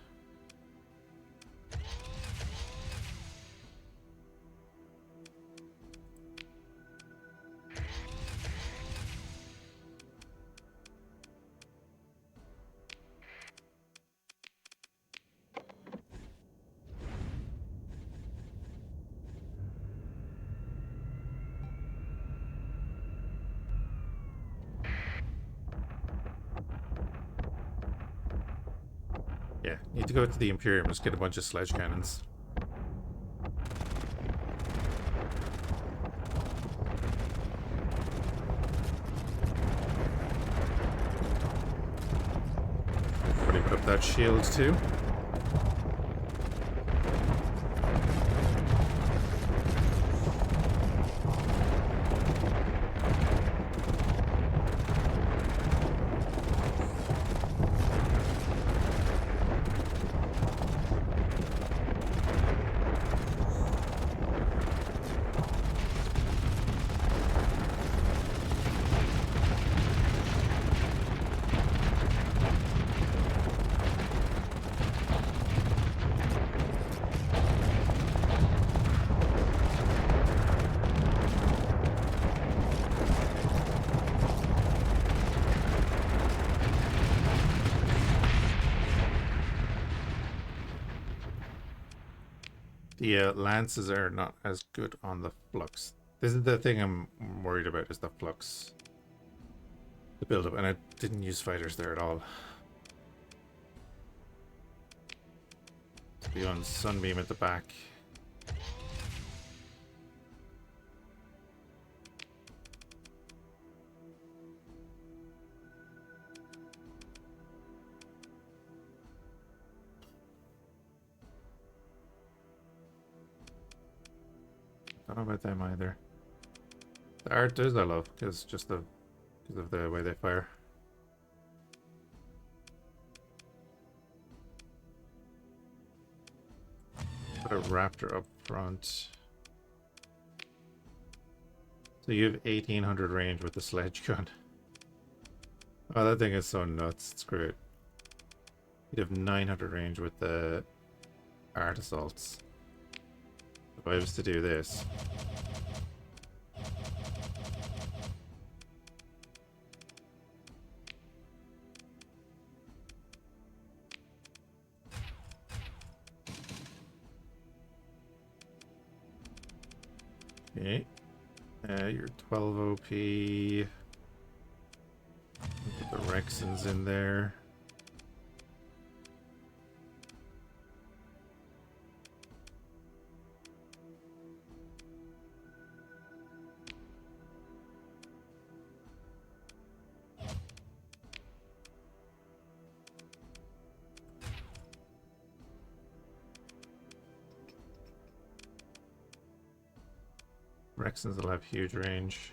Yeah, need to go to the Imperium, just get a bunch of sledge cannons. Everybody put up that shield too. The lances are not as good on the flux. This is the thing I'm worried about, is the flux, the build-up, and I didn't use fighters there at all. To be on Sunbeam at the back. Don't know about them either. The art does I love, because of the way they fire. Put a raptor up front. So you have 1800 range with the sledge gun. Oh, that thing is so nuts. Screw it. You'd have 900 range with the art assaults. If I was to do this. Okay. You're 12 OP. Put the Rexons in there. Rexons will have huge range.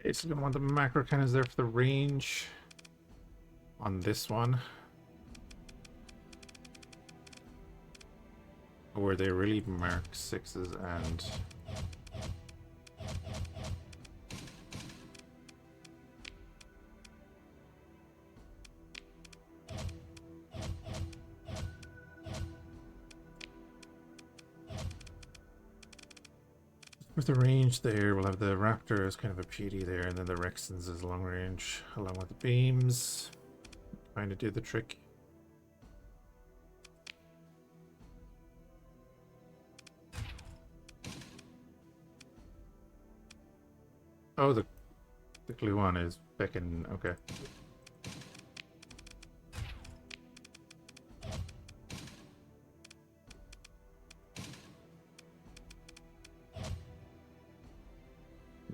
It's gonna want the macro cannons there for the range on this one. Where they really mark 6s and with the range there, we'll have the Raptor as kind of a PD there, and then the Rexons as long range, along with the beams. Trying to do the trick. Oh, the glue one is becking. Okay.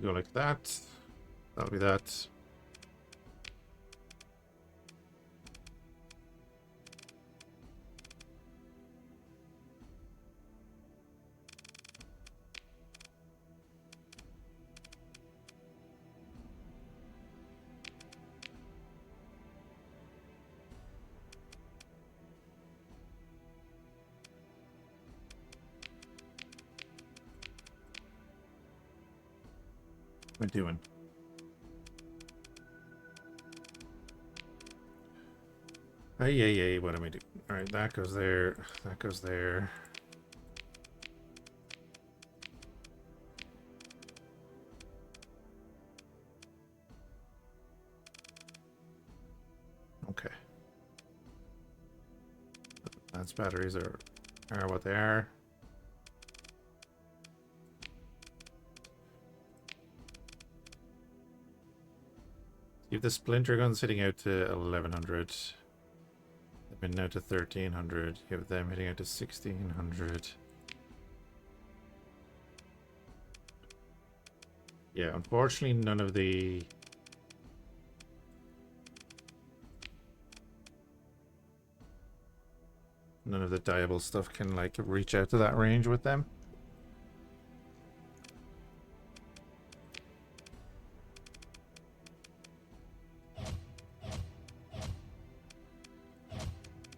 Go like that. That'll be that. What am I doing? Hey, what am I doing? Alright, that goes there. That goes there. Okay. Lance batteries are what they are. Keep the splinter gun sitting out to 1100. They've been out to 1300. You have them hitting out to 1600. Yeah, unfortunately, none of the diable stuff can like reach out to that range with them.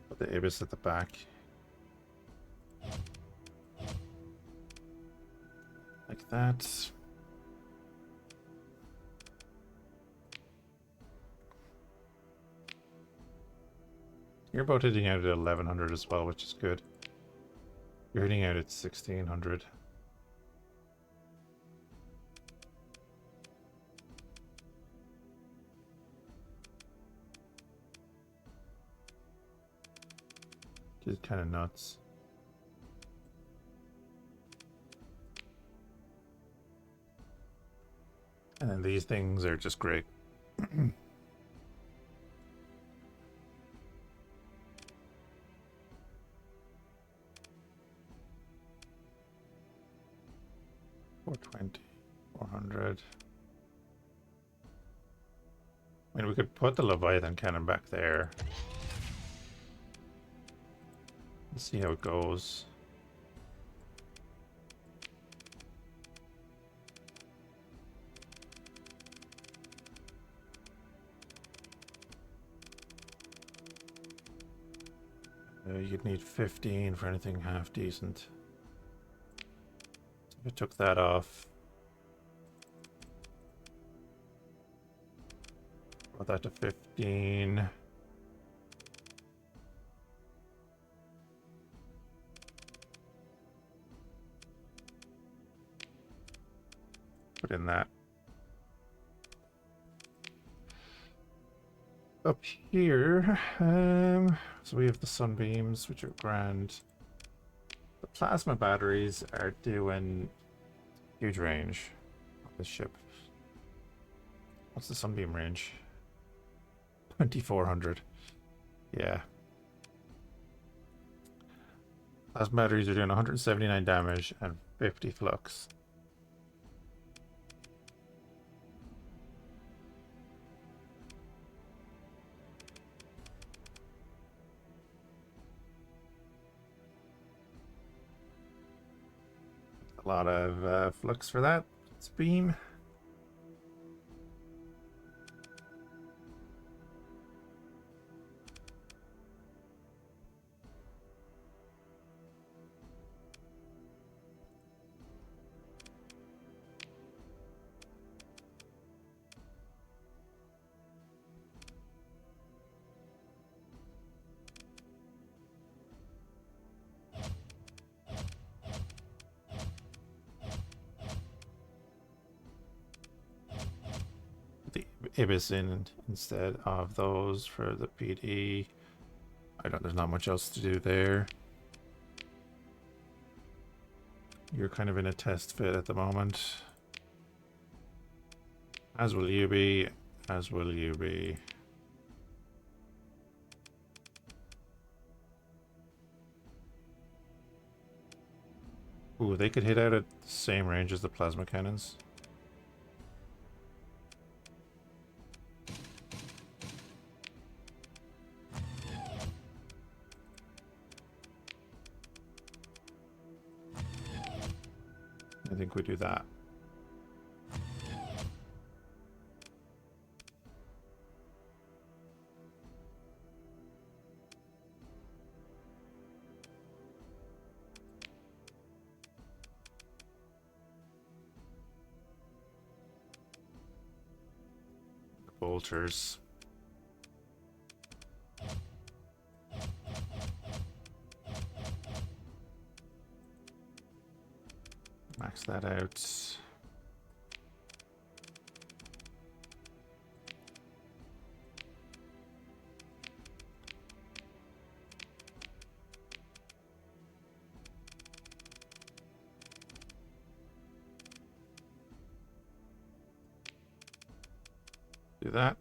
Put the abyss at the back. Like that. You're both hitting out at 1100 as well, which is good. You're hitting out at 1600. Which is kind of nuts. And then these things are just great. $420, $400. I mean, we could put the Leviathan cannon back there. Let's see how it goes. You'd need 15 for anything half decent. So if I took that off, brought that to 15. Put in that. Up here, so we have the sunbeams, which are grand. The plasma batteries are doing huge range on this ship. What's the sunbeam range? 2400. Yeah. Plasma batteries are doing 179 damage and 50 flux. A lot of flux for that. It's beam. Ibis in instead of those for the PD. There's not much else to do there. You're kind of in a test fit at the moment. As will you be. As will you be. Ooh, they could hit out at the same range as the plasma cannons. I think we do that. Bolters. Max that out. Do that.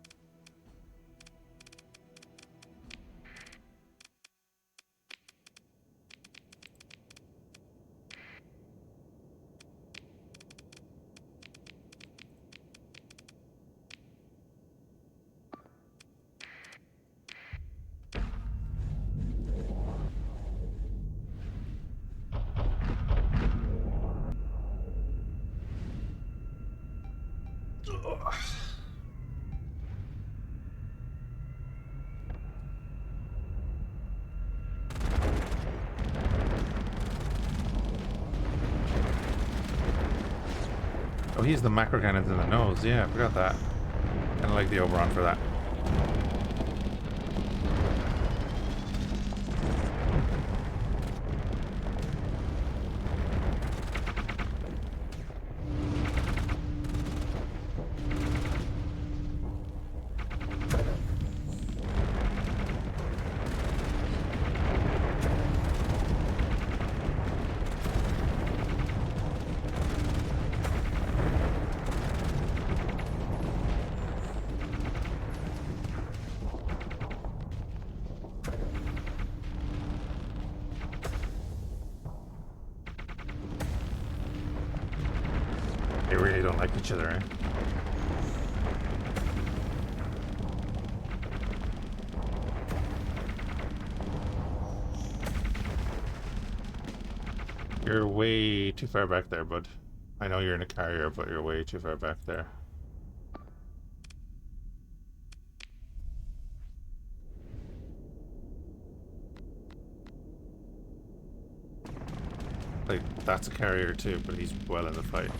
Oh, he's the macro cannons in the nose. Yeah, I forgot that. Kind of like the Oberon for that. They really don't like each other, eh? You're way too far back there, bud. I know you're in a carrier, but you're way too far back there. Like, that's a carrier too, but he's well in the fight.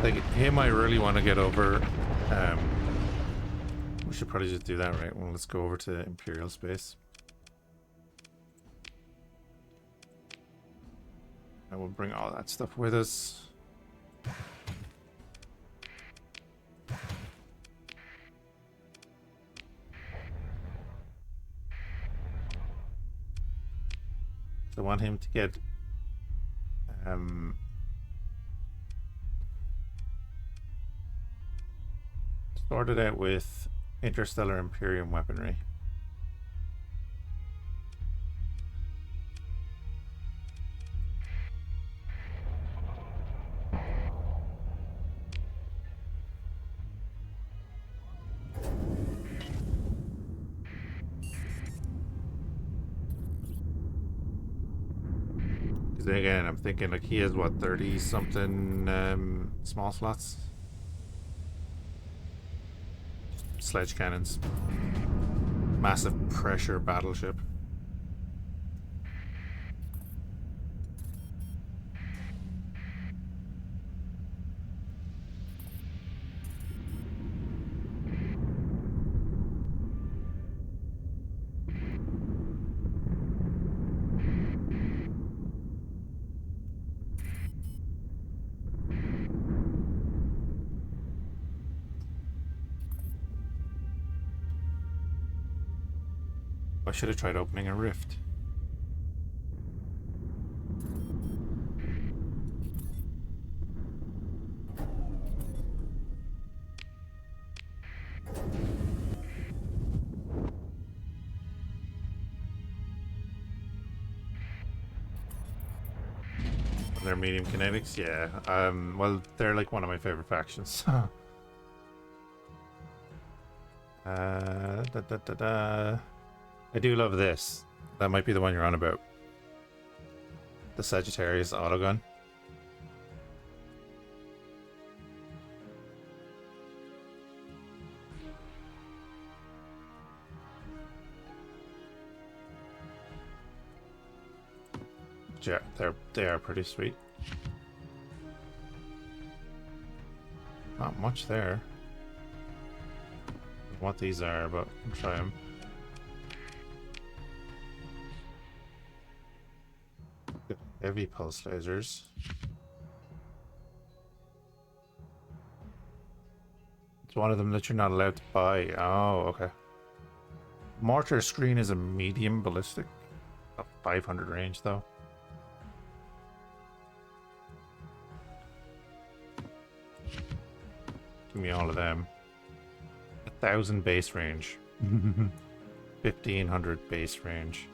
Like him, I really want to get over. We should probably just do that, right? Well, let's go over to Imperial space. And we'll bring all that stuff with us. I want him to get sorted out with interstellar Imperium weaponry. Because again, I'm thinking like he has what, 30 something small slots, sledge cannons, massive pressure battleship. I should have tried opening a rift. They're medium kinetics, yeah. Well, they're like one of my favorite factions. I do love this. That might be the one you're on about. The Sagittarius autogun. Yeah, they are pretty sweet. Not much there. What these are, but I'll try them. Heavy pulse lasers. It's one of them that you're not allowed to buy. Oh, okay. Mortar screen is a medium ballistic. A 500 range though. Give me all of them. 1,000 base range. 1,500 base range.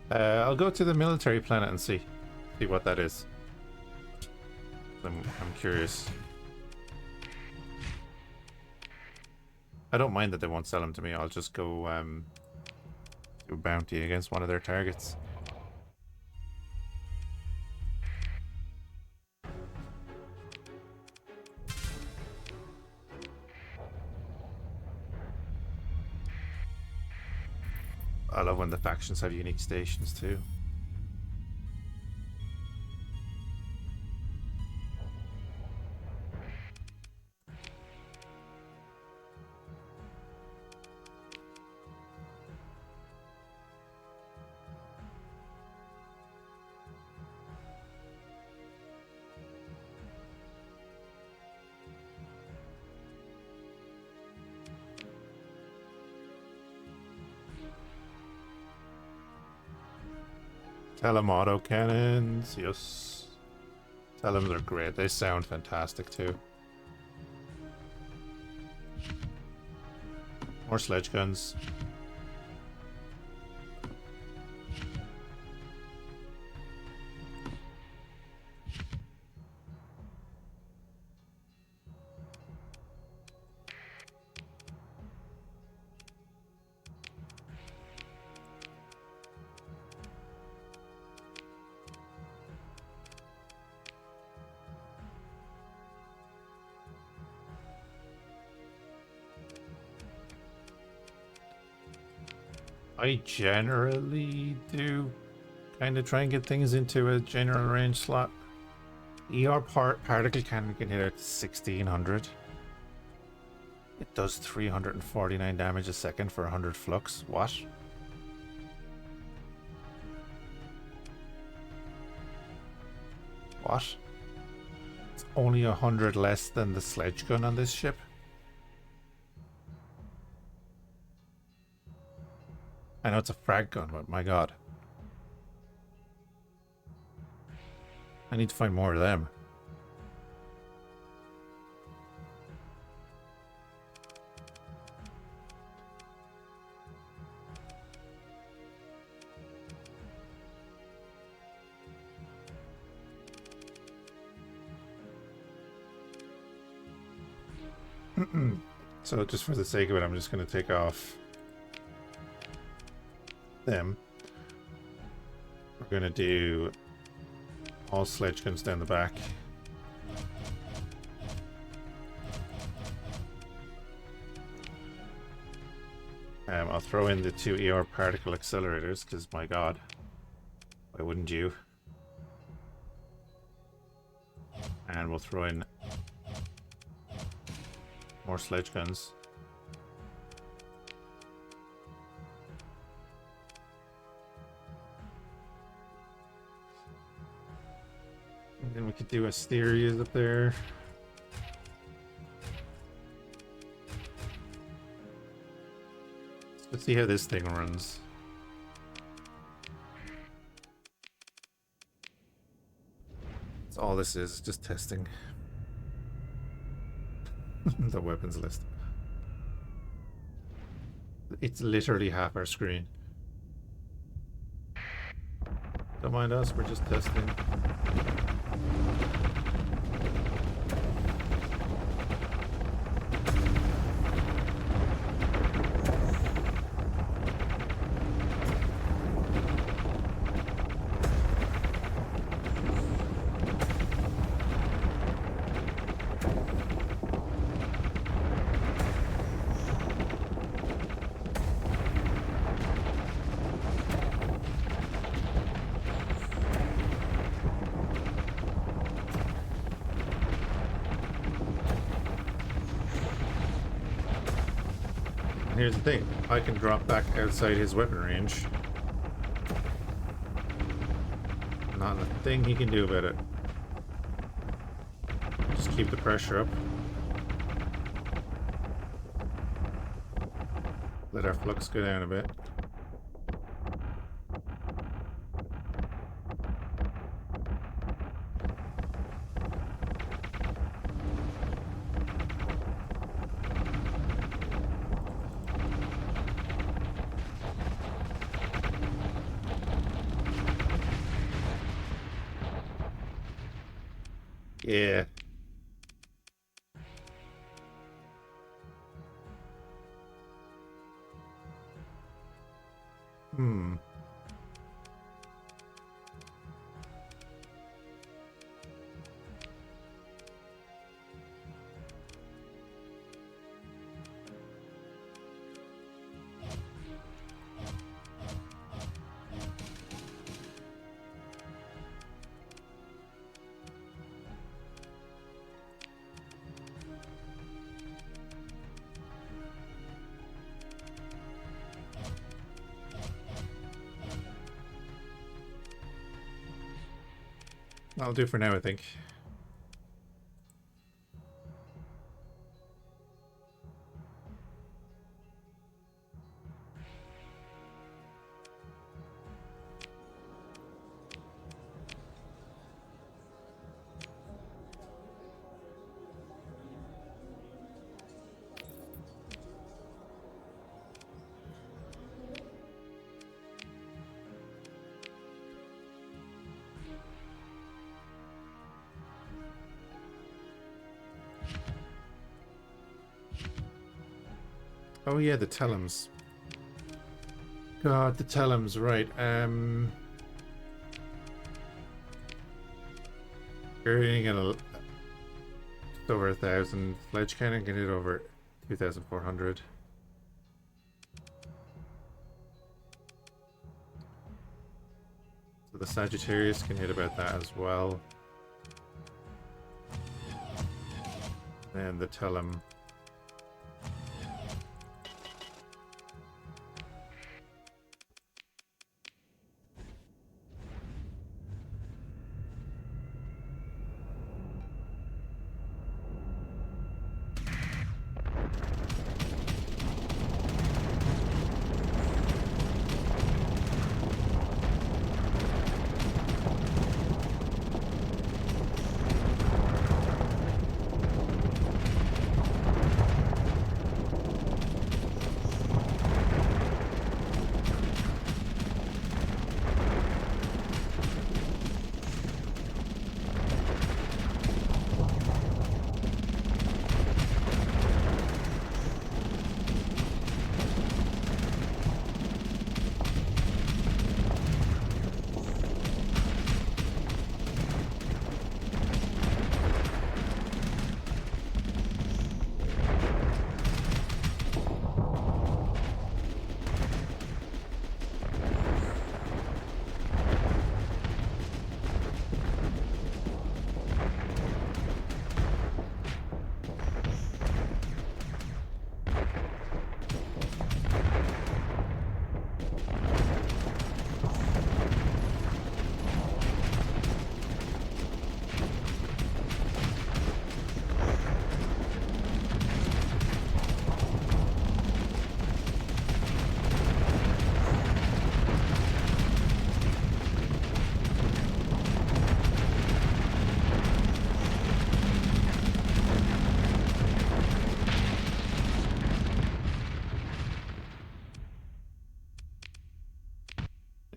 I'll go to the military planet and see what that is. I'm curious. I don't mind that they won't sell them to me. I'll just go do a bounty against one of their targets. I love when the factions have unique stations too. Tell them auto cannons, yes. Tell them they're great. They sound fantastic too. More sledge guns. I generally do kind of try and get things into a general range slot. ER particle cannon can hit at 1600. It does 349 damage a second for 100 flux. What? What? It's only 100 less than the sledge gun on this ship. I know it's a frag gun, but my god. I need to find more of them. So just for the sake of it, I'm just going to take off them. We're going to do all sledge guns down the back. I'll throw in the 2 ER particle accelerators, because my god, why wouldn't you? And we'll throw in more sledge guns. And then we could do Asterias up there. Let's see how this thing runs. That's all this is, just testing the weapons list. It's literally half our screen. Don't mind us, we're just testing. Here's the thing, I can drop back outside his weapon range. Not a thing he can do about it. Just keep the pressure up. Let our flux go down a bit. Yeah. Hmm. That'll do for now, I think. Oh yeah, the Tellums. God, the Tellums, right. Carrying at just over 1,000. Sledge cannon can hit over 2,400. So the Sagittarius can hit about that as well. And the Telem.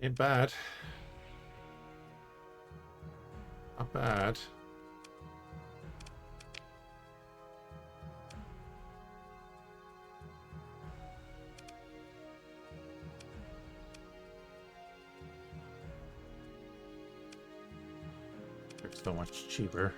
Ain't bad. Not bad. They're so much cheaper.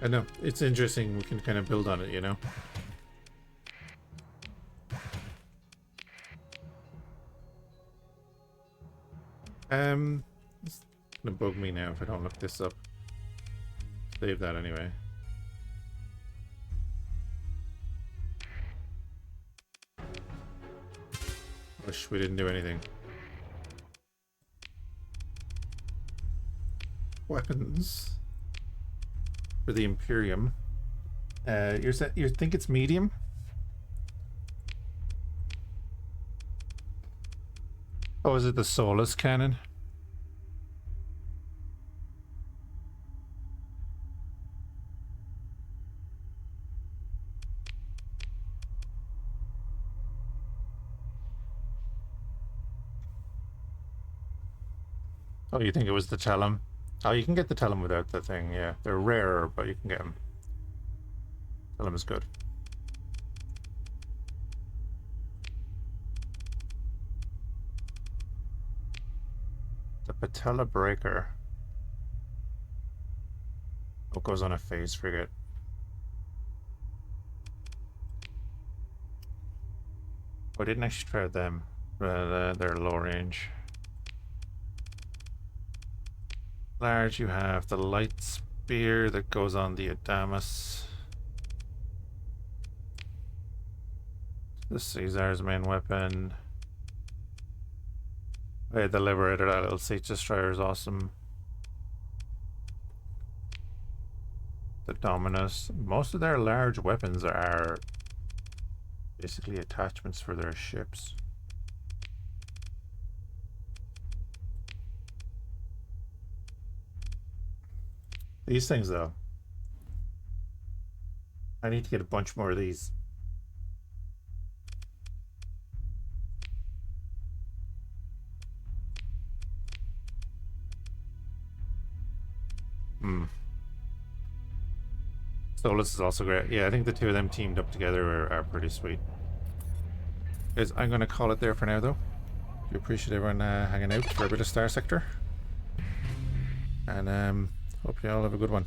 I know, it's interesting, we can kind of build on it, you know? It's gonna bug me now if I don't look this up. Save that anyway. Wish we didn't do anything. Weapons for the Imperium. You think it's medium? Oh, is it the Solus cannon? Oh, you think it was the Telem? Oh, you can get the Telem without the thing, yeah. They're rarer, but you can get them. Telem is good. The Patella Breaker. Oh, goes on a phase frigate. Oh, I didn't actually try them. They're low range. Large, you have the light spear that goes on the Adamas. The Caesar's main weapon. Oh, yeah, the Liberator, that little Siege Destroyer is awesome. The Dominus. Most of their large weapons are basically attachments for their ships. These things, though. I need to get a bunch more of these. Solus is also great. Yeah, I think the two of them teamed up together are pretty sweet. Guys, I'm going to call it there for now, though. Do appreciate everyone hanging out for a bit of Starsector. And hope you all have a good one.